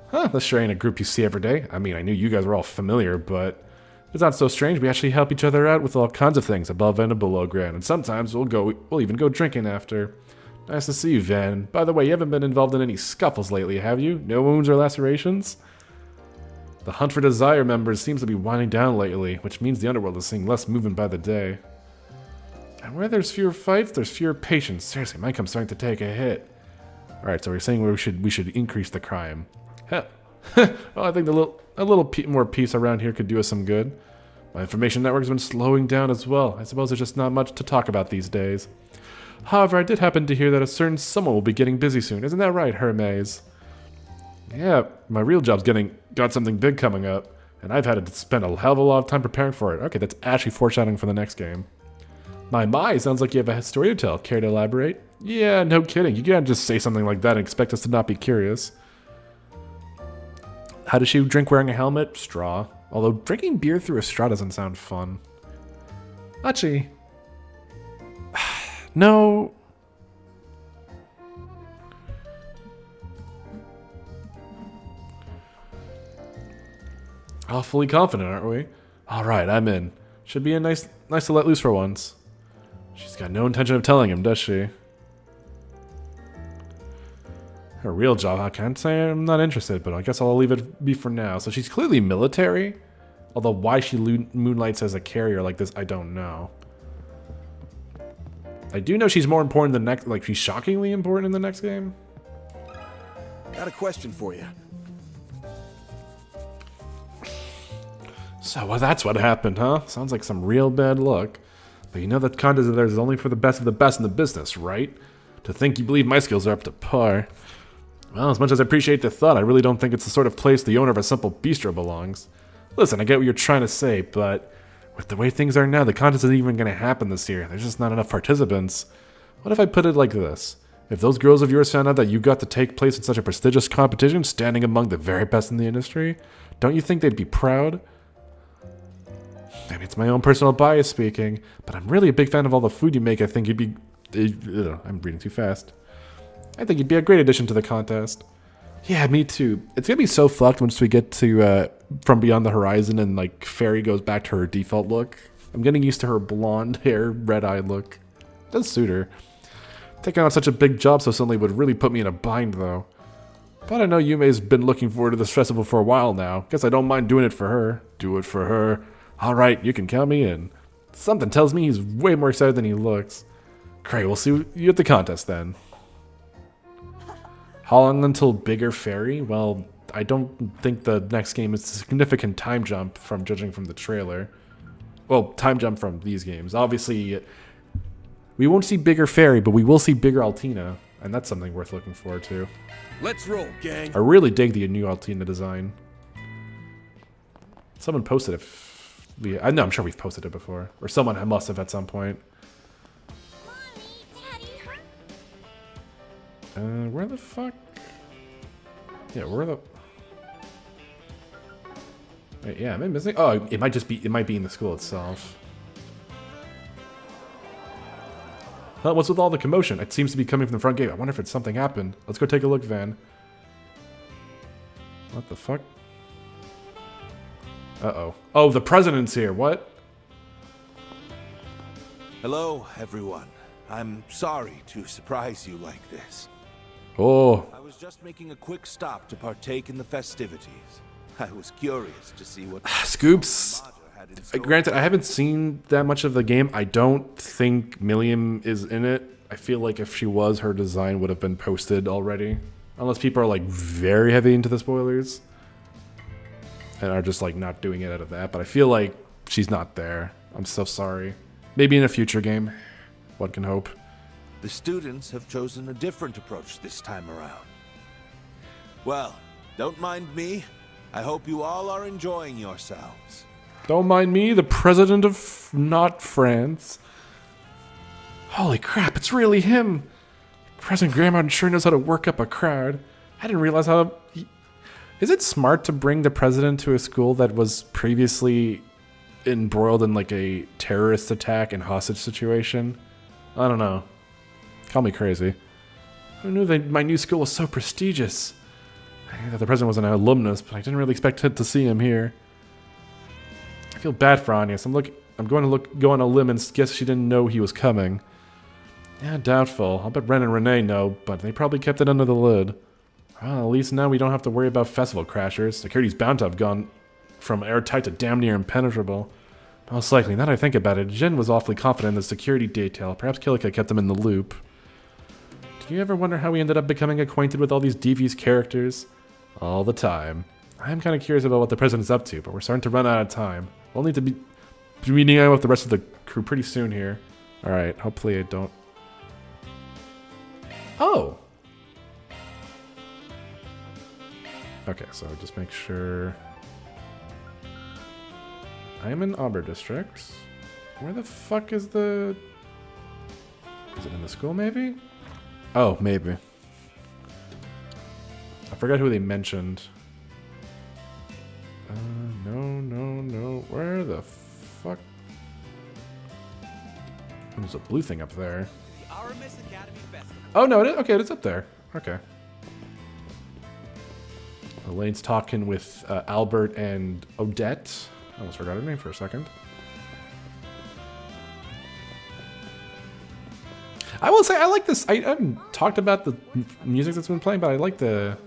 A: Huh, this sure ain't a group you see every day. I mean, I knew you guys were all familiar, but it's not so strange. We actually help each other out with all kinds of things above and below ground, and sometimes we'll even go drinking after. Nice to see you, Van. By the way, you haven't been involved in any scuffles lately, have you? No wounds or lacerations? The Hunt for Desire members seems to be winding down lately, which means the underworld is seeing less movement by the day. And where there's fewer fights, there's fewer patients. Seriously, my income's starting to take a hit. Alright, so we're saying we should increase the crime. Hell, well, I think a little more peace around here could do us some good. My information network's been slowing down as well. I suppose there's just not much to talk about these days. However, I did happen to hear that a certain someone will be getting busy soon. Isn't that right, Hermes? Yeah, my real job's got something big coming up, and I've had to spend a hell of a lot of time preparing for it. Okay, that's actually foreshadowing for the next game. My, sounds like you have a story to tell. Care to elaborate? Yeah, no kidding. You can't just say something like that and expect us to not be curious. How does she drink wearing a helmet? Straw. Although drinking beer through a straw doesn't sound fun. Actually... No. Awfully confident, aren't we? Alright, I'm in. Should be nice to let loose for once. She's got no intention of telling him, does she? Her real job, I can't say I'm not interested, but I guess I'll leave it be for now. So she's clearly military. Although why she moonlights as a carrier like this, I don't know. I do know she's more important than next, like she's shockingly important in the next game.
G: Got a question for you.
A: So well, that's what happened, huh? Sounds like some real bad luck. But you know that contest of theirs is only for the best of the best in the business, right? To think you believe my skills are up to par. Well, as much as I appreciate the thought, I really don't think it's the sort of place the owner of a simple bistro belongs. Listen, I get what you're trying to say, but with the way things are now, the contest isn't even going to happen this year. There's just not enough participants. What if I put it like this? If those girls of yours found out that you got to take place in such a prestigious competition, standing among the very best in the industry, don't you think they'd be proud? Maybe it's my own personal bias speaking, but I'm really a big fan of all the food you make. I think you'd be... I'm reading too fast. I think you'd be a great addition to the contest. Yeah, me too. It's gonna be so fucked once we get to From Beyond the Horizon and like Fairy goes back to her default look. I'm getting used to her blonde hair, red-eyed look. It does suit her. Taking on such a big job so suddenly would really put me in a bind though. But I know Yume's been looking forward to this festival for a while now. Guess I don't mind doing it for her. Do it for her. Alright, you can count me in. Something tells me he's way more excited than he looks. Great, we'll see you at the contest then. How long until Bigger Fairy? Well, I don't think the next game is a significant time jump from judging from the trailer. Well, time jump from these games. Obviously, we won't see Bigger Fairy, but we will see Bigger Altina, and that's something worth looking forward to.
D: Let's roll, gang.
A: I really dig the new Altina design. Someone posted it. I know, I'm sure we've posted it before. Or someone must have at some point. Where the fuck? Yeah, where the... Wait, yeah, am I missing? Oh, it might be in the school itself. What's with all the commotion? It seems to be coming from the front gate. I wonder if something happened. Let's go take a look, Van. What the fuck? Uh-oh. Oh, the president's here. What?
J: Hello, everyone. I'm sorry to surprise you like this.
A: Oh.
J: I was just making a quick stop to partake in the festivities. I was curious to see what
A: Scoops. Granted, I haven't seen that much of the game. I don't think Milliam is in it. I feel like if she was, her design would have been posted already. Unless people are like very heavy into the spoilers. And are just like not doing it out of that. But I feel like she's not there. I'm so sorry. Maybe in a future game. One can hope.
J: The students have chosen a different approach this time around. Well, don't mind me. I hope you all are enjoying yourselves.
A: Don't mind me, the president of not France. Holy crap, it's really him. President Grandma sure knows how to work up a crowd. I didn't realize how... Is it smart to bring the president to a school that was previously embroiled in like a terrorist attack and hostage situation? I don't know. Call me crazy. I knew that my new school was so prestigious. I knew that the president was an alumnus, but I didn't really expect to see him here. I feel bad for Agnes. I'm going to go on a limb and guess she didn't know he was coming. Yeah, doubtful. I'll bet Ren and Renee know, but they probably kept it under the lid. Well, at least now we don't have to worry about festival crashers. Security's bound to have gone from airtight to damn near impenetrable. Most likely, now that I think about it, Jin was awfully confident in the security detail. Perhaps Kilika kept him in the loop. Do you ever wonder how we ended up becoming acquainted with all these devious characters? All the time. I'm kind of curious about what the president's up to, but we're starting to run out of time. We'll need to be meeting out with the rest of the crew pretty soon here. Alright, hopefully I don't... Oh! Okay, so just make sure... I'm in Auber District. Where the fuck is the... Is it in the school, maybe? Oh, maybe. I forgot who they mentioned. No. Where the fuck? There's a blue thing up there. Oh, no, it is? Okay, it's up there. Okay. Elaine's talking with Albert and Odette. I almost forgot her name for a second. I will say I like this. I haven't talked about the music that's been playing, but I like the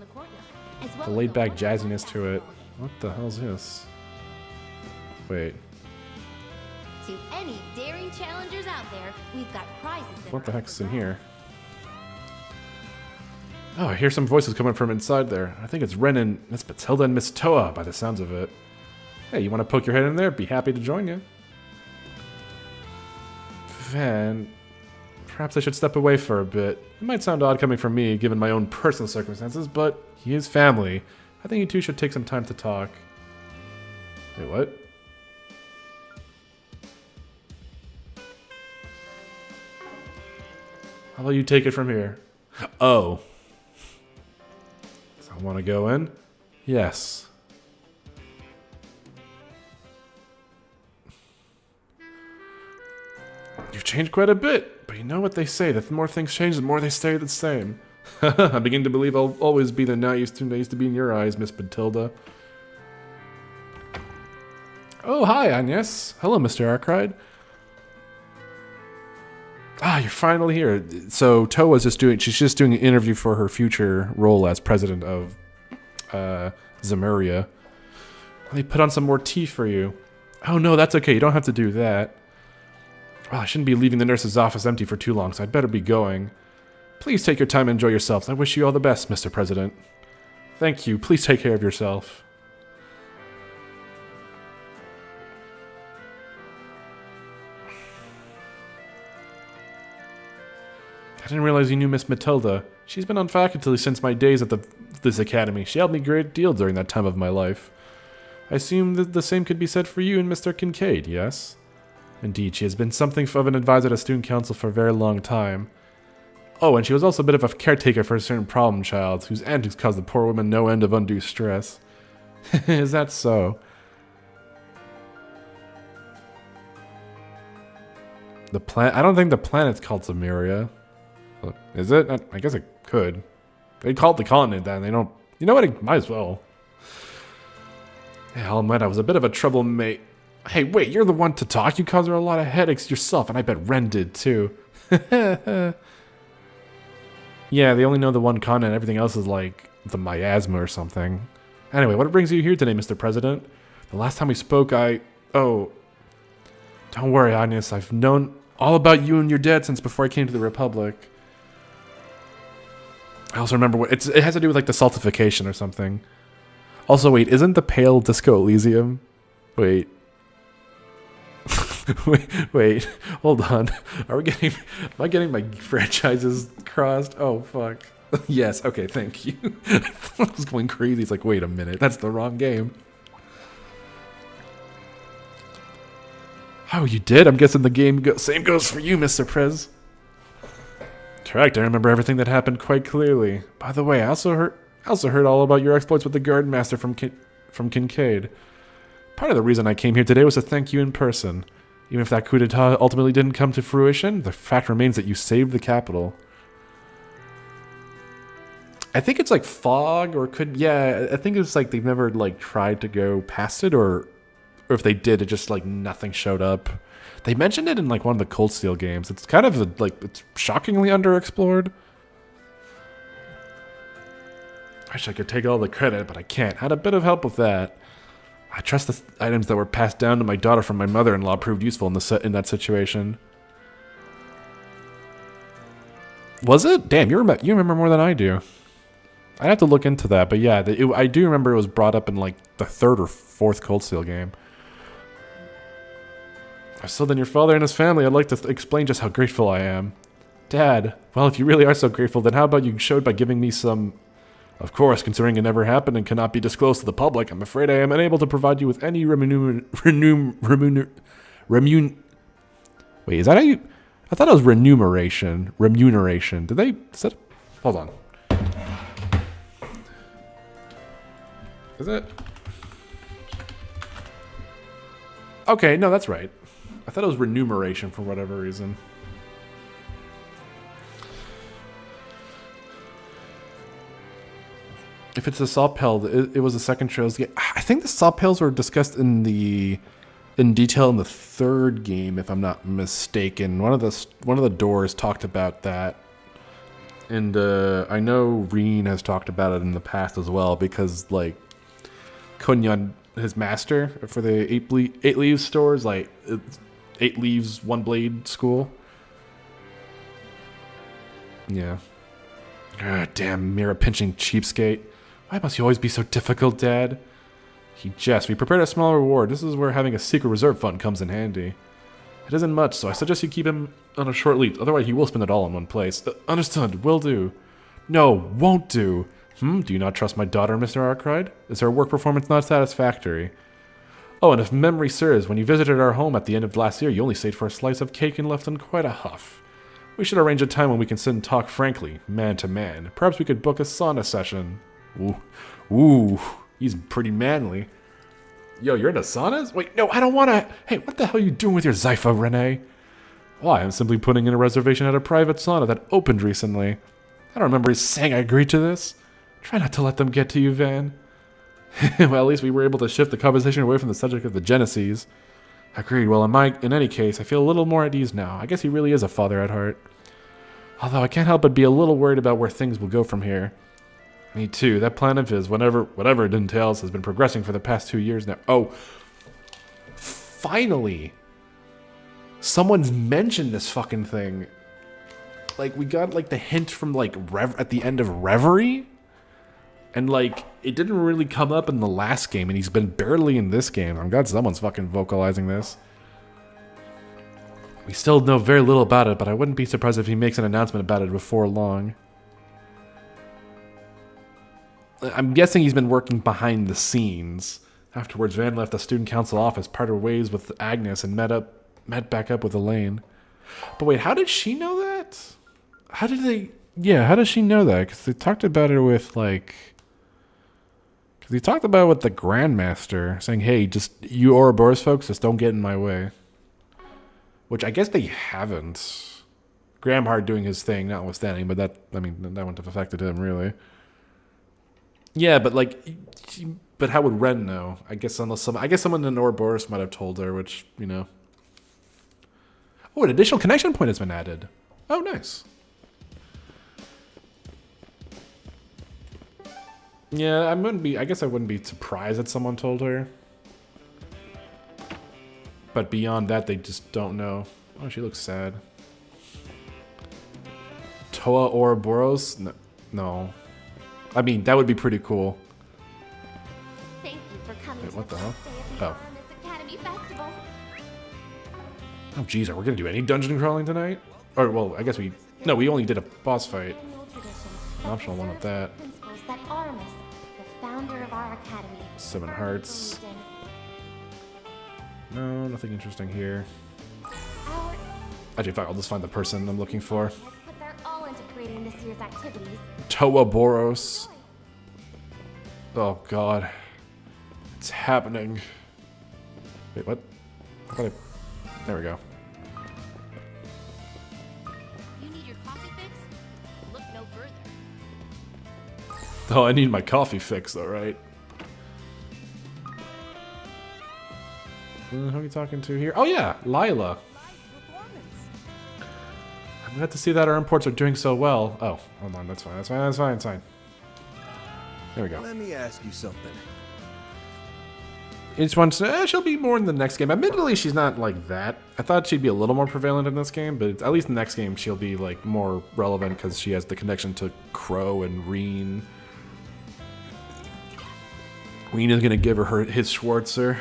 A: laid-back jazziness to it. What the hell is this? Wait.
K: To any daring challengers out there, we've got prizes.
A: What the heck's in here? Oh, I hear some voices coming from inside there. I think it's Ren and Miss Matilda and Miss Toa by the sounds of it. Hey, you want to poke your head in there? Be happy to join you. Van, perhaps I should step away for a bit. It might sound odd coming from me, given my own personal circumstances, but he is family. I think you two should take some time to talk. Wait, what? How about you take it from here? Oh. So I want to go in? Yes. You've changed quite a bit, but you know what they say, that the more things change, the more they stay the same. I begin to believe I'll always be the nice to be in your eyes, Miss Matilda. Oh, hi, Agnes. Hello, Mr. Arkride. Ah, you're finally here. So Toa's she's just doing an interview for her future role as president of Zemuria. Let me put on some more tea for you. Oh no, that's okay. You don't have to do that. Well, I shouldn't be leaving the nurse's office empty for too long, so I'd better be going. Please take your time and enjoy yourselves. I wish you all the best, Mr. President. Thank you. Please take care of yourself. I didn't realize you knew Miss Matilda. She's been on faculty since my days at this academy. She helped me a great deal during that time of my life. I assume that the same could be said for you and Mr. Kincaid, yes? Indeed, she has been something of an advisor to student council for a very long time. Oh, and she was also a bit of a caretaker for a certain problem child, whose antics caused the poor woman no end of undue stress. Is that so? The planet. I don't think the planet's called Samaria. Is it? I guess it could. They called the continent then. They don't. You know what? It might as well. Yeah, I'll admit I was a bit of a troublemaker. Hey, wait, you're the one to talk. You caused her a lot of headaches yourself, and I bet Ren did too. Yeah, they only know the one continent. Everything else is like the miasma or something. Anyway, what brings you here today, Mr. President? The last time we spoke, Oh, don't worry, Agnes. I've known all about you and your dad since before I came to the Republic. I also remember it has to do with like the saltification or something. Also, wait, isn't the pale Disco Elysium? Wait. wait, hold on. Am I getting my franchises crossed? Oh, fuck. Yes, okay, thank you. I was going crazy. It's like, wait a minute, that's the wrong game. Oh, you did? I'm guessing the same goes for you, Mr. Prez. Correct, I remember everything that happened quite clearly. By the way, I also heard all about your exploits with the Garden Master from Kincaid. Part of the reason I came here today was to thank you in person. Even if that coup d'etat ultimately didn't come to fruition, the fact remains that you saved the capital. I think it's like fog, or I think it's like they've never like tried to go past it, or if they did, it just like nothing showed up. They mentioned it in like one of the Cold Steel games. It's kind of like it's shockingly underexplored. I wish I could take all the credit, but I can't. Had a bit of help with that. I trust the items that were passed down to my daughter from my mother-in-law proved useful in that situation. Was it? Damn, you remember more than I do. I'd have to look into that, but yeah, I do remember it was brought up in like the 3rd or 4th Cold Steel game. So then your father and his family, I'd like to explain just how grateful I am. Dad, well, if you really are so grateful, then how about you show it by giving me some... Of course, considering it never happened and cannot be disclosed to the public, I'm afraid I am unable to provide you with any Wait, is that how you... I thought it was remuneration. Remuneration. Did they... Hold on. Is it? Okay, no, that's right. I thought it was remuneration for whatever reason. If it's a sawpel, it was the second Trails game. I think the sawpels were discussed in detail in the 3rd game, if I'm not mistaken. One of the doors talked about that, and I know Reen has talked about it in the past as well, because like Kunyan, his master for the 8 Leaves stores, like 8 Leaves, 1 Blade school. Yeah. Damn mirror pinching cheapskate. Why must you always be so difficult, Dad? He jests. We prepared a small reward. This is where having a secret reserve fund comes in handy. It isn't much, so I suggest you keep him on a short leash. Otherwise, he will spend it all in one place. Understood. Will do. No, won't do. Do you not trust my daughter, Mr. Arkwright? Is her work performance not satisfactory? Oh, and if memory serves, when you visited our home at the end of last year, you only stayed for a slice of cake and left in quite a huff. We should arrange a time when we can sit and talk frankly, man to man. Perhaps we could book a sauna session. Ooh, he's pretty manly. Yo, you're into saunas? Wait, no, I don't want to. Hey, what the hell are you doing with your Zypha, Renee? Why, I'm simply putting in a reservation at a private sauna that opened recently. I don't remember saying I agreed to this. Try not to let them get to you, Van. Well, at least we were able to shift the conversation away from the subject of the Genesees. Agreed. Well, in any case, I feel a little more at ease now. I guess he really is a father at heart. Although I can't help but be a little worried about where things will go from here. Me too. That plan of his, whatever it entails, has been progressing for the past 2 years now. Oh, finally! Someone's mentioned this fucking thing. Like, we got, like, the hint from, like, at the end of Reverie? And, like, it didn't really come up in the last game, and he's been barely in this game. I'm glad someone's fucking vocalizing this. We still know very little about it, but I wouldn't be surprised if he makes an announcement about it before long. I'm guessing he's been working behind the scenes. Afterwards, Van left the student council office, parted ways with Agnes, and met back up with Elaine. But wait, how did she know that? How does she know that? Because they talked about it with, like... Because he talked about it with the Grandmaster, saying, hey, just, you Ouroboros folks, just don't get in my way. which I guess they haven't. Gramhard doing his thing, notwithstanding, but that wouldn't have affected him really. Yeah, but like, but how would Ren know? I guess someone in Ouroboros might have told her, which, you know. Oh, an additional connection point has been added. Oh, nice. Yeah, I guess I wouldn't be surprised that someone told her. But beyond that, they just don't know. Oh, she looks sad. Toa Ouroboros? No. I mean, that would be pretty cool.
K: Thank you for coming.
A: Wait, what the hell?
K: Oh.
A: Oh. Oh, geez, are we gonna do any dungeon crawling tonight? Or, well, I guess we only did a boss fight. An optional one with that.
K: That Artemis, the founder of our academy,
A: 7 hearts. No, nothing interesting here. Actually, fine, I'll just find the person I'm looking for.
K: Put their all into creating this year's activities.
A: Toa Boros. Oh god. It's happening. Wait, what? There we go.
K: You need your coffee fix? Look no further.
A: Oh, I need my coffee fix, though, right? Who are you talking to here? Oh yeah, Lila. I'm glad to see that our imports are doing so well. Oh, hold on, that's fine. There we go.
G: Let me ask you something.
A: Each one, she'll be more in the next game. Admittedly, she's not like that. I thought she'd be a little more prevalent in this game, but at least in the next game, she'll be like more relevant because she has the connection to Crow and Reen. Reen is gonna give her his Schwarzer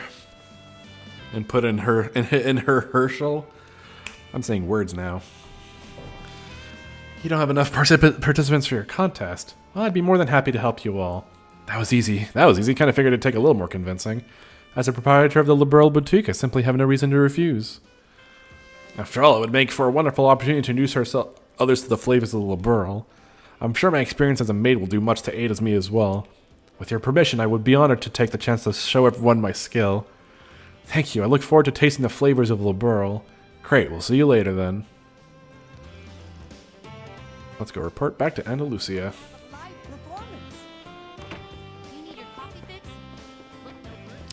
A: and put in her Herschel. I'm saying words now. You don't have enough participants for your contest. Well, I'd be more than happy to help you all. That was easy. Kind of figured it'd take a little more convincing. As a proprietor of the Liberal Boutique, I simply have no reason to refuse. After all, it would make for a wonderful opportunity to introduce others to the flavors of the Liberal. I'm sure my experience as a maid will do much to aid me as well. With your permission, I would be honored to take the chance to show everyone my skill. Thank you. I look forward to tasting the flavors of Liberal. Great. We'll see you later then. Let's go report back to Andalusia.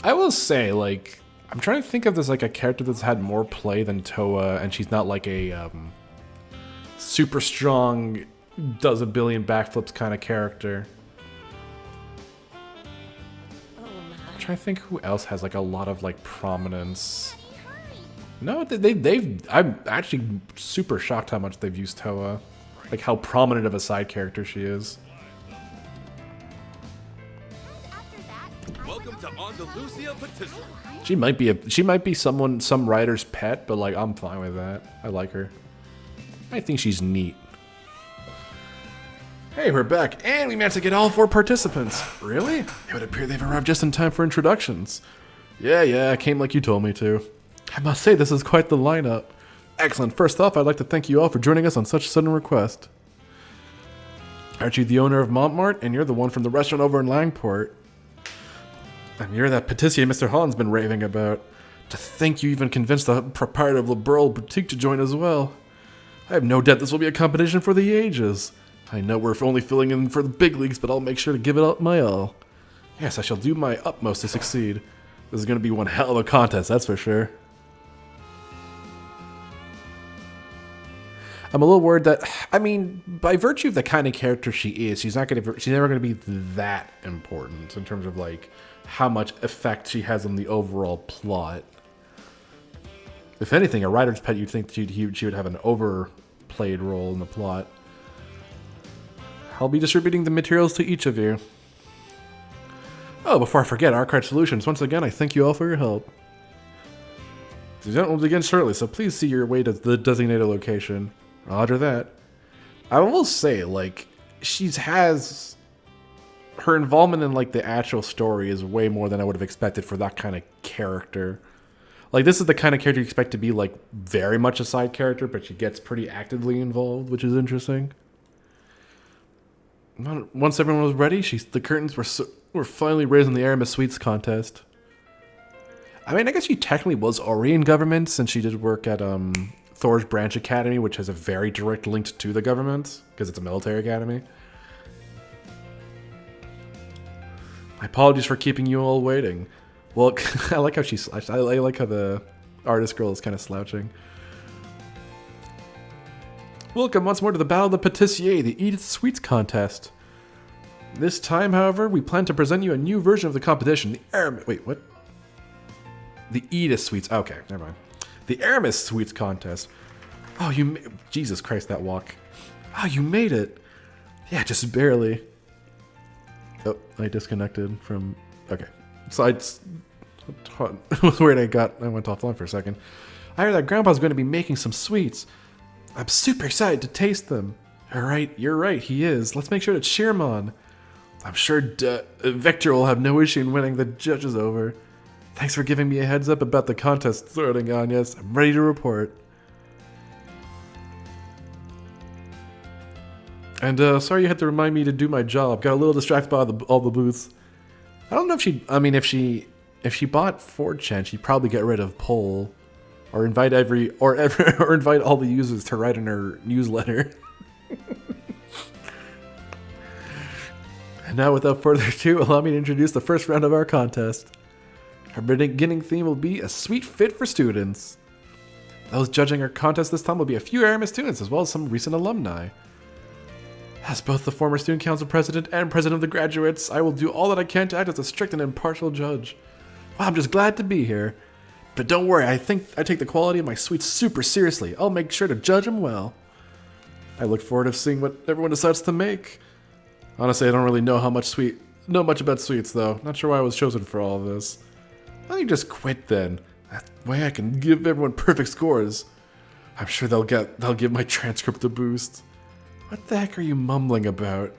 A: I will say, like, I'm trying to think of this like a character that's had more play than Toa, and she's not like a super strong, does a billion backflips kind of character. I'm trying to think who else has like a lot of like prominence. No, I'm actually super shocked how much they've used Toa, like how prominent of a side character she is.
D: Welcome to Andalusia Patisserie.
A: She might be some writer's pet, but like I'm fine with that. I like her. I think she's neat. Hey, we're back, and we managed to get all 4 participants. Really? It would appear they've arrived just in time for introductions. Yeah, I came like you told me to. I must say, this is quite the lineup. Excellent. First off, I'd like to thank you all for joining us on such sudden request. Aren't you the owner of Montmartre? And you're the one from the restaurant over in Langport. And you're that patissier Mr. Holland's been raving about. To think you even convinced the proprietor of Liberal Boutique to join as well. I have no doubt this will be a competition for the ages. I know we're only filling in for the big leagues, but I'll make sure to give it my all. Yes, I shall do my utmost to succeed. This is going to be one hell of a contest, that's for sure. I'm a little worried that, I mean, by virtue of the kind of character she is, she's never going to be that important in terms of like how much effect she has on the overall plot. If anything, a writer's pet, you'd think she would have an overplayed role in the plot. I'll be distributing the materials to each of you. Oh, before I forget, Archive Solutions, once again, I thank you all for your help. The event will begin shortly, so please see your way to the designated location. Roger that. I will say, like, has her involvement in like the actual story is way more than I would have expected for that kind of character. Like, this is the kind of character you expect to be like very much a side character, but she gets pretty actively involved, which is interesting. Once everyone was ready, the curtains were finally raised in the Aramis Sweets contest. I mean, I guess she technically was already in government since she did work at Thor's Branch Academy, which has a very direct link to the government because it's a military academy. My apologies for keeping you all waiting. Well, I like how I like how the artist girl is kind of slouching. Welcome once more to the Battle of the Patissier, the Eat Sweets contest. This time, however, we plan to present you a new version of the competition. The Eat Sweets. Okay, never mind. The Aramis Sweets contest. Oh, Jesus Christ, that walk. Oh, you made it. Yeah, just barely. Oh, I disconnected from... Okay. So I was worried I went offline for a second. I heard that Grandpa's going to be making some sweets. I'm super excited to taste them. Alright, you're right, he is. Let's make sure to cheer him on. I'm sure Victor will have no issue in winning the judges over. Thanks for giving me a heads up about the contest starting on. Yes, I'm ready to report. And sorry you had to remind me to do my job. Got a little distracted by all the booths. I don't know if she... I mean, if she bought 4chan, she'd probably get rid of Poll. Or invite or invite all the users to write in her newsletter. And now, without further ado, allow me to introduce the first round of our contest. Our beginning theme will be a sweet fit for students. Those judging our contest this time will be a few Aramis students, as well as some recent alumni. As both the former Student Council President and President of the Graduates, I will do all that I can to act as a strict and impartial judge. Well, I'm just glad to be here. But don't worry, I think I take the quality of my sweets super seriously. I'll make sure to judge them well. I look forward to seeing what everyone decides to make. Honestly, I don't really know much about sweets, though. Not sure why I was chosen for all of this. Why don't you just quit then? That way I can give everyone perfect scores. I'm sure they'll give my transcript a boost. What the heck are you mumbling about?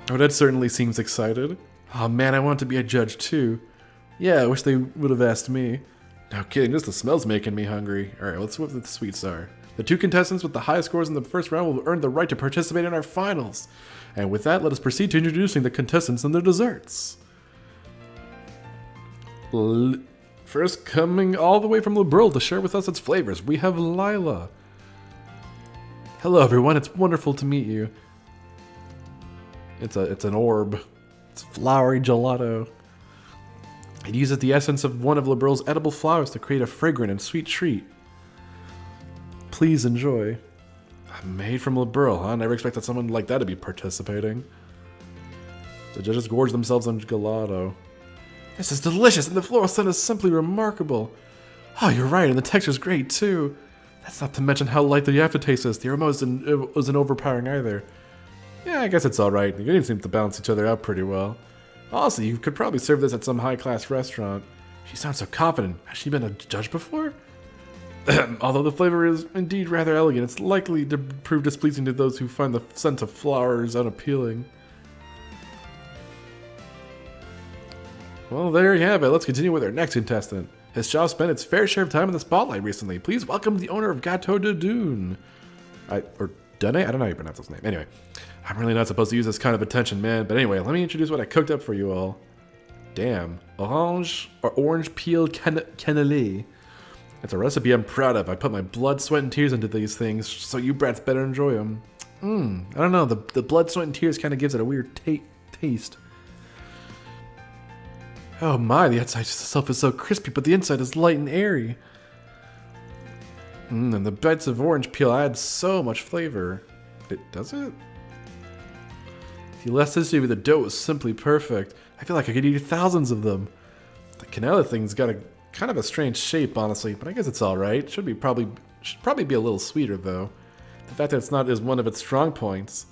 A: Odette certainly seems excited. Oh man, I want to be a judge too. Yeah, I wish they would have asked me. No kidding, just the smell's making me hungry. Alright, let's see what the sweets are. The 2 contestants with the highest scores in the first round will earn the right to participate in our finals. And with that, let us proceed to introducing the contestants and their desserts. First, coming all the way from Liberal to share with us its flavors, we have Lila. Hello everyone, it's wonderful to meet you. It's an orb. It's flowery gelato. It uses the essence of one of Liberal's edible flowers to create a fragrant and sweet treat. Please enjoy. Made from Liberal, huh? Never expected someone like that to be participating. The judges gorge themselves on gelato. This is delicious, and the floral scent is simply remarkable. Oh, you're right, and the texture's great too. That's not to mention how light the aftertaste is. The aroma wasn't overpowering either. Yeah, I guess it's alright. The ingredients seem to balance each other out pretty well. Honestly, you could probably serve this at some high-class restaurant. She sounds so confident. Has she been a judge before? Although the flavor is indeed rather elegant, it's likely to prove displeasing to those who find the scent of flowers unappealing. Well, there you have it. Let's continue with our next contestant. His job spent its fair share of time in the spotlight recently. Please welcome the owner of Gateau de Dune. Or Dune? I don't know how you pronounce his name. Anyway, I'm really not supposed to use this kind of attention, man. But anyway, let me introduce what I cooked up for you all. Damn. Orange peel cannelé. It's a recipe I'm proud of. I put my blood, sweat, and tears into these things, so you brats better enjoy them. I don't know, the blood, sweat, and tears kind of gives it a weird taste. Oh my, the outside itself is so crispy, but the inside is light and airy. And the bites of orange peel add so much flavor. Does it? The elasticity of the dough is simply perfect. I feel like I could eat thousands of them. The cannella thing's got a kind of a strange shape, honestly, but I guess it's alright. Should probably be a little sweeter, though. The fact that it's not is one of its strong points.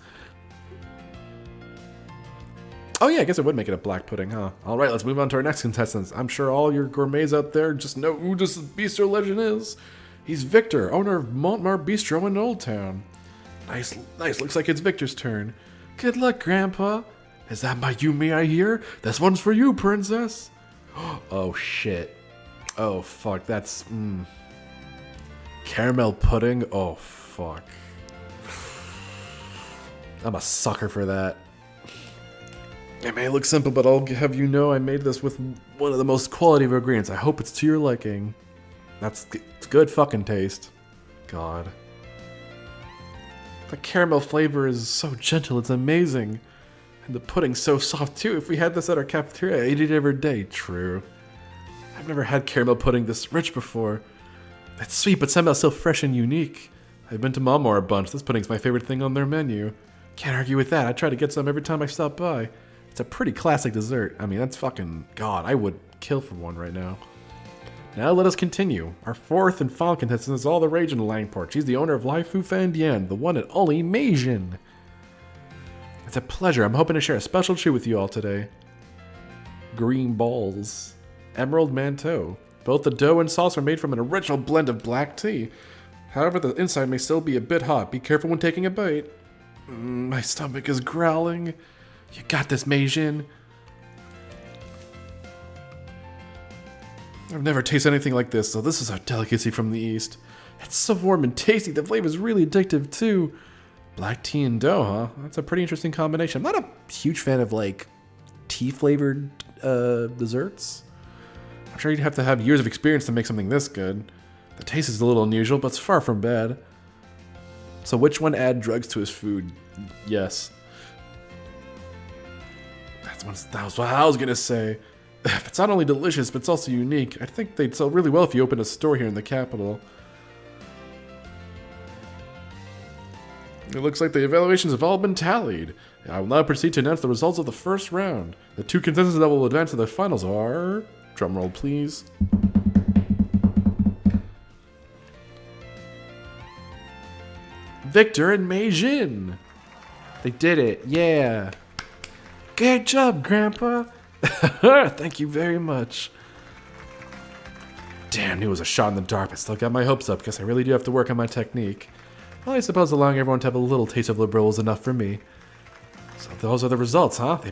A: Oh yeah, I guess it would make it a black pudding, huh? Alright, let's move on to our next contestants. I'm sure all your gourmets out there just know who this bistro legend is. He's Victor, owner of Montmar Bistro in Old Town. Nice, looks like it's Victor's turn. Good luck, Grandpa. Is that my Yumi I hear? This one's for you, princess. Oh shit. Oh fuck, that's... Caramel pudding? Oh fuck. I'm a sucker for that. It may look simple, but I'll have you know I made this with one of the most quality of ingredients. I hope it's to your liking. It's good fucking taste. God. The caramel flavor is so gentle, it's amazing. And the pudding's so soft too. If we had this at our cafeteria, I'd eat it every day. True. I've never had caramel pudding this rich before. It's sweet, but somehow so fresh and unique. I've been to Mama a bunch. This pudding's my favorite thing on their menu. Can't argue with that. I try to get some every time I stop by. It's a pretty classic dessert. I mean, that's fucking... God, I would kill for one right now. Now let us continue. Our fourth and final contestant is all the rage in Langport. She's the owner of Lai Fu Fan Dian, the one and only Meijin. It's a pleasure. I'm hoping to share a special treat with you all today. Green balls. Emerald manteau. Both the dough and sauce are made from an original blend of black tea. However, the inside may still be a bit hot. Be careful when taking a bite. My stomach is growling. You got this, Meijin. I've never tasted anything like this, so this is a delicacy from the East. It's so warm and tasty. The flavor is really addictive, too. Black tea and dough, huh? That's a pretty interesting combination. I'm not a huge fan of, like, tea-flavored desserts. I'm sure you'd have to have years of experience to make something this good. The taste is a little unusual, but it's far from bad. So which one add drugs to his food? Yes. That's what I was gonna say. It's not only delicious, but it's also unique. I think they'd sell really well if you opened a store here in the capital. It looks like the evaluations have all been tallied. I will now proceed to announce the results of the first round. The two contestants that will advance to the finals are... Drumroll, please. Victor and Meijin. They did it, yeah. Good job, Grandpa. Thank you very much. Damn, it was a shot in the dark, but still got my hopes up because I really do have to work on my technique. Well, I suppose allowing everyone to have a little taste of liberal was enough for me. So those are the results, huh? They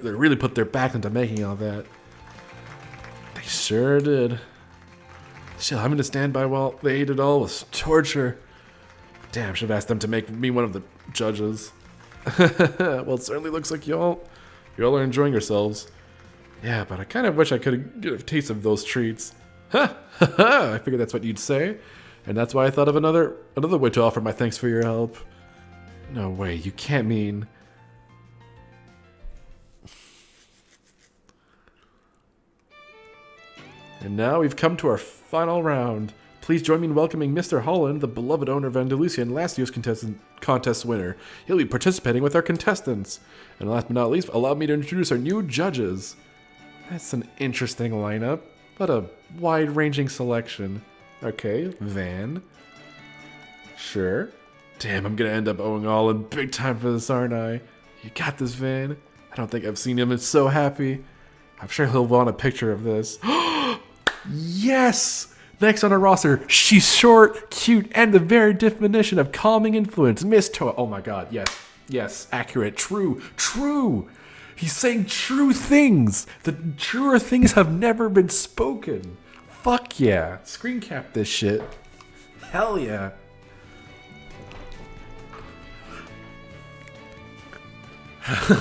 A: really put their back into making all that. They sure did. Still, having to stand by while they ate it all was torture. Damn, should have asked them to make me one of the judges. Well, it certainly looks like y'all are enjoying yourselves. Yeah, but I kind of wish I could get a taste of those treats. Ha! Ha ha! I figured that's what you'd say. And that's why I thought of another way to offer my thanks for your help. No way, you can't mean... And now we've come to our final round. Please join me in welcoming Mr. Holland, the beloved owner of Andalusia and last year's contest winner. He'll be participating with our contestants. And last but not least, allow me to introduce our new judges. That's an interesting lineup. What a wide-ranging selection. Okay, Van. Sure. Damn, I'm gonna end up owing all in big time for this, aren't I? You got this, Van. I don't think I've seen him. It's so happy. I'm sure he'll want a picture of this. Yes! Next on our roster, she's short, cute, and the very definition of calming influence, Miss Toa. Oh my god, yes. Yes, accurate, true. He's saying true things. The truer things have never been spoken. Fuck yeah. Screen cap this shit. Hell yeah.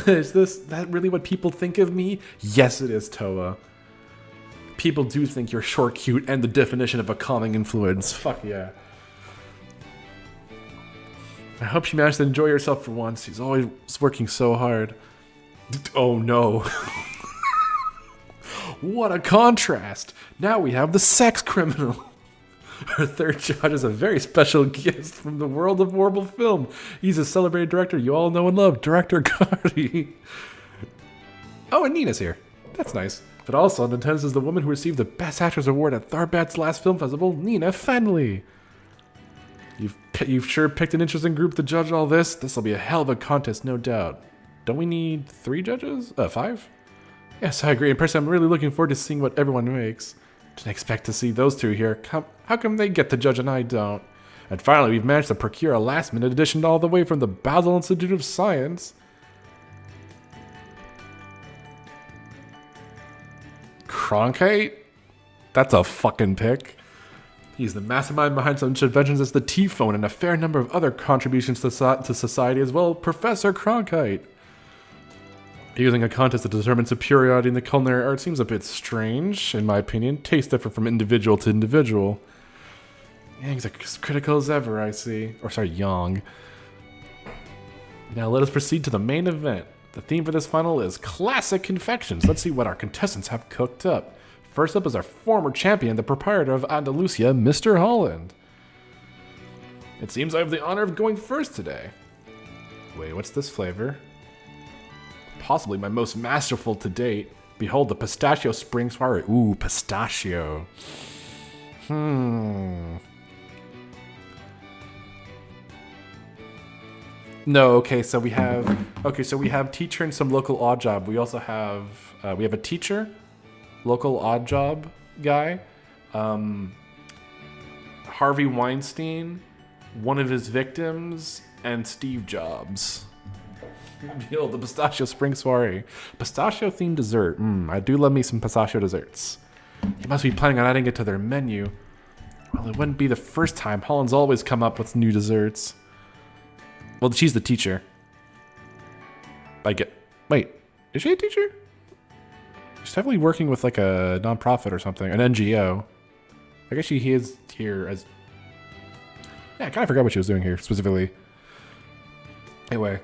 A: Is that really what people think of me? Yes, it is, Toa. People do think you're short, cute, and the definition of a calming influence. Fuck yeah. I hope she managed to enjoy herself for once. She's always working so hard. Oh no. What a contrast. Now we have the sex criminal. Our third judge is a very special guest from the world of horrible film. He's a celebrated director you all know and love, Director Cardi. Oh, and Nina's here. That's nice. But also in attendance is the woman who received the Best Actress Award at Tharbat's last film festival, Nina Fenley. You've sure picked an interesting group to judge all this. This'll be a hell of a contest, no doubt. Don't we need 3 judges? 5? Yes, I agree. In person, I'm really looking forward to seeing what everyone makes. Didn't expect to see those two here. How come they get to judge and I don't? And finally, we've managed to procure a last-minute edition all the way from the Basel Institute of Science. Cronkite? That's a fucking pick. He's the mastermind behind such inventions as the T-phone and a fair number of other contributions to society as well. Professor Cronkite. Using a contest to determine superiority in the culinary art seems a bit strange, in my opinion. Tastes differ from individual to individual. Yang's as critical as ever, I see. Or sorry, Yang. Now let us proceed to the main event. The theme for this final is classic confections. Let's see what our contestants have cooked up. First up is our former champion, the proprietor of Andalusia, Mr. Holland. It seems I have the honor of going first today. Wait, what's this flavor? Possibly my most masterful to date. Behold the pistachio spring soiree. Ooh, pistachio. No, okay, so we have teacher and some local odd job. We also have we have a teacher, local odd job guy, Harvey Weinstein, one of his victims, and Steve Jobs. Yo, the pistachio spring soiree. Pistachio themed dessert. I do love me some pistachio desserts. They must be planning on adding it to their menu. Well, it wouldn't be the first time. Holland's always come up with new desserts. Well, she's the teacher. Wait, is she a teacher? She's definitely working with like a nonprofit or something, an NGO. I guess she is here as... Yeah, I kind of forgot what she was doing here specifically. Anyway.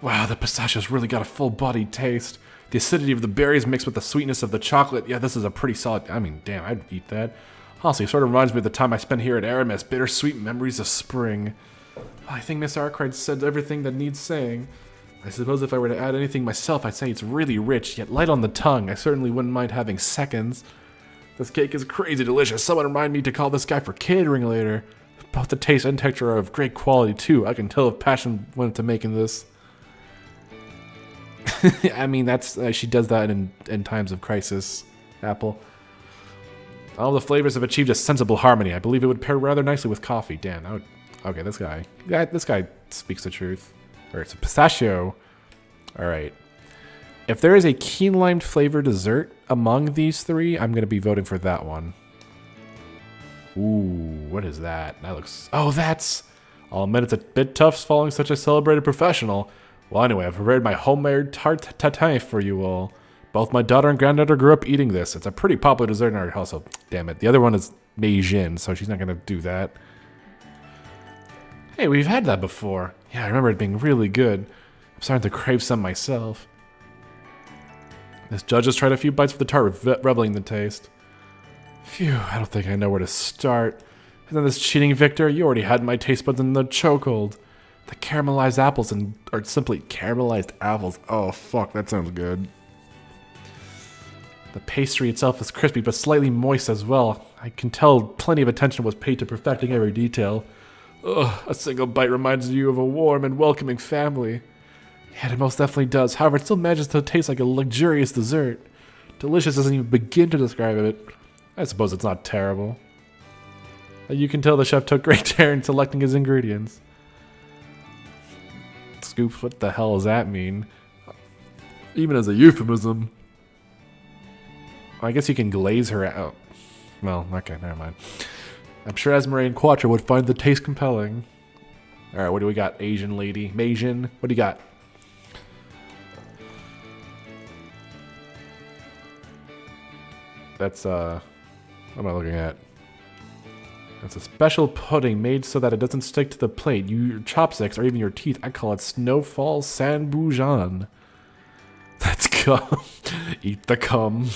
A: Wow, the pistachios really got a full-bodied taste. The acidity of the berries mixed with the sweetness of the chocolate. Yeah, this is a pretty solid... I mean, damn, I'd eat that. Honestly, it sort of reminds me of the time I spent here at Aramis. Bittersweet memories of spring. I think Miss Arkwright said everything that needs saying. I suppose if I were to add anything myself, I'd say it's really rich, yet light on the tongue. I certainly wouldn't mind having seconds. This cake is crazy delicious. Someone remind me to call this guy for catering later. Both the taste and texture are of great quality, too. I can tell if passion went into making this. I mean, that's she does that in times of crisis, Apple. All the flavors have achieved a sensible harmony. I believe it would pair rather nicely with coffee. Damn, that would... Okay, this guy speaks the truth. Or it's a pistachio. All right. If there is a key lime flavored dessert among these three, I'm going to be voting for that one. Ooh, what is that? That looks... Oh, that's... I'll admit it's a bit tough following such a celebrated professional. Well, anyway, I've prepared my homemade tarte tatin for you all. Both my daughter and granddaughter grew up eating this. It's a pretty popular dessert in our household. Damn it. The other one is Meijin, so she's not going to do that. Hey, we've had that before. Yeah, I remember it being really good. I'm starting to crave some myself. This judge has tried a few bites of the tart, reveling in the taste. Phew, I don't think I know where to start. And then this cheating Victor, you already had my taste buds in the chokehold. The caramelized apples are simply caramelized apples. Oh, fuck, that sounds good. The pastry itself is crispy, but slightly moist as well. I can tell plenty of attention was paid to perfecting every detail. Ugh, a single bite reminds you of a warm and welcoming family. Yeah, it most definitely does. However, it still manages to taste like a luxurious dessert. Delicious doesn't even begin to describe it. I suppose it's not terrible. You can tell the chef took great care in selecting his ingredients. Scoops, what the hell does that mean? Even as a euphemism. I guess you can glaze her out. Oh. Well, okay, never mind. I'm sure Esmeralda and Quattro would find the taste compelling. Alright, what do we got? Asian lady. Meijin. What do you got? That's, what am I looking at? It's a special pudding made so that it doesn't stick to the plate. Your chopsticks or even your teeth. I call it Snowfall Sanboujan. That's cum. Eat the cum.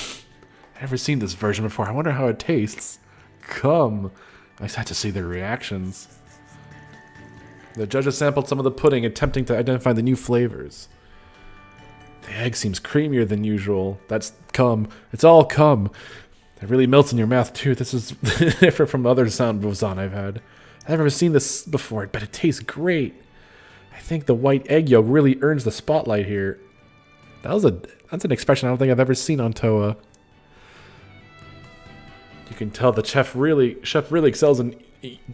A: I've never seen this version before. I wonder how it tastes. Cum. I just had to see their reactions. The judges sampled some of the pudding, attempting to identify the new flavors. The egg seems creamier than usual. That's cum. It's all cum. It really melts in your mouth, too. This is different from other Sanboujan I've had. I've never seen this before, but it tastes great. I think the white egg yolk really earns the spotlight here. That's an expression I don't think I've ever seen on Toa. You can tell the chef really excels in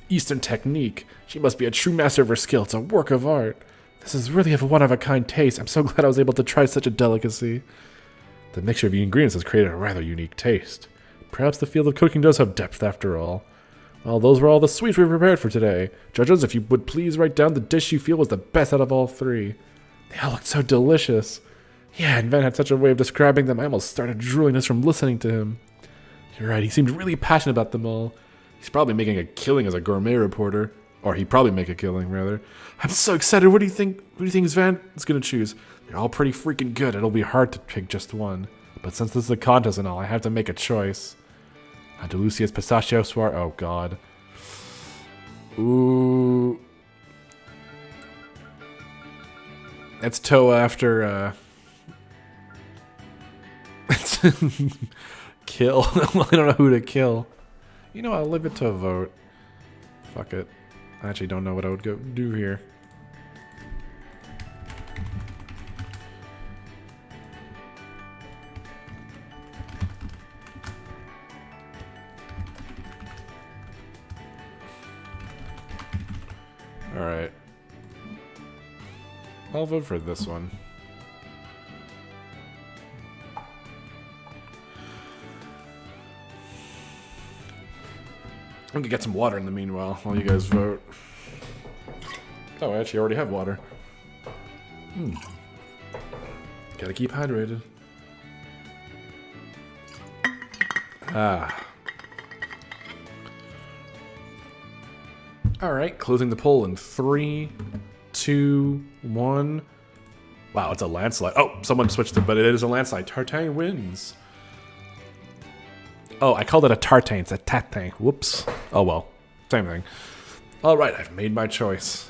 A: Eastern technique. She must be a true master of her skill. It's a work of art. This is really a one-of-a-kind taste. I'm so glad I was able to try such a delicacy. The mixture of the ingredients has created a rather unique taste. Perhaps the field of cooking does have depth after all. Well, those were all the sweets we prepared for today. Judges, if you would please write down the dish you feel was the best out of all three. They all looked so delicious. Yeah, and Van had such a way of describing them, I almost started drooling just from listening to him. You're right, he seemed really passionate about them all. He's probably making a killing as a gourmet reporter. Or he'd probably make a killing, rather. I'm so excited. What do you think Van is going to choose? They're all pretty freaking good. It'll be hard to pick just one. But since this is a contest and all, I have to make a choice. Andalusia's pistachio swar. Oh, God. Ooh. That's Toa after, kill. I don't know who to kill. You know, I'll leave it to a vote. Fuck it. I actually don't know what I would go do here. Alright. I'll vote for this one. I'm gonna get some water in the meanwhile while you guys vote. Oh, I actually already have water. Gotta keep hydrated. Alright, closing the poll in 3, 2, 1. Wow, it's a landslide. Oh, someone switched it, but it is a landslide. Tartane wins. Oh, I called it a tartane. It's a tatin. Whoops. Oh well. Same thing. Alright, I've made my choice.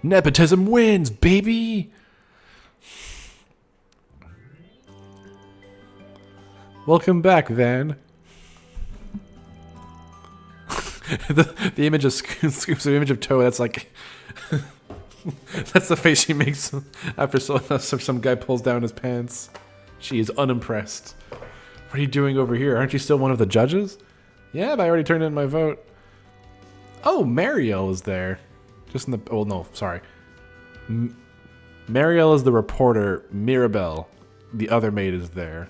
A: Nepotism wins, baby! Welcome back, Van. the image of Scoops, the image of Toa, that's like... that's the face she makes after some guy pulls down his pants. She is unimpressed. What are you doing over here? Aren't you still one of the judges? Yeah, but I already turned in my vote. Oh, Mariel is there. Just in the... Oh, no, sorry. Mariel is the reporter. Mirabelle, the other maid, is there.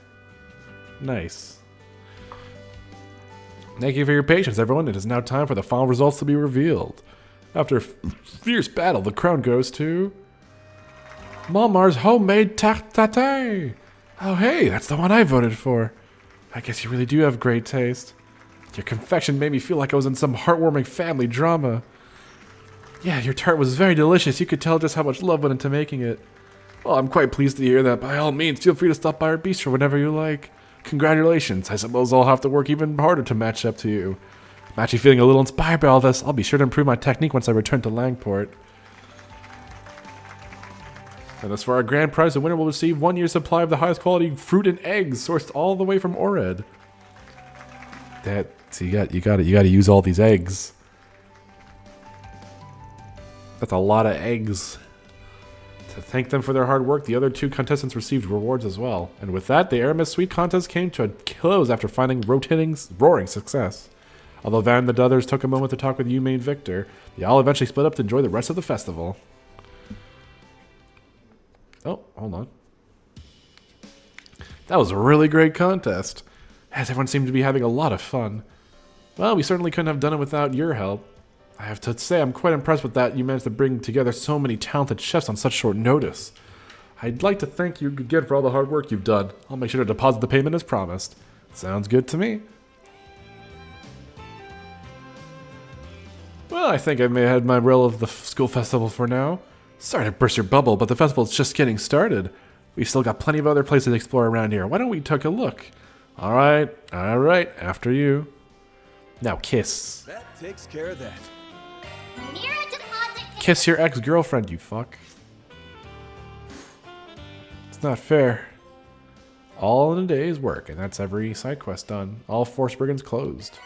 A: Nice. Thank you for your patience, everyone. It is now time for the final results to be revealed. After a fierce battle, the crown goes to... Malmar's homemade tarte. Oh, hey, that's the one I voted for. I guess you really do have great taste. Your confection made me feel like I was in some heartwarming family drama. Yeah, your tart was very delicious. You could tell just how much love went into making it. Well, I'm quite pleased to hear that. By all means, feel free to stop by our bistro whenever you like. Congratulations. I suppose I'll have to work even harder to match up to you. I'm actually feeling a little inspired by all this. I'll be sure to improve my technique once I return to Langport. And as for our grand prize, the winner will receive 1 year's supply of the highest quality fruit and eggs sourced all the way from Ored. So you got to use all these eggs. That's a lot of eggs. To thank them for their hard work, the other 2 contestants received rewards as well. And with that, the Aramis Sweet contest came to a close after finding roaring success. Although Van and the others took a moment to talk with Yume and Victor, they all eventually split up to enjoy the rest of the festival. Oh, hold on. That was a really great contest, as everyone seemed to be having a lot of fun. Well, we certainly couldn't have done it without your help. I have to say I'm quite impressed with that you managed to bring together so many talented chefs on such short notice. I'd like to thank you again for all the hard work you've done. I'll make sure to deposit the payment as promised. Sounds good to me. Well, I think I may have had my will of the school festival for now. Sorry to burst your bubble, but the festival's just getting started. We've still got plenty of other places to explore around here. Why don't we take a look? Alright, after you. Now kiss.
G: That takes care of that.
A: Kiss your ex-girlfriend, you fuck. It's not fair. All in a day's work, and that's every side quest done. All 4 Spriggans closed.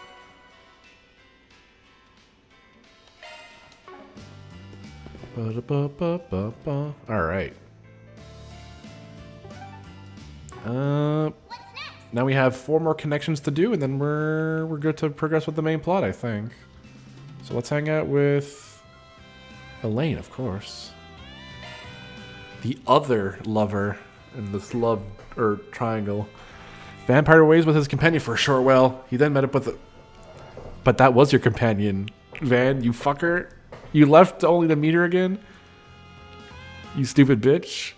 A: Alright. Now we have 4 more connections to do, and then we're good to progress with the main plot, I think. So let's hang out with Elaine, of course. The other lover in this love triangle. Vampire ways with his companion for a short while. He then met up with But that was your companion, Van, you fucker. You left only to meet her again? You stupid bitch.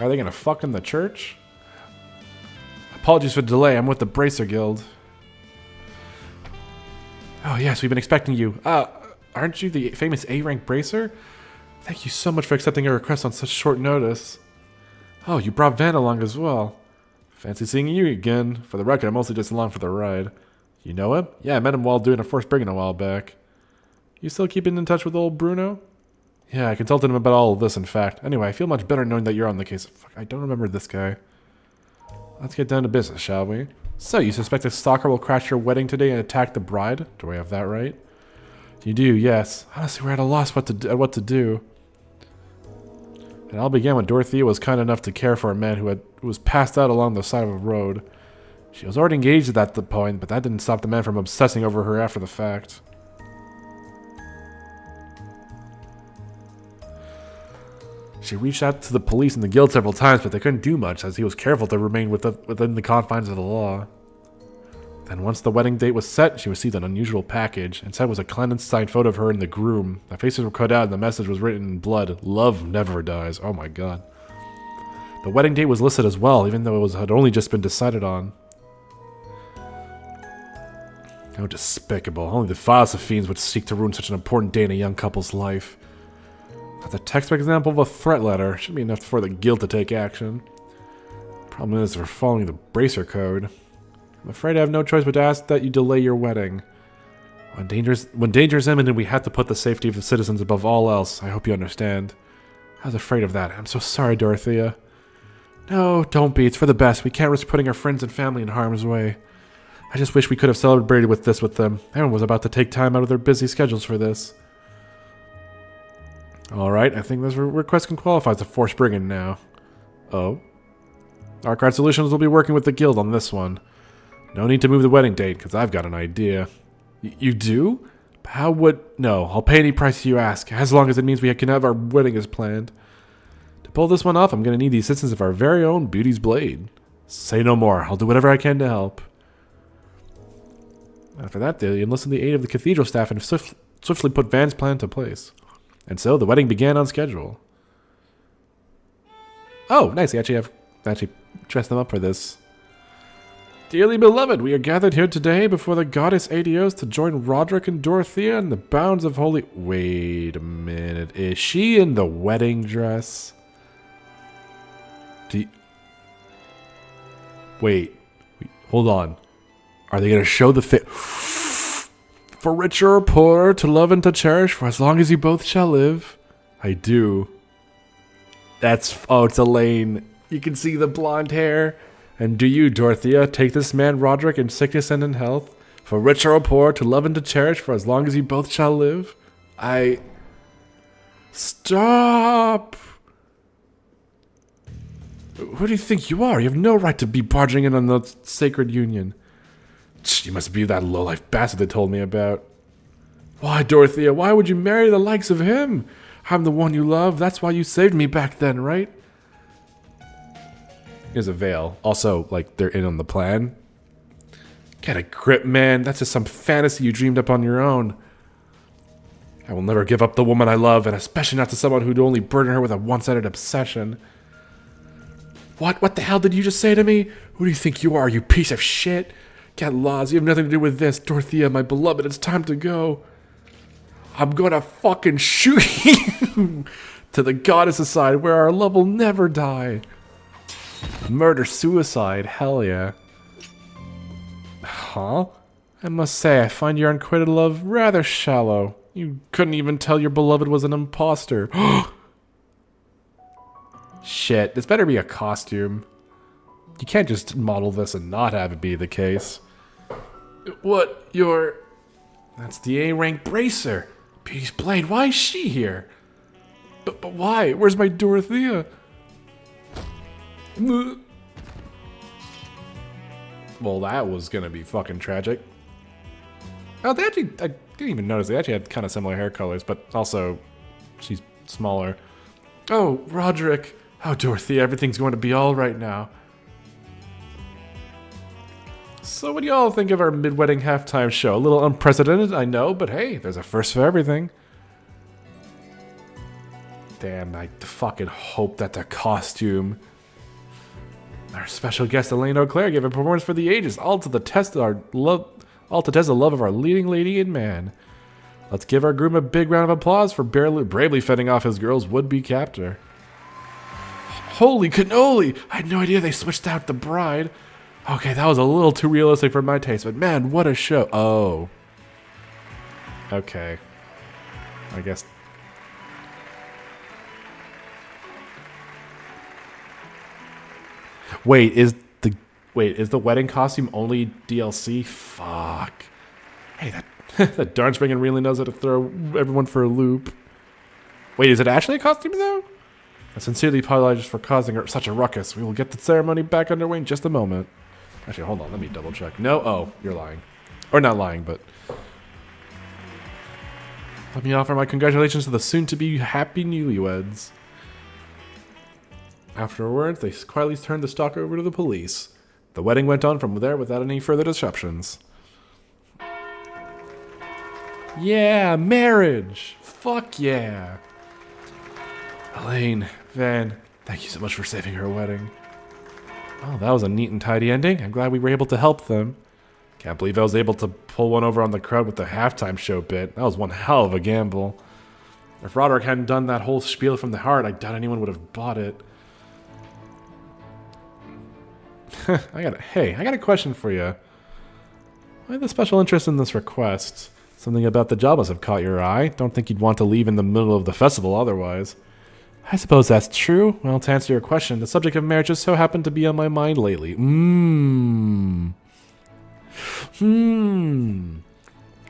A: Are they gonna fuck in the church? Apologies for the delay. I'm with the Bracer Guild. Oh yes, we've been expecting you. Aren't you the famous A-rank Bracer? Thank you so much for accepting our request on such short notice. Oh, you brought Van along as well. Fancy seeing you again. For the record, I'm mostly just along for the ride. You know him? Yeah, I met him while doing a forced brigging a while back. You still keeping in touch with old Bruno? Yeah, I consulted him about all of this, in fact. Anyway, I feel much better knowing that you're on the case. Fuck, I don't remember this guy. Let's get down to business, shall we? So, you suspect a stalker will crash your wedding today and attack the bride? Do I have that right? You do, yes. Honestly, we're at a loss what to do. It all began when Dorothea was kind enough to care for a man who was passed out along the side of a road. She was already engaged at the point, but that didn't stop the man from obsessing over her after the fact. She reached out to the police and the guild several times, but they couldn't do much, as he was careful to remain within the confines of the law. Then once the wedding date was set, she received an unusual package. Inside was a clandestine photo of her and the groom. Their faces were cut out and the message was written in blood. Love never dies. Oh my god. The wedding date was listed as well, even though it had only just been decided on. How despicable. Only the vilest of fiends would seek to ruin such an important day in a young couple's life. That's a textbook example of a threat letter. Should be enough for the guild to take action. Problem is, we're following the Bracer Code. I'm afraid I have no choice but to ask that you delay your wedding. When danger is imminent, we have to put the safety of the citizens above all else. I hope you understand. I was afraid of that. I'm so sorry, Dorothea. No, don't be. It's for the best. We can't risk putting our friends and family in harm's way. I just wish we could have celebrated with them. Everyone was about to take time out of their busy schedules for this. Alright, I think this request can qualify as a forced bring-in now. Oh? Arcade Solutions will be working with the guild on this one. No need to move the wedding date, because I've got an idea. You do? How would... No, I'll pay any price you ask, as long as it means we can have our wedding as planned. To pull this one off, I'm going to need the assistance of our very own Beauty's Blade. Say no more. I'll do whatever I can to help. After that, they enlisted the aid of the cathedral staff and swiftly put Van's plan into place. And so, the wedding began on schedule. Oh, nice. They actually dressed them up for this. Dearly beloved, we are gathered here today before the goddess Adios to join Roderick and Dorothea in the bounds of holy... Wait a minute. Is she in the wedding dress? Wait. Hold on. Are they going to show the fit? For richer or poorer, to love and to cherish, for as long as you both shall live. I do. Oh, it's Elaine. You can see the blonde hair. And do you, Dorothea, take this man Roderick in sickness and in health, for richer or poor, to love and to cherish, for as long as you both shall live? Stop! Who do you think you are? You have no right to be barging in on the sacred union. You must be that lowlife bastard they told me about. Why, Dorothea, why would you marry the likes of him? I'm the one you love. That's why you saved me back then, right? Here's a veil. Also, like, they're in on the plan. Get a grip, man. That's just some fantasy you dreamed up on your own. I will never give up the woman I love, and especially not to someone who'd only burden her with a one-sided obsession. What the hell did you just say to me? Who do you think you are, you piece of shit? Get lost. You have nothing to do with this. Dorothea, my beloved, it's time to go. I'm gonna fucking shoot you to the goddess' side where our love will never die. Murder-suicide, hell yeah. Huh? I must say, I find your unquitted love rather shallow. You couldn't even tell your beloved was an imposter. Shit, this better be a costume. You can't just model this and not have it be the case. What? That's the A-rank Bracer. Beauty's Blade, why is she here? But why? Where's my Dorothea? Well, that was gonna be fucking tragic. Oh, I didn't even notice, they actually had kind of similar hair colors, but also, she's smaller. Oh, Roderick. Oh, Dorothea, everything's going to be alright now. So what do y'all think of our mid-wedding halftime show? A little unprecedented, I know, but hey, there's a first for everything. Damn, I fucking hope that's a costume. Our special guest Elaine O'Clair gave a performance for the ages, all to test the love of our leading lady and man. Let's give our groom a big round of applause for bravely fending off his girl's would-be captor. Holy cannoli! I had no idea they switched out the bride. Okay, that was a little too realistic for my taste, but man, what a show. Oh. Okay. I guess. Wait, is the wedding costume only DLC? Fuck. Hey, that darn springing really knows how to throw everyone for a loop. Wait, is it actually a costume though? I sincerely apologize for causing such a ruckus. We will get the ceremony back underway in just a moment. Actually, hold on, let me double check. No, oh, you're lying. Or not lying, but... Let me offer my congratulations to the soon-to-be happy newlyweds. Afterwards, they quietly turned the stock over to the police. The wedding went on from there without any further disruptions. Yeah, marriage! Fuck yeah! Elaine, Van, thank you so much for saving her wedding. Oh, that was a neat and tidy ending. I'm glad we were able to help them. Can't believe I was able to pull one over on the crowd with the halftime show bit. That was one hell of a gamble. If Roderick hadn't done that whole spiel from the heart, I doubt anyone would have bought it. I got a question for you. Why the special interest in this request? Something about the job must have caught your eye. Don't think you'd want to leave in the middle of the festival otherwise. I suppose that's true. Well, to answer your question, the subject of marriage just so happened to be on my mind lately.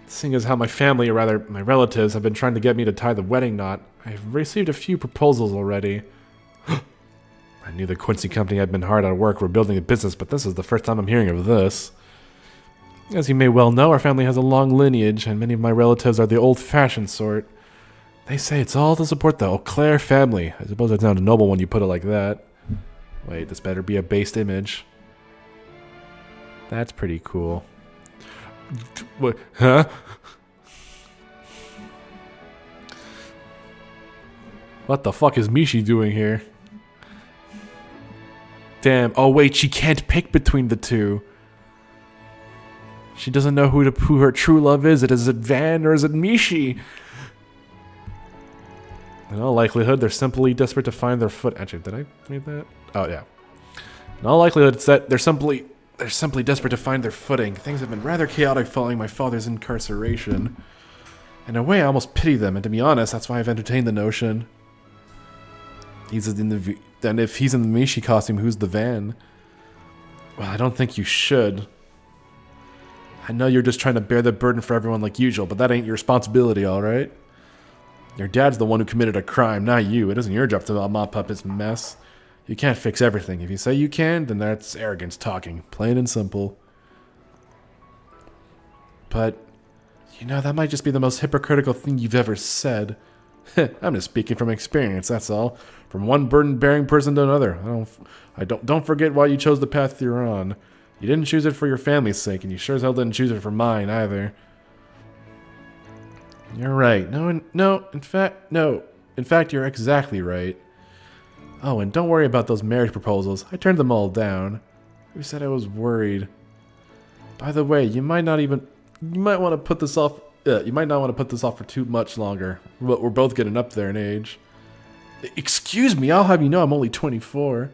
A: Seeing as how my family, or rather my relatives, have been trying to get me to tie the wedding knot, I've received a few proposals already. I knew the Quincy company had been hard at work. We're building a business, but this is the first time I'm hearing of this. As you may well know, our family has a long lineage, and many of my relatives are the old-fashioned sort. They say it's all to support the O'Clair family. I suppose that sounds noble when you put it like that. Wait, this better be a based image. That's pretty cool. What? Huh? What the fuck is Mishi doing here? Damn. Oh wait, she can't pick between the two. She doesn't know who her true love is. Is it Van or is it Mishi? In all likelihood, they're simply desperate to find their foot. Actually, did I read that? Oh yeah. In all likelihood, it's that they're simply desperate to find their footing. Things have been rather chaotic following my father's incarceration. In a way, I almost pity them, and to be honest, that's why I've entertained the notion. Then if he's in the Mishi costume, who's the Van? Well, I don't think you should. I know you're just trying to bear the burden for everyone like usual, but that ain't your responsibility, alright? Your dad's the one who committed a crime, not you. It isn't your job to mop up his mess. You can't fix everything. If you say you can, then that's arrogance talking. Plain and simple. But, you know, that might just be the most hypocritical thing you've ever said. I'm just speaking from experience, that's all. From one burden-bearing person to another. Don't forget why you chose the path you're on. You didn't choose it for your family's sake, and you sure as hell didn't choose it for mine, either. You're right. In fact, you're exactly right. Oh, and don't worry about those marriage proposals. I turned them all down. Who said I was worried? By the way, you might not want to put this off. You might not want to put this off for too much longer. But we're both getting up there in age. Excuse me, I'll have you know I'm only 24.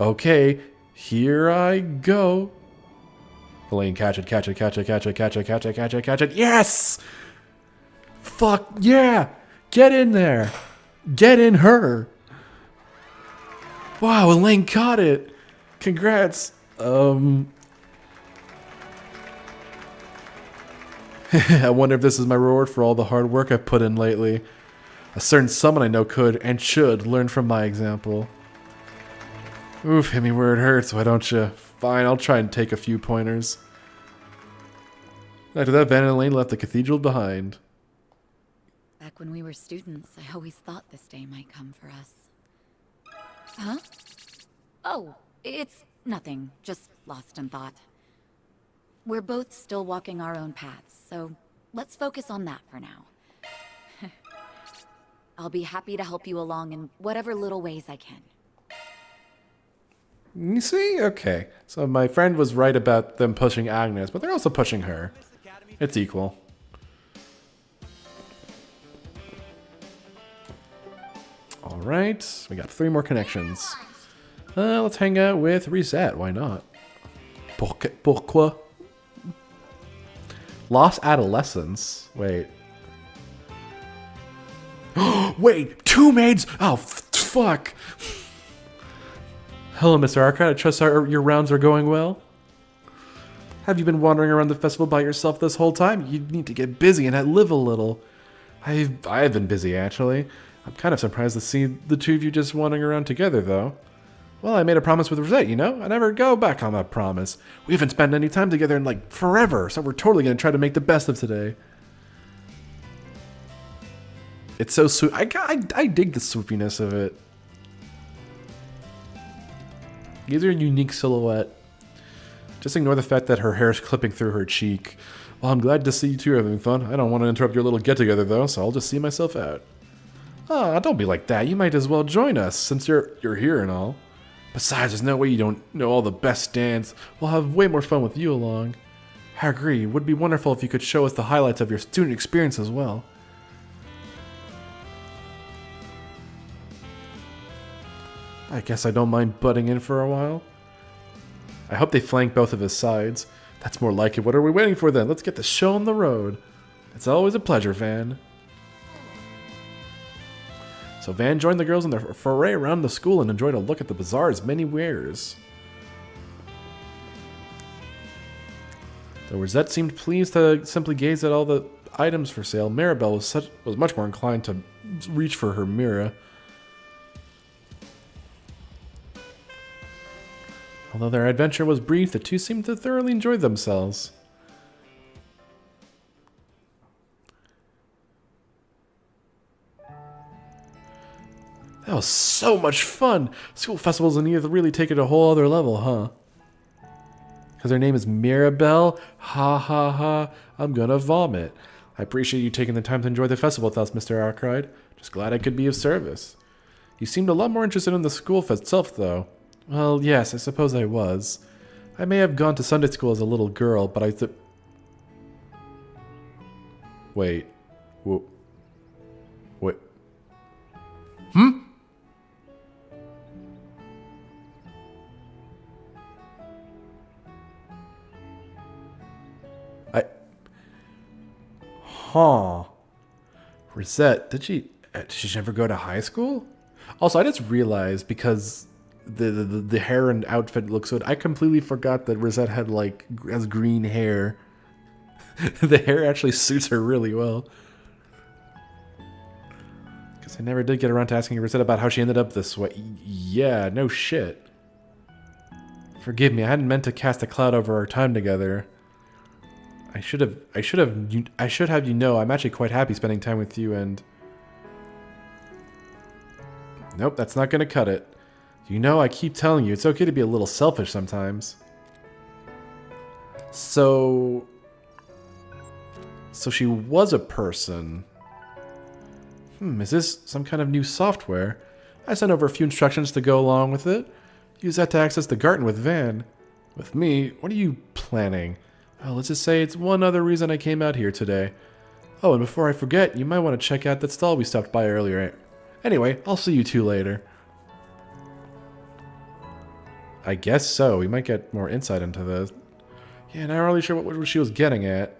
A: Okay, here I go. Elaine, catch it. Yes! Fuck yeah! Get in there! Get in her! Wow, Elaine caught it! Congrats! I wonder if this is my reward for all the hard work I've put in lately. A certain someone I know could and should learn from my example. Oof, hit me where it hurts, why don't you? Fine, I'll try and take a few pointers. After that, Van and Elaine left the cathedral behind.
C: Back when we were students, I always thought this day might come for us. Huh? Oh, it's nothing. Just lost in thought. We're both still walking our own paths, so let's focus on that for now. I'll be happy to help you along in whatever little ways I can.
A: You see? Okay. So my friend was right about them pushing Agnes, but they're also pushing her. It's equal. Alright, we got 3 more connections. Let's hang out with Reset, why not? Pourquoi? Lost Adolescence. Wait. Wait, 2 maids! Oh, fuck! Hello, Mr. Arcade. I trust your rounds are going well? Have you been wandering around the festival by yourself this whole time? You need to get busy and live a little. I've been busy, actually. I'm kind of surprised to see the two of you just wandering around together, though. Well, I made a promise with Rosette, you know? I never go back on that promise. We haven't spent any time together in, like, forever, so we're totally going to try to make the best of today. It's so sweet. I dig the swoopiness of it. Gives her a unique silhouette. Just ignore the fact that her hair is clipping through her cheek. Well, I'm glad to see you two are having fun. I don't want to interrupt your little get-together, though, so I'll just see myself out. Ah, don't be like that. You might as well join us, since you're here and all. Besides, there's no way you don't know all the best stands. We'll have way more fun with you along. I agree. It would be wonderful if you could show us the highlights of your student experience as well. I guess I don't mind butting in for a while. I hope they flank both of his sides. That's more like it. What are we waiting for then? Let's get the show on the road. It's always a pleasure, Van. So Van joined the girls in their foray around the school and enjoyed a look at the bazaar's many wares. Though Rosette seemed pleased to simply gaze at all the items for sale, Maribel was much more inclined to reach for her mirror. Although their adventure was brief, the two seemed to thoroughly enjoy themselves. That was so much fun! School festivals in Edith really take it a whole other level, huh? Because her name is Mirabelle? Ha ha ha, I'm gonna vomit. I appreciate you taking the time to enjoy the festival with us, Mr. Arkwright. Just glad I could be of service. You seemed a lot more interested in the school itself, though. Well, yes, I suppose I was. I may have gone to Sunday school as a little girl, but Wait. Wait. Hmm? Huh. Rosette, did she never go to high school? Also, I just realized because the hair and outfit looks good, I completely forgot that Rosette has green hair. The hair actually suits her really well. Because I never did get around to asking Rosette about how she ended up this way. Yeah, no shit. Forgive me, I hadn't meant to cast a cloud over our time together. I should have you know, I'm actually quite happy spending time with you and... Nope, that's not gonna cut it. You know, I keep telling you, it's okay to be a little selfish sometimes. So she was a person. Is this some kind of new software? I sent over a few instructions to go along with it. Use that to access the garden with Van. With me, what are you planning? Well, let's just say it's one other reason I came out here today. Oh, and before I forget, you might want to check out that stall we stopped by earlier. Anyway, I'll see you two later. I guess so. We might get more insight into this. Yeah, not really sure what she was getting at.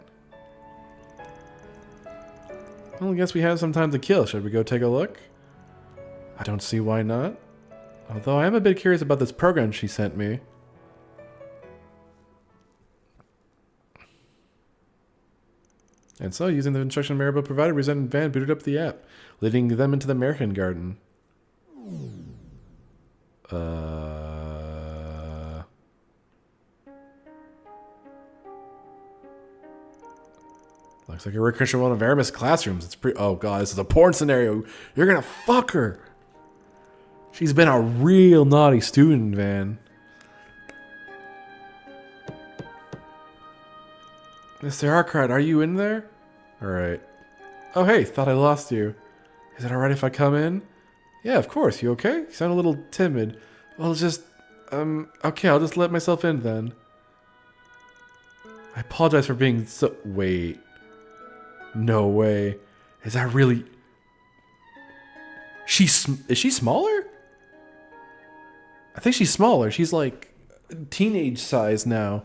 A: Well, I guess we have some time to kill. Should we go take a look? I don't see why not. Although I am a bit curious about this program she sent me. And so, using the instruction Maribel provided, Rosette and Van booted up the app, leading them into the American Garden. Looks like a recreational one of Aramis classrooms. It's pretty. Oh god, this is a porn scenario. You're gonna fuck her. She's been a real naughty student, Van. Mr. Arkwright, are you in there? Alright. Oh hey, thought I lost you. Is it alright if I come in? Yeah, of course. You okay? You sound a little timid. Well, just... okay, I'll just let myself in then. I apologize for being so... Wait. No way. Is that really... Is she smaller? I think she's smaller. She's like teenage size now.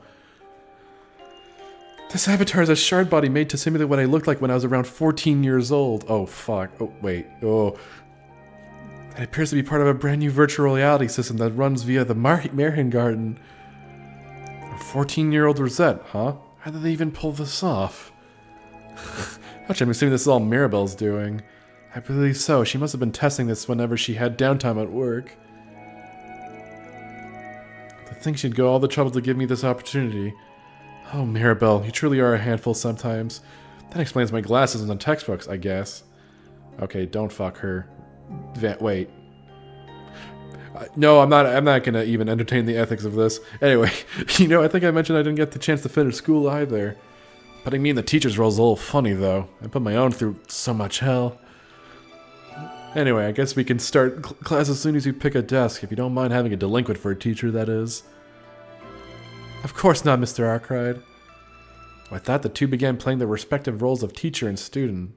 A: This avatar is a shard body made to simulate what I looked like when I was around 14 years old. Oh, fuck. Oh, wait. Oh. It appears to be part of a brand new virtual reality system that runs via the Marian Garden. A 14-year-old Rosette, huh? How did they even pull this off? Actually, I'm assuming this is all Mirabelle's doing. I believe so. She must have been testing this whenever she had downtime at work. To think she'd go all the trouble to give me this opportunity. Oh, Mirabelle, you truly are a handful sometimes. That explains my glasses and the textbooks, I guess. Okay, don't fuck her. Wait. No, I'm not gonna even entertain the ethics of this. Anyway, you know, I think I mentioned I didn't get the chance to finish school either. Putting me in the teacher's role is a little funny, though. I put my own through so much hell. Anyway, I guess we can start class as soon as you pick a desk, if you don't mind having a delinquent for a teacher, that is. Of course not, Mr. Arkwright. With that, the two began playing their respective roles of teacher and student.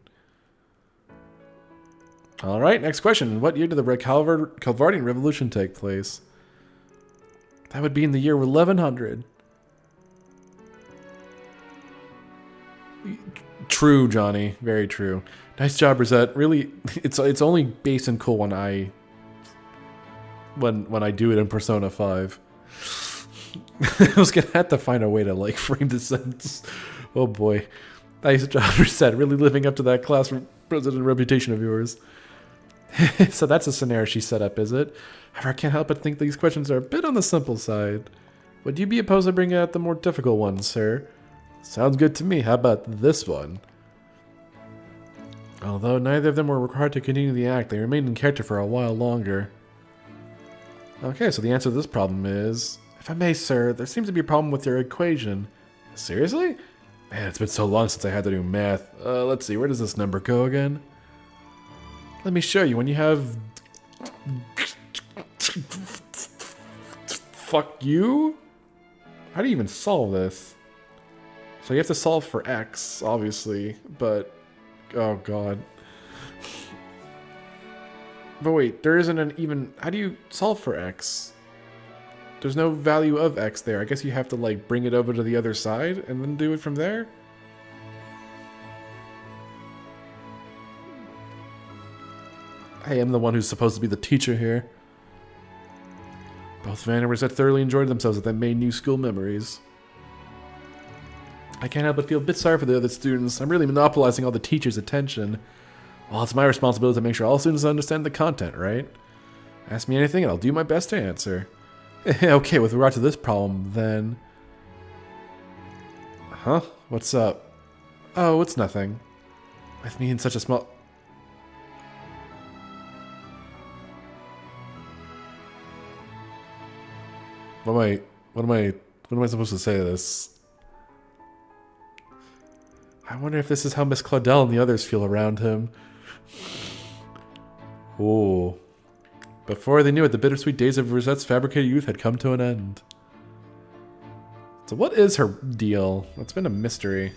A: Alright, next question. In what year did the Calvardian Revolution take place? That would be in the year 1100. True, Johnny. Very true. Nice job, Rosette. Really, it's only based in cool when I do it in Persona 5. I was gonna have to find a way to like frame the sentence. Oh boy. Nice job, Rosette. Really living up to that class president reputation of yours. So that's a scenario she set up, is it? However, I can't help but think these questions are a bit on the simple side. Would you be opposed to bringing out the more difficult ones, sir? Sounds good to me. How about this one? Although neither of them were required to continue the act, they remained in character for a while longer. Okay, so the answer to this problem is... If I may, sir, there seems to be a problem with your equation. Seriously? Man, it's been so long since I had to do math. Let's see, where does this number go again? Let me show you. When you have... Fuck you? How do you even solve this? So you have to solve for x, obviously, but... Oh, God. But wait, there isn't an even... How do you solve for x? There's no value of x there. I guess you have to, like, bring it over to the other side and then do it from there? I am the one who's supposed to be the teacher here. Both Van and Rosette thoroughly enjoyed themselves as they made new school memories. I can't help but feel a bit sorry for the other students. I'm really monopolizing all the teachers' attention. Well, it's my responsibility to make sure all students understand the content, right? Ask me anything and I'll do my best to answer. Okay, with regard to this problem, then... Huh? What's up? Oh, it's nothing. With me in such a small... What am I supposed to say to this? I wonder if this is how Miss Claudel and the others feel around him. Ooh. Before they knew it, the bittersweet days of Rosette's fabricated youth had come to an end. So what is her deal? It's been a mystery.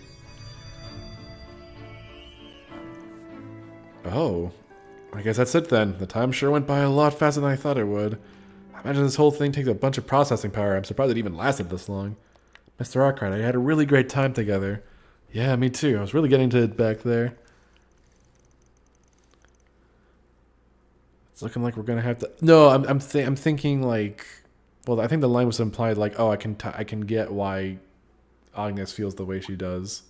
A: Oh. I guess that's it then. The time sure went by a lot faster than I thought it would. I imagine this whole thing takes a bunch of processing power. I'm surprised it even lasted this long. Mr. Arkwright, I had a really great time together. Yeah, me too. I was really getting to it back there. It's looking like we're gonna have to... No, I'm thinking like... Well, I think the line was implied like, oh, I can get why Agnes feels the way she does.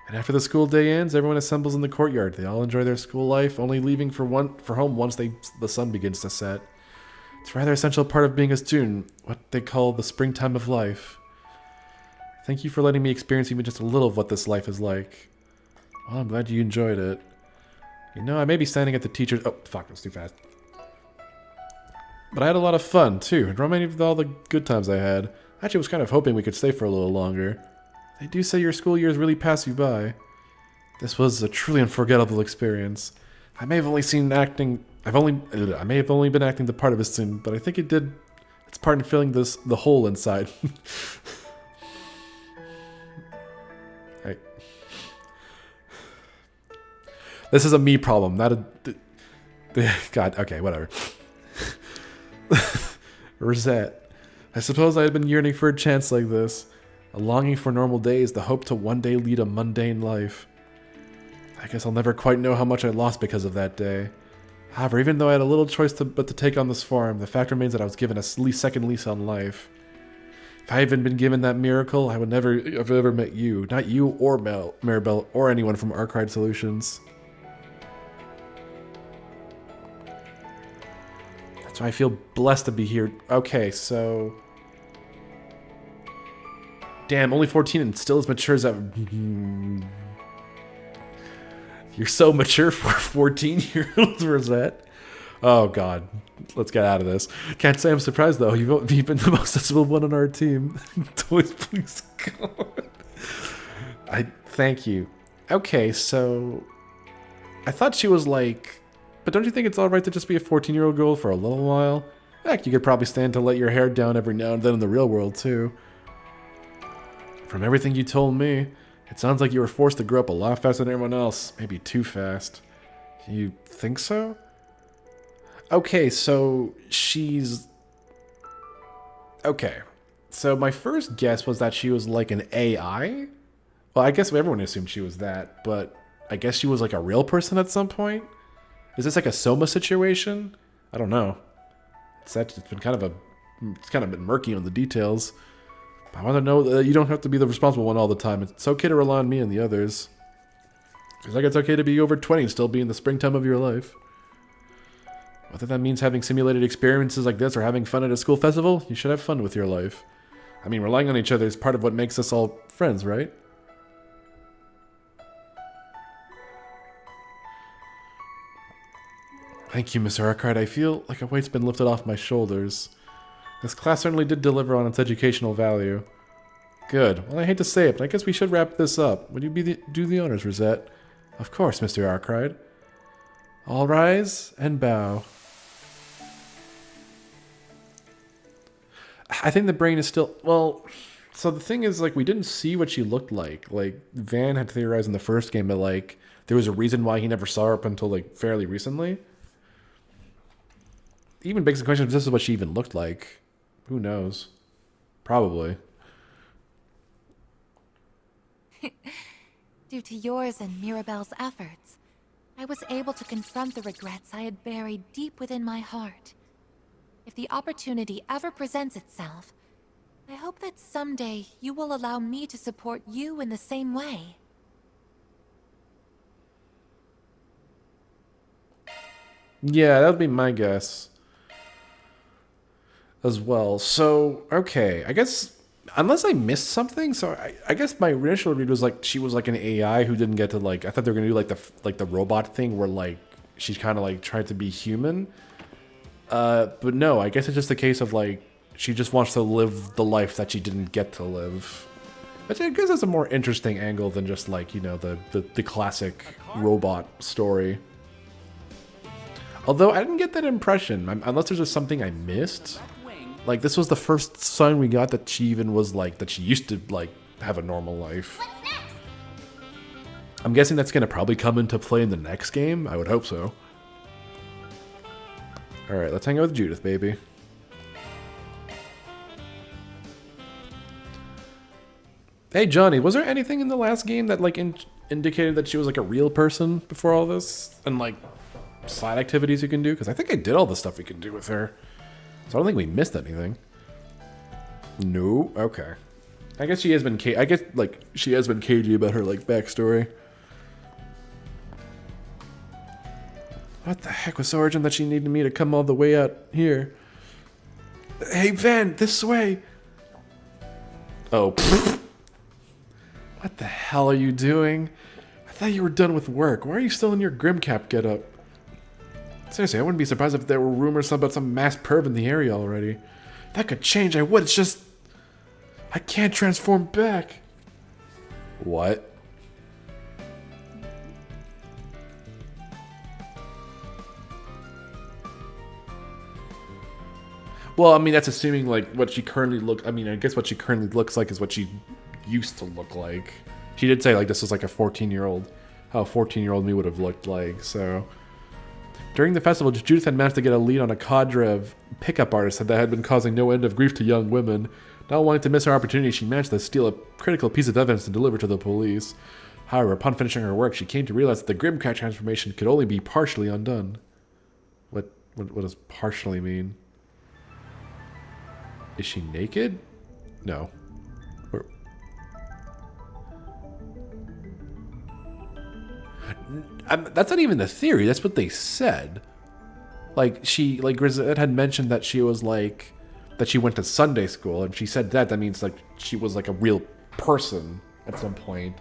A: And after the school day ends, everyone assembles in the courtyard. They all enjoy their school life, only leaving for home once the sun begins to set. It's a rather essential part of being a student, what they call the springtime of life. Thank you for letting me experience even just a little of what this life is like. Well, I'm glad you enjoyed it. You know, I may be standing at the teacher's... Oh, fuck, it was too fast. But I had a lot of fun, too. It reminded me of all the good times I had. Actually, I was kind of hoping we could stay for a little longer. They do say your school years really pass you by. This was a truly unforgettable experience. I may have only been acting the part of a scene, but I think it did its part in filling the hole inside. This is a me problem, not a... God, okay, whatever. Rosette. I suppose I had been yearning for a chance like this. A longing for normal days, the hope to one day lead a mundane life. I guess I'll never quite know how much I lost because of that day. However, even though I had a little choice but to take on this farm, the fact remains that I was given a second lease on life. If I hadn't been given that miracle, I would never have ever met you. Not you or Maribel or anyone from Arkwright Solutions. So I feel blessed to be here. Okay, so... Damn, only 14 and still as mature as that... You're so mature for a 14-year-old, Rosette. Oh, God. Let's get out of this. Can't say I'm surprised, though. You've been the most sensible one on our team. Doyes, please, God. I thank you. Okay, so... I thought she was like... But don't you think it's alright to just be a 14-year-old girl for a little while? Heck, you could probably stand to let your hair down every now and then in the real world, too. From everything you told me, it sounds like you were forced to grow up a lot faster than everyone else. Maybe too fast. You think so? Okay, so she's... Okay. So my first guess was that she was like an AI? Well, I guess everyone assumed she was that, but I guess she was like a real person at some point? Is this like a Soma situation? I don't know. It's been kind of been murky on the details. But I want to know that you don't have to be the responsible one all the time. It's okay to rely on me and the others. It's like it's okay to be over 20 and still be in the springtime of your life. Whether that means having simulated experiences like this or having fun at a school festival, you should have fun with your life. I mean, relying on each other is part of what makes us all friends, right? Thank you, Mr. Arkwright. I feel like a weight's been lifted off my shoulders. This class certainly did deliver on its educational value. Good. Well, I hate to say it, but I guess we should wrap this up. Would you do the honors, Rosette? Of course, Mr. Arkwright. All rise and bow. I think the brain is still... Well, so the thing is, like, we didn't see what she looked like. Like, Van had theorized in the first game that, like, there was a reason why he never saw her up until, like, fairly recently. Even begs the question if this is what she even looked like. Who knows? Probably.
L: Due to yours and Mirabelle's efforts, I was able to confront the regrets I had buried deep within my heart. If the opportunity ever presents itself, I hope that someday you will allow me to support you in the same way.
A: Yeah, that would be my guess as well. So, okay, I guess, unless I missed something, so I guess my initial read was like she was like an AI who didn't get to, like, I thought they were gonna do like the robot thing where like she's kind of like tried to be human. But no, I guess it's just a case of like she just wants to live the life that she didn't get to live. Which I guess that's a more interesting angle than just like, you know, the classic robot story. Although I didn't get that impression, unless there's just something I missed. Like, this was the first sign we got that she even was like, that she used to like have a normal life. I'm guessing that's gonna probably come into play in the next game. I would hope so. Alright, let's hang out with Judith, baby. Hey, Johnny, was there anything in the last game that like indicated that she was like a real person before all this? And like side activities you can do? Because I think I did all the stuff we can do with her. So I don't think we missed anything. No? Okay. I guess she has been she has been cagey about her like backstory. What the heck was so urgent that she needed me to come all the way out here? Hey, Van, this way! Oh, pfft. What the hell are you doing? I thought you were done with work. Why are you still in your Grimcap getup? Seriously, I wouldn't be surprised if there were rumors about some mass perv in the area already. That could change, I would. It's just... I can't transform back. What? Well, I mean, that's assuming, like, what she currently I guess what she currently looks like is what she used to look like. She did say, like, this was like a 14-year-old, how a 14-year-old me would have looked like, so. During the festival, Judith had managed to get a lead on a cadre of pickup artists that had been causing no end of grief to young women. Not wanting to miss her opportunity, she managed to steal a critical piece of evidence and deliver to the police. However, upon finishing her work, she came to realize that the Grimcat transformation could only be partially undone. What does partially mean? Is she naked? No. That's not even the theory. That's what they said. Like, Grisette had mentioned that she was like, that she went to Sunday school, and she said that means like she was like a real person at some point.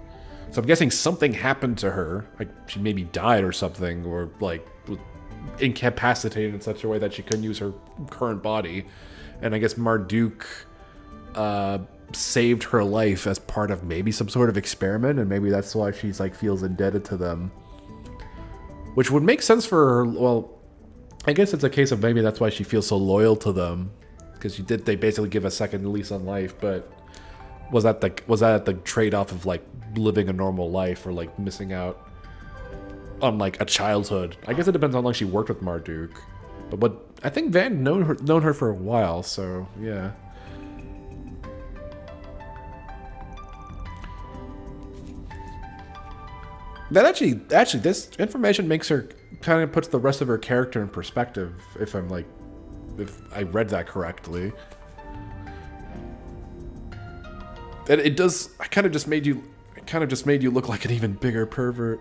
A: So I'm guessing something happened to her, like she maybe died or something, or like was incapacitated in such a way that she couldn't use her current body. And I guess Marduk saved her life as part of maybe some sort of experiment, and maybe that's why she's like feels indebted to them. Which would make sense for her. Well, I guess it's a case of maybe that's why she feels so loyal to them, because they basically give a second lease on life. But was that the trade-off of like living a normal life or like missing out on like a childhood? I guess it depends on how long she worked with Marduk. But I think Van known her for a while, so yeah. That actually, this information makes her kind of puts the rest of her character in perspective. If I read that correctly, and it does. It kind of just made you look like an even bigger pervert.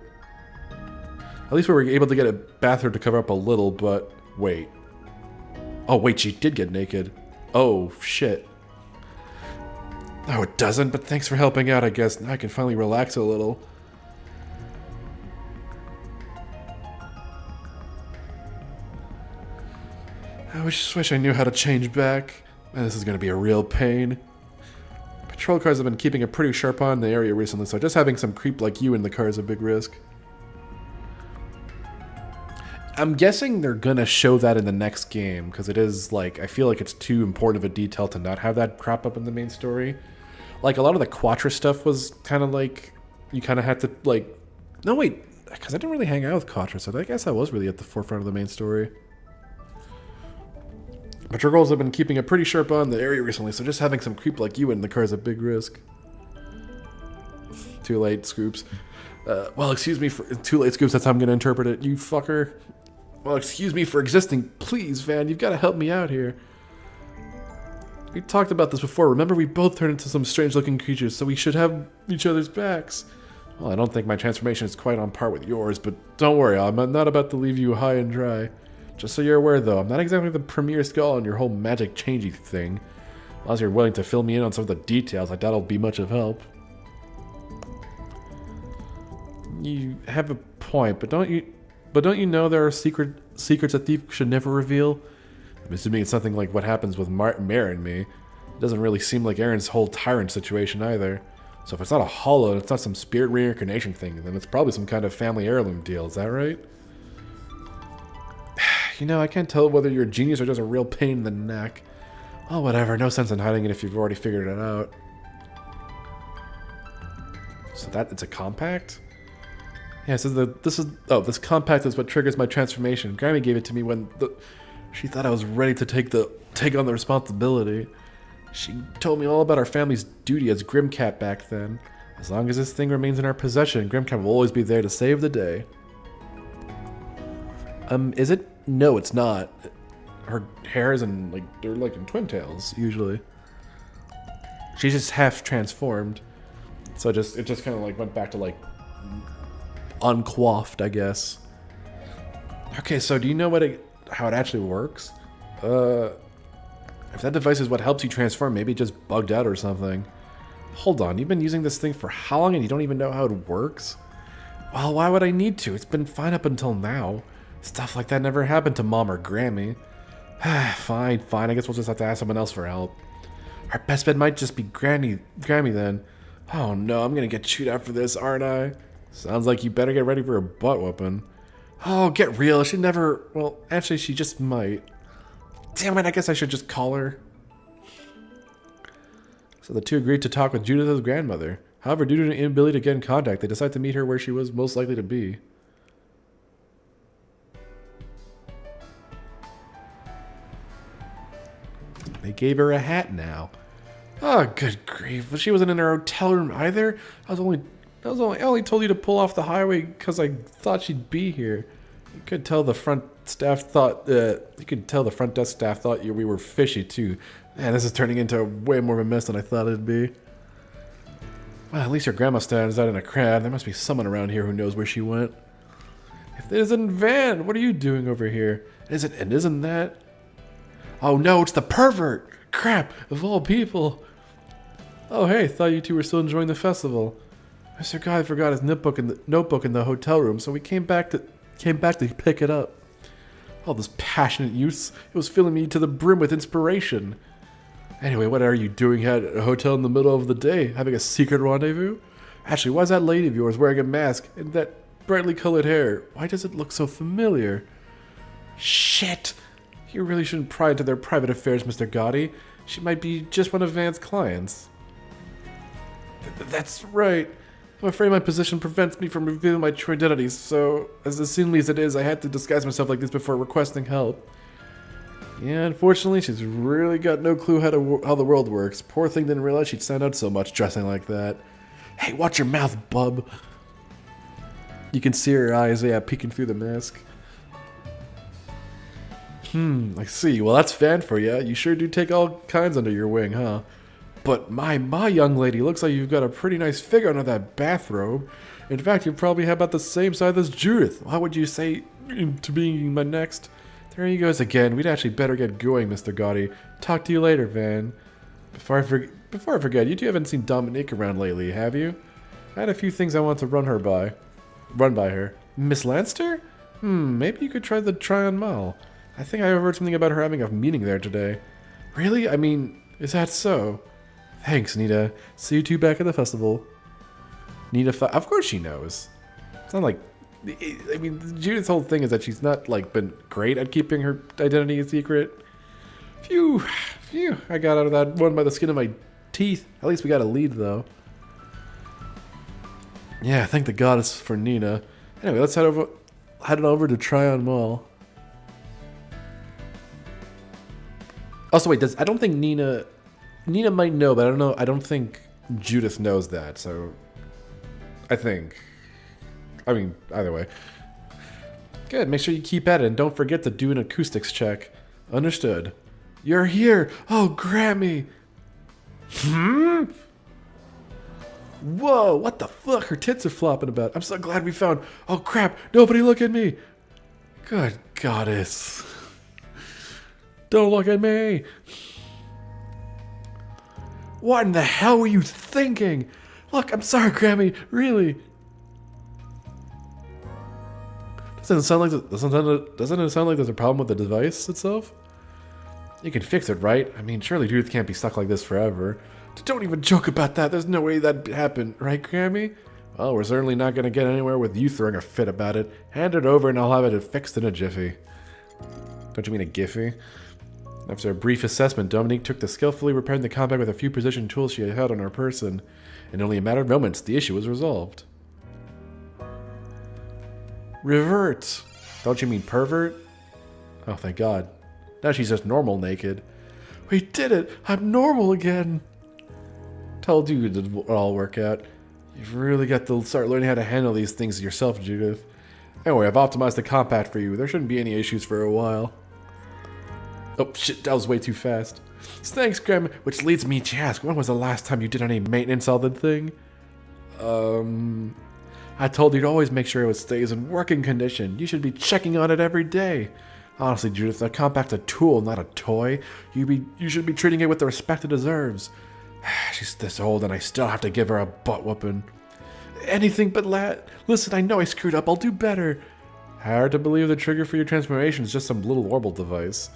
A: At least we were able to get a bathroom to cover up a little, but wait. Oh wait, she did get naked. Oh shit. No, it doesn't. But thanks for helping out. I guess now I can finally relax a little. I wish I knew how to change back. Man, this is going to be a real pain. Patrol cars have been keeping a pretty sharp eye on the area recently, so just having some creep like you in the car is a big risk. I'm guessing they're going to show that in the next game, because it is, like, I feel like it's too important of a detail to not have that crop up in the main story. Like, a lot of the Quatra stuff was kind of like, you kind of had to, like... No, wait, because I didn't really hang out with Quatra, so I guess I was really at the forefront of the main story. Patrol girls have been keeping a pretty sharp eye on the area recently, so just having some creep like you in the car is a big risk. Too late, Scoops. Well, excuse me for... Too late, Scoops, that's how I'm going to interpret it. You fucker. Well, excuse me for existing. Please, Van, you've got to help me out here. We talked about this before. Remember, we both turned into some strange-looking creatures, so we should have each other's backs. Well, I don't think my transformation is quite on par with yours, but don't worry, I'm not about to leave you high and dry. Just so you're aware, though, I'm not exactly the premier skull on your whole magic changey thing. Unless you're willing to fill me in on some of the details, I doubt it'll be much of help. You have a point, but don't you know there are secrets a thief should never reveal? I'm assuming it's something like what happens with Mare and me. It doesn't really seem like Aaron's whole tyrant situation either. So if it's not a hollow and it's not some spirit reincarnation thing, then it's probably some kind of family heirloom deal, is that right? You know, I can't tell whether you're a genius or just a real pain in the neck. Oh, whatever. No sense in hiding it if you've already figured it out. So it's a compact? Yeah, so this compact is what triggers my transformation. Grammy gave it to me when she thought I was ready to take on the responsibility. She told me all about our family's duty as Grimcat back then. As long as this thing remains in our possession, Grimcat will always be there to save the day. Is it? No, it's not. Her hair is they're like in twin tails, usually. She's just half transformed. So it just kind of like went back to like uncoiffed, I guess. Okay, so do you know how it actually works? If that device is what helps you transform, maybe it just bugged out or something. Hold on, you've been using this thing for how long and you don't even know how it works? Well, why would I need to? It's been fine up until now. Stuff like that never happened to Mom or Grammy. Fine. I guess we'll just have to ask someone else for help. Our best bet might just be Grammy then. Oh no, I'm gonna get chewed out for this, aren't I? Sounds like you better get ready for a butt whooping. Oh, get real. She never... Well, actually, she just might. Damn it, I guess I should just call her. So the two agreed to talk with Judith's grandmother. However, due to an inability to get in contact, they decided to meet her where she was most likely to be. They gave her a hat now. Oh, good grief. But she wasn't in her hotel room either. I only told you to pull off the highway because I thought she'd be here. You could tell the front desk staff thought we were fishy too. Man, this is turning into way more of a mess than I thought it'd be. Well, at least your grandma stands out in a crowd. There must be someone around here who knows where she went. If it isn't Van, what are you doing over here? Isn't that? Oh no, it's the pervert! Crap, of all people. Oh hey, thought you two were still enjoying the festival. Mr. Guy forgot his notebook in the hotel room, so we came back to pick it up. All this passionate youth, it was filling me to the brim with inspiration. Anyway, what are you doing at a hotel in the middle of the day? Having a secret rendezvous? Actually, why is that lady of yours wearing a mask and that brightly colored hair? Why does it look so familiar? Shit! You really shouldn't pry into their private affairs, Mr. Gotti. She might be just one of Van's clients. That's right. I'm afraid my position prevents me from revealing my true identity, so, as seemingly as it is, I had to disguise myself like this before requesting help. Yeah, unfortunately, she's really got no clue how the world works. Poor thing didn't realize she'd stand out so much dressing like that. Hey, watch your mouth, bub. You can see her eyes, peeking through the mask. I see. Well, that's Van for you. You sure do take all kinds under your wing, huh? But my young lady, looks like you've got a pretty nice figure under that bathrobe. In fact, you probably have about the same size as Judith. How would you say to being my next? There he goes again. We'd actually better get going, Mr. Gotti. Talk to you later, Van. Before I forget, you two haven't seen Dominique around lately, have you? I had a few things I want to run by her. Miss Lanster? Maybe you could try the Tryon Mall. I think I overheard something about her having a meeting there today. Really? I mean, is that so? Thanks, Nita. See you two back at the festival. Nita, of course she knows. It's not like... I mean, Judith's whole thing is that she's not, been great at keeping her identity a secret. Phew. I got out of that one by the skin of my teeth. At least we got a lead, though. Yeah, thank the goddess for Nina. Anyway, let's head on over to Tryon Mall. Also, wait, I don't think Nina might know, but I don't think Judith knows that, so I mean, either way. Good, make sure you keep at it, and don't forget to do an acoustics check. Understood. You're here! Oh, Grammy! Whoa, what the fuck? Her tits are flopping about. I'm so glad we found... Oh, crap! Nobody look at me! Good goddess. Don't look at me! What in the hell were you thinking? Look, I'm sorry, Grammy. Really. Doesn't it sound like there's a problem with the device itself? You can fix it, right? I mean, surely Judith can't be stuck like this forever. Don't even joke about that. There's no way that happened, right, Grammy? Well, we're certainly not going to get anywhere with you throwing a fit about it. Hand it over and I'll have it fixed in a jiffy. Don't you mean a giffy? After a brief assessment, Dominique took to skillfully repairing the compact with a few precision tools she had on her person. In only a matter of moments, the issue was resolved. Revert! Don't you mean pervert? Oh, thank God. Now she's just normal naked. We did it! I'm normal again! Told you it would all work out. You've really got to start learning how to handle these things yourself, Judith. Anyway, I've optimized the compact for you. There shouldn't be any issues for a while. Oh, shit, that was way too fast. Thanks, Grandma. Which leads me to ask, when was the last time you did any maintenance on the thing? I told you to always make sure it stays in working condition. You should be checking on it every day. Honestly, Judith, a compact's a tool, not a toy. You should be treating it with the respect it deserves. She's this old and I still have to give her a butt whooping. Anything but listen, I know I screwed up. I'll do better. Hard to believe the trigger for your transformation is just some little orbital device.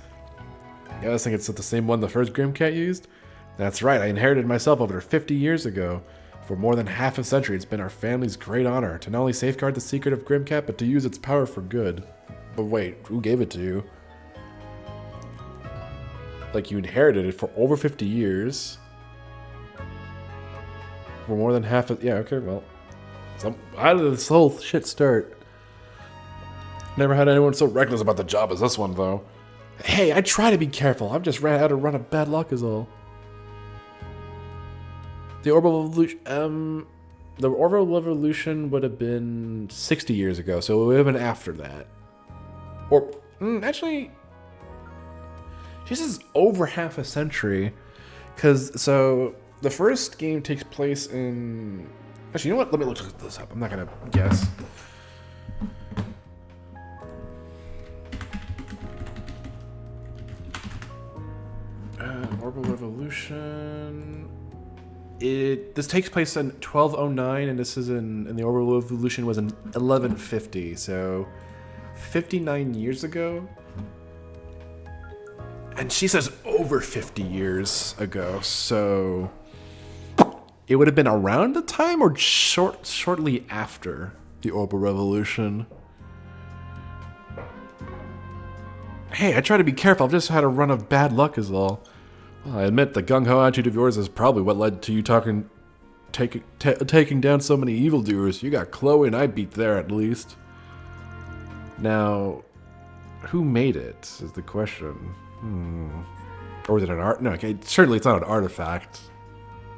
A: You guys think it's the same one the first Grimcat used? That's right, I inherited myself over 50 years ago. For more than half a century, it's been our family's great honor to not only safeguard the secret of Grimcat, but to use its power for good. But wait, who gave it to you? like you inherited it for over 50 years. For more than half of... Yeah, okay, well. How did this whole shit start? Never had anyone so reckless about the job as this one, though. Hey, I try to be careful. I've just had a run of bad luck is all. The orbital revolution... the orbital revolution would have been 60 years ago, so it would have been after that. Or... actually... She says over half a century. Because, so... The first game takes place in... Actually, you know what? Let me look this up. I'm not going to guess. Orbital Revolution... This takes place in 1209, and this is and the Orbital Revolution was in 1150, so 59 years ago. And she says over 50 years ago, so it would have been around the time or shortly after the Orbital Revolution. Hey, I try to be careful. I've just had a run of bad luck is all. Well, I admit the gung-ho attitude of yours is probably what led to you taking down so many evildoers. You got Chloe and I beat there at least. Now, who made it is the question. Or was it an art? No, okay, certainly it's not an artifact.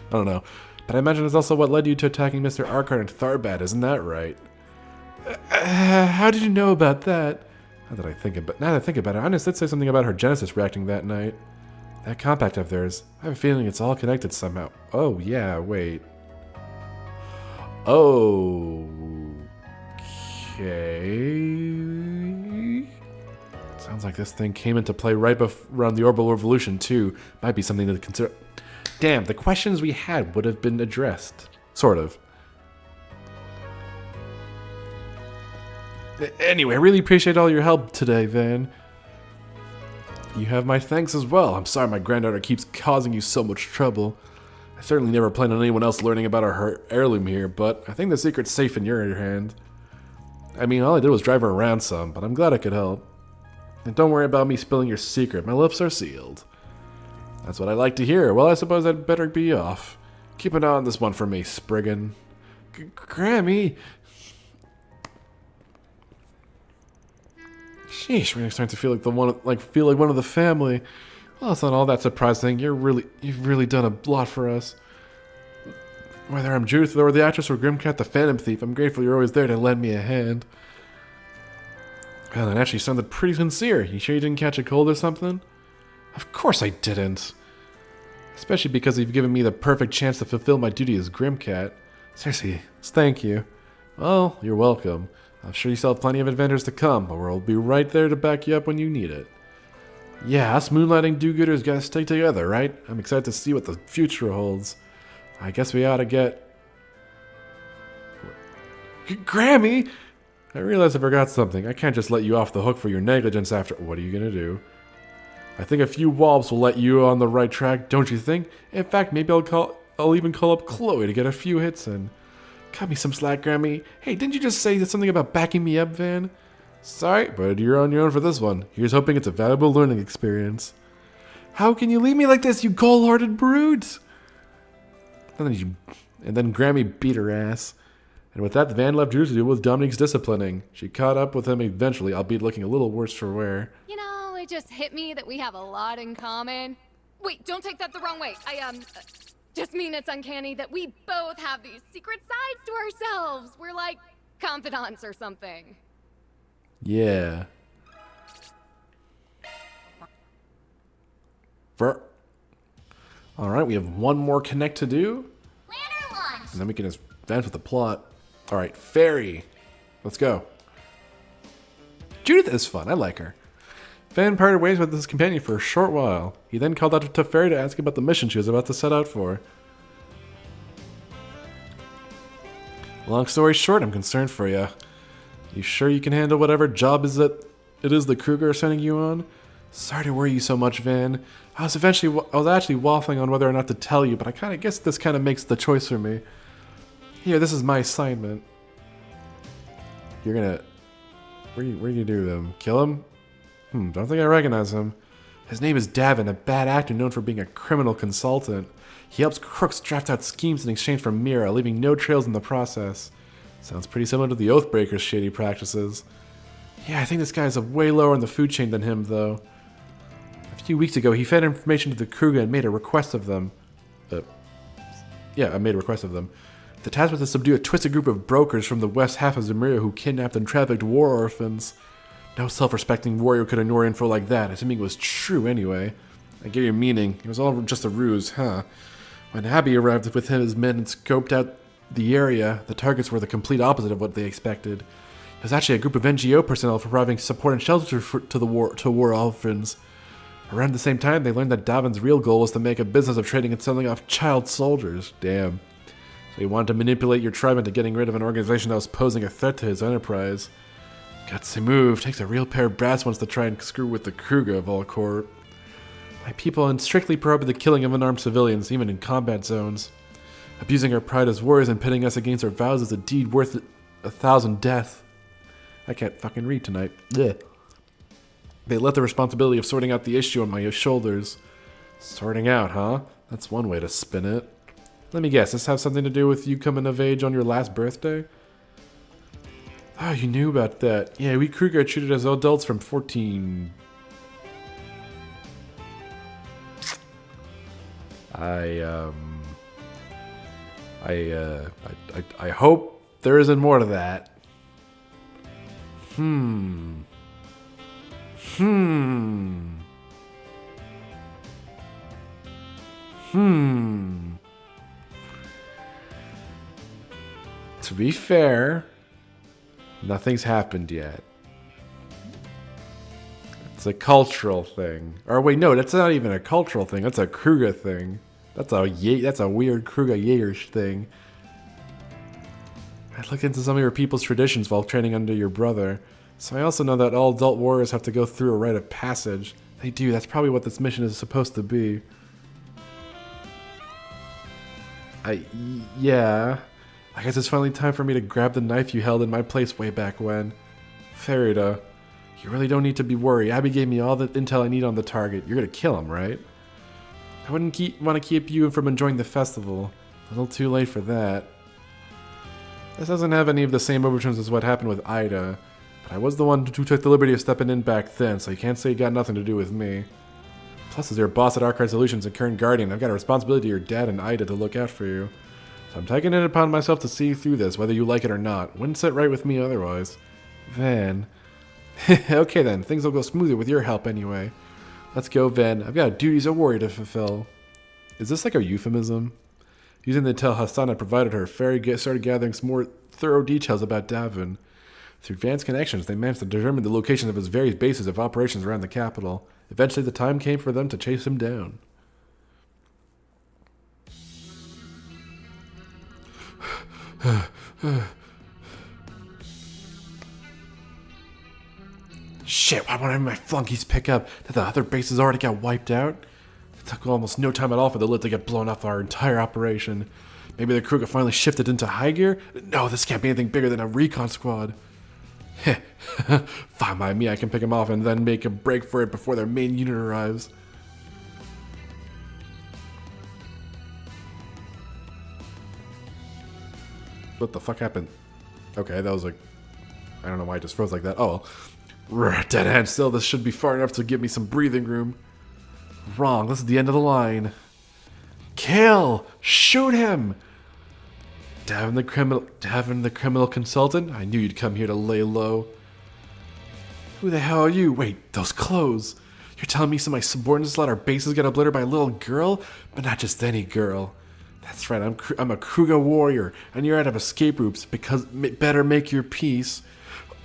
A: I don't know. But I imagine it's also what led you to attacking Mr. Arkard and Tharbad, isn't that right? How did you know about that? Now that I think about it, Ines did say something about her Genesis reacting that night. That compact of theirs, I have a feeling it's all connected somehow. Oh, yeah, wait. Okay. Sounds like this thing came into play right around the Orbital Revolution, too. Might be something to consider. Damn, the questions we had would have been addressed. Sort of. Anyway, I really appreciate all your help today, Van. You have my thanks as well. I'm sorry my granddaughter keeps causing you so much trouble. I certainly never planned on anyone else learning about our heirloom here, but I think the secret's safe in your hand. I mean, all I did was drive her around some, but I'm glad I could help. And don't worry about me spilling your secret. My lips are sealed. That's what I like to hear. Well, I suppose I'd better be off. Keep an eye on this one for me, Spriggan. Grammy! Sheesh, really starting to feel like one of the family. Well, it's not all that surprising. You've really done a lot for us. Whether I'm Judith or the actress or Grimcat the Phantom Thief, I'm grateful you're always there to lend me a hand. Well, that actually sounded pretty sincere. You sure you didn't catch a cold or something? Of course I didn't. Especially because you've given me the perfect chance to fulfill my duty as Grimcat. Seriously, thank you. Well, you're welcome. I'm sure you still have plenty of adventures to come, but we'll be right there to back you up when you need it. Yeah, us moonlighting do-gooders gotta stay together, right? I'm excited to see what the future holds. I guess we ought to get... Grammy! I realize I forgot something. I can't just let you off the hook for your negligence after... What are you gonna do? I think a few wallps will let you on the right track, don't you think? In fact, maybe I'll even call up Chloe to get a few hits in. Cut me some slack, Grammy. Hey, didn't you just say something about backing me up, Van? Sorry, but you're on your own for this one. Here's hoping it's a valuable learning experience. How can you leave me like this, you cold-hearted brute? And then Grammy beat her ass. And with that, Van left Drew to deal with Dominique's disciplining. She caught up with him eventually, albeit looking a little worse for wear.
K: You know, it just hit me that we have a lot in common. Wait, don't take that the wrong way. I just mean it's uncanny that we both have these secret sides to ourselves. We're like confidants or something.
A: Yeah. Alright, we have one more connect to do.
E: Planner launch!
A: And then we can advance with the plot. Alright, Fairy. Let's go. Judith is fun. I like her. Van parted ways with his companion for a short while. He then called out to Fairy to ask about the mission she was about to set out for. Long story short, I'm concerned for you. You sure you can handle whatever job it is the Kruger are sending you on? Sorry to worry you so much, Van. I was actually waffling on whether or not to tell you, but I kind of guess this kind of makes the choice for me. Here, this is my assignment. You're gonna... What are you gonna do to him? Kill him? Don't think I recognize him. His name is Davin, a bad actor known for being a criminal consultant. He helps crooks draft out schemes in exchange for Mira, leaving no trails in the process. Sounds pretty similar to the Oathbreakers' shady practices. Yeah, I think this guy's way lower in the food chain than him, though. A few weeks ago, he fed information to the Kruger and made a request of them. I made a request of them. The task was to subdue a twisted group of brokers from the west half of Zemuria who kidnapped and trafficked war orphans. No self-respecting warrior could ignore info like that, assuming it was true anyway. I get your meaning. It was all just a ruse, huh? When Abby arrived with his men and scoped out the area, the targets were the complete opposite of what they expected. It was actually a group of NGO personnel providing support and shelter to war orphans. Around the same time, they learned that Davin's real goal was to make a business of trading and selling off child soldiers. Damn. So he wanted to manipulate your tribe into getting rid of an organization that was posing a threat to his enterprise. Gutsy move. Takes a real pair of brass ones to try and screw with the Kruger of all court. My people strictly prohibit the killing of unarmed civilians, even in combat zones. Abusing our pride as warriors and pitting us against our vows is a deed worth 1,000 deaths. I can't fucking read tonight. Ugh. They left the responsibility of sorting out the issue on my shoulders. Sorting out, huh? That's one way to spin it. Let me guess, this have something to do with you coming of age on your last birthday? Oh, you knew about that. Yeah, we Kruger are treated as adults from 14... I hope there isn't more to that. To be fair, nothing's happened yet. It's a cultural thing. Or wait, no, that's not even a cultural thing. That's a Kruger thing. That's a weird Kruger Jaegerish thing. I looked into some of your people's traditions while training under your brother. So I also know that all adult warriors have to go through a rite of passage. They do. That's probably what this mission is supposed to be. Yeah. I guess it's finally time for me to grab the knife you held in my place way back when. Farida, you really don't need to be worried. Abby gave me all the intel I need on the target. You're gonna kill him, right? I wouldn't want to keep you from enjoying the festival. A little too late for that. This doesn't have any of the same overtones as what happened with Ida. But I was the one who took the liberty of stepping in back then, so you can't say you got nothing to do with me. Plus, as your boss at Archive Solutions and current guardian, I've got a responsibility to your dad and Ida to look out for you. So I'm taking it upon myself to see you through this, whether you like it or not. Wouldn't sit right with me otherwise. Van. Okay then, things will go smoother with your help anyway. Let's go, Van. I've got duties a warrior to fulfill. Is this like a euphemism? Using the intel Hassan had provided her, Fairy started gathering some more thorough details about Davin. Through advanced connections, they managed to determine the location of his various bases of operations around the capital. Eventually, the time came for them to chase him down. Shit, why won't my flunkies pick up that the other bases already got wiped out? It took almost no time at all for the lid to get blown off our entire operation. Maybe the crew got finally shifted into high gear? No, this can't be anything bigger than a recon squad. Fine by me, I can pick them off and then make a break for it before their main unit arrives. What the fuck happened? Okay, that was like... I don't know why it just froze like that. Oh, dead hand still. This should be far enough to give me some breathing room. Wrong, this is the end of the line. Kill! Shoot him! Davin the criminal consultant? I knew you'd come here to lay low. Who the hell are you? Wait, those clothes. You're telling me some of my subordinates let our bases get obliterated by a little girl? But not just any girl. That's right, I'm a Kruger warrior, and you're out of escape routes, because better make your peace.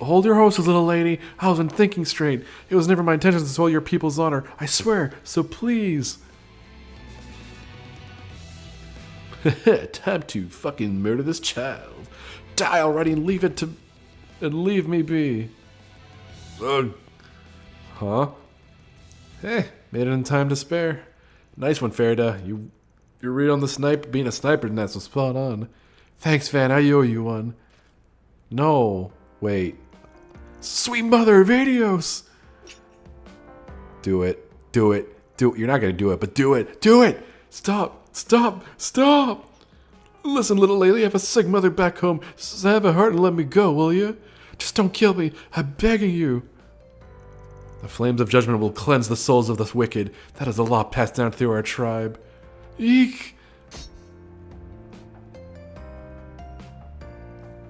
A: Hold your horses, little lady. I wasn't thinking straight. It was never my intention to swell your people's honor. I swear, so please. Time to fucking murder this child. Die already and leave me be. Ugh. Huh? Made it in time to spare. Nice one, Farida. You're read on the snipe. Being a sniper, that's so spot on. Thanks, Van. I owe you one. No. Wait. Sweet mother of Adios! Do it. Do it. Do it. You're not going to do it, but do it. Do it. Stop. Stop. Stop. Listen, little lady, I have a sick mother back home. So have a heart and let me go, will you? Just don't kill me. I'm begging you. The flames of judgment will cleanse the souls of the wicked. That is the law passed down through our tribe. Eek.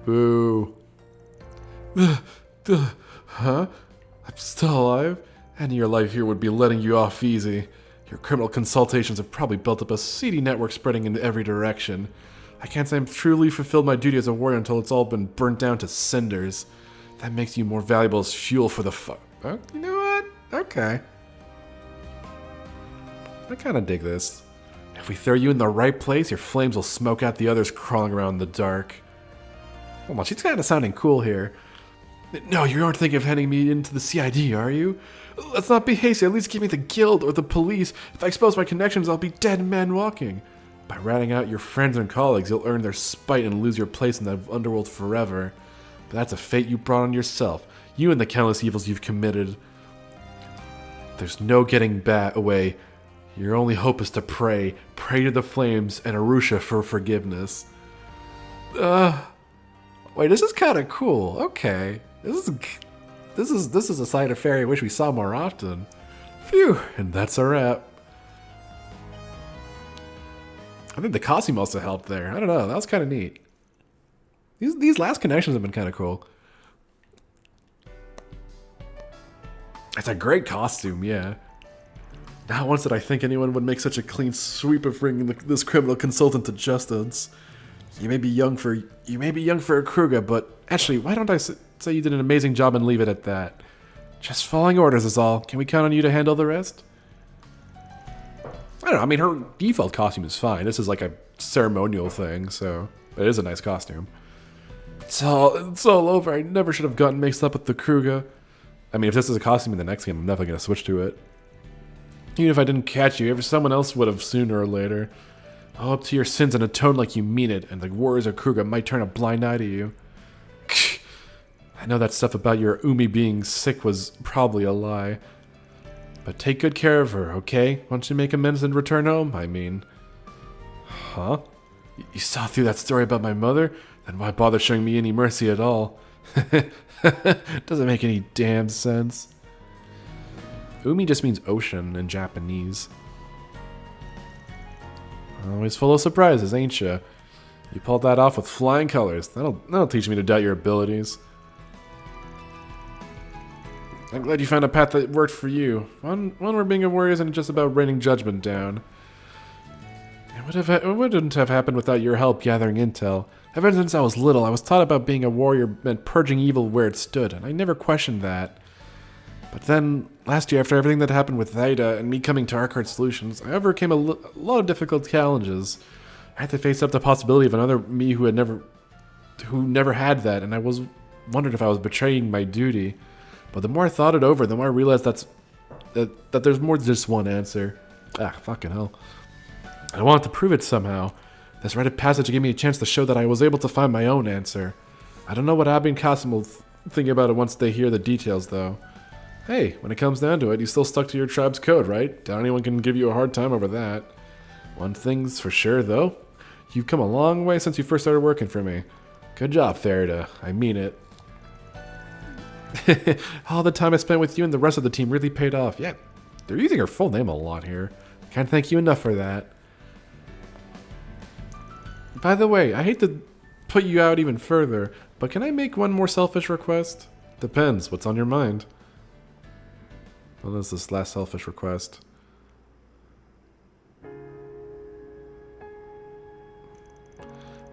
A: Boo. Huh? I'm still alive? Ending your life here would be letting you off easy. Your criminal consultations have probably built up a seedy network spreading in every direction. I can't say I've truly fulfilled my duty as a warrior until it's all been burnt down to cinders. That makes you more valuable as fuel for the Oh, you know what? Okay. I kind of dig this. If we throw you in the right place, your flames will smoke out the others crawling around in the dark. Hold on, she's kind of sounding cool here. No, you aren't thinking of heading me into the CID, are you? Let's not be hasty. At least give me the guild or the police. If I expose my connections, I'll be dead man walking. By ratting out your friends and colleagues, you'll earn their spite and lose your place in the underworld forever. But that's a fate you brought on yourself. You and the countless evils you've committed. There's no getting away. Your only hope is to pray. Pray to the flames and Arusha for forgiveness. Wait, this is kind of cool. Okay. This is a side of fairy I wish we saw more often. Phew, and that's a wrap. I think the costume also helped there. I don't know, that was kind of neat. These last connections have been kind of cool. It's a great costume, yeah. Not once did I think anyone would make such a clean sweep of bringing this criminal consultant to justice. You may be young for a Kruger, but actually, why don't I say you did an amazing job and leave it at that? Just following orders is all. Can we count on you to handle the rest? I don't know. I mean, her default costume is fine. This is like a ceremonial thing, so it is a nice costume. It's all over. I never should have gotten mixed up with the Kruger. I mean, if this is a costume in the next game, I'm definitely gonna switch to it. Even if I didn't catch you, someone else would have sooner or later. Owe up to your sins and atone like you mean it, and the warriors of Kruger might turn a blind eye to you. I know that stuff about your Umi being sick was probably a lie. But take good care of her, okay? Once you make amends and return home, I mean. Huh? You saw through that story about my mother? Then why bother showing me any mercy at all? Doesn't make any damn sense. Umi just means ocean in Japanese. Always full of surprises, ain't ya? You pulled that off with flying colors. That'll teach me to doubt your abilities. I'm glad you found a path that worked for you. One where being a warrior isn't just about raining judgment down. It wouldn't have happened without your help gathering intel. Ever since I was little, I was taught about being a warrior meant purging evil where it stood, and I never questioned that. But then, last year, after everything that happened with Theta and me coming to Arcade Solutions, I overcame a lot of difficult challenges. I had to face up the possibility of another me who never had that, and I wondered if I was betraying my duty. But the more I thought it over, the more I realized that there's more than just one answer. Fucking hell. I wanted to prove it somehow. This rite of passage gave me a chance to show that I was able to find my own answer. I don't know what Abby and Kasim will think about it once they hear the details, though. Hey, when it comes down to it, you still stuck to your tribe's code, right? Doubt anyone can give you a hard time over that. One thing's for sure, though. You've come a long way since you first started working for me. Good job, Farida. I mean it. All the time I spent with you and the rest of the team really paid off. Yeah, they're using her full name a lot here. Can't thank you enough for that. By the way, I hate to put you out even further, but can I make one more selfish request? Depends. What's on your mind? What is this last selfish request?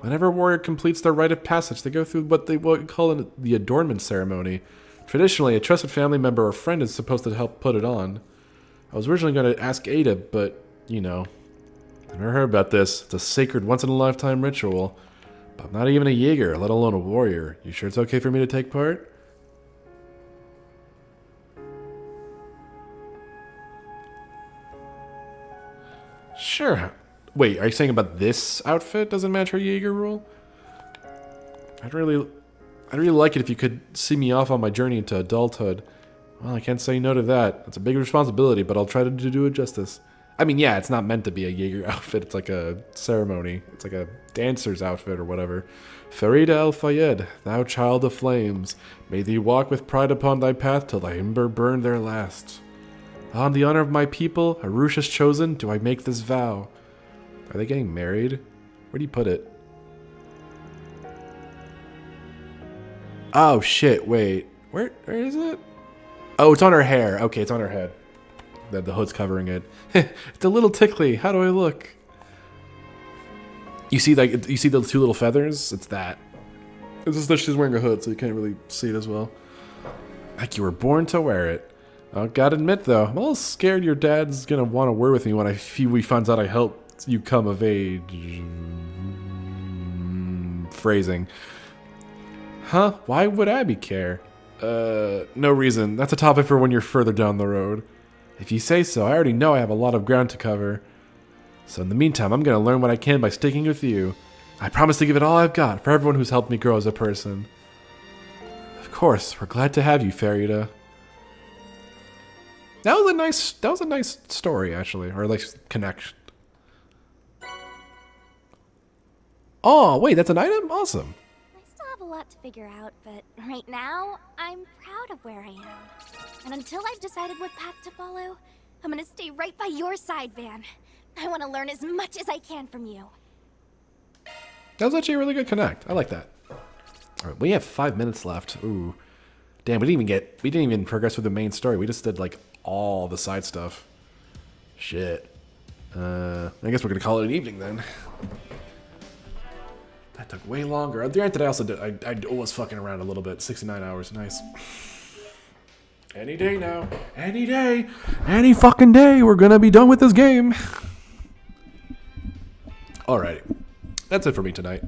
A: Whenever a warrior completes their rite of passage, they go through what we call the adornment ceremony. Traditionally, a trusted family member or friend is supposed to help put it on. I was originally going to ask Ada, but, you know, I've never heard about this. It's a sacred, once-in-a-lifetime ritual. But I'm not even a Jaeger, let alone a warrior. You sure it's okay for me to take part? Sure. Wait, are you saying about this outfit doesn't match her Jaeger rule? I'd really like it if you could see me off on my journey into adulthood. Well, I can't say no to that. It's a big responsibility, but I'll try to do it justice. I mean, yeah, it's not meant to be a Jaeger outfit. It's like a ceremony. It's like a dancer's outfit or whatever. Farida al-Fayed, thou child of flames, may thee walk with pride upon thy path till thy ember burn their last. On the honor of my people, Harush's chosen, do I make this vow. Are they getting married? Where do you put it? Oh, shit, wait. Where is it? Oh, it's on her hair. Okay, it's on her head. The hood's covering it. It's a little tickly. How do I look? You see, like, you see the two little feathers? It's that. It's just that she's wearing a hood, so you can't really see it as well. Like you were born to wear it. I gotta admit, though, I'm a little scared your dad's gonna want to word with me when he finds out I helped you come of age. Phrasing. Huh? Why would Abby care? No reason. That's a topic for when you're further down the road. If you say so, I already know I have a lot of ground to cover. So in the meantime, I'm gonna learn what I can by sticking with you. I promise to give it all I've got for everyone who's helped me grow as a person. Of course, we're glad to have you, Farida. That was a nice story, actually, or like connection. Oh, wait, that's an item? Awesome.
E: I still have a lot to figure out, but right now, I'm proud of where I am. And until I've decided what path to follow, I'm gonna stay right by your side, Van. I want to learn as much as I can from you.
A: That was actually a really good connect. I like that. All right, we have 5 minutes left. Ooh, damn, we didn't even progress with the main story. We just did like all the side stuff. Shit. I guess we're gonna call it an evening then. That took way longer. Granted, I also did. I was fucking around a little bit. 69 hours. Nice. Any day now. Any day. Any fucking day. We're gonna be done with this game. Alrighty. That's it for me tonight.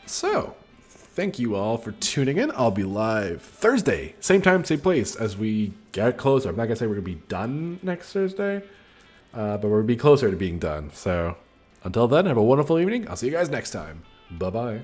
A: So, thank you all for tuning in. I'll be live Thursday. Same time, same place as we get closer. I'm not gonna say we're gonna be done next Thursday. But we're gonna be closer to being done. So, until then, have a wonderful evening. I'll see you guys next time. Bye-bye.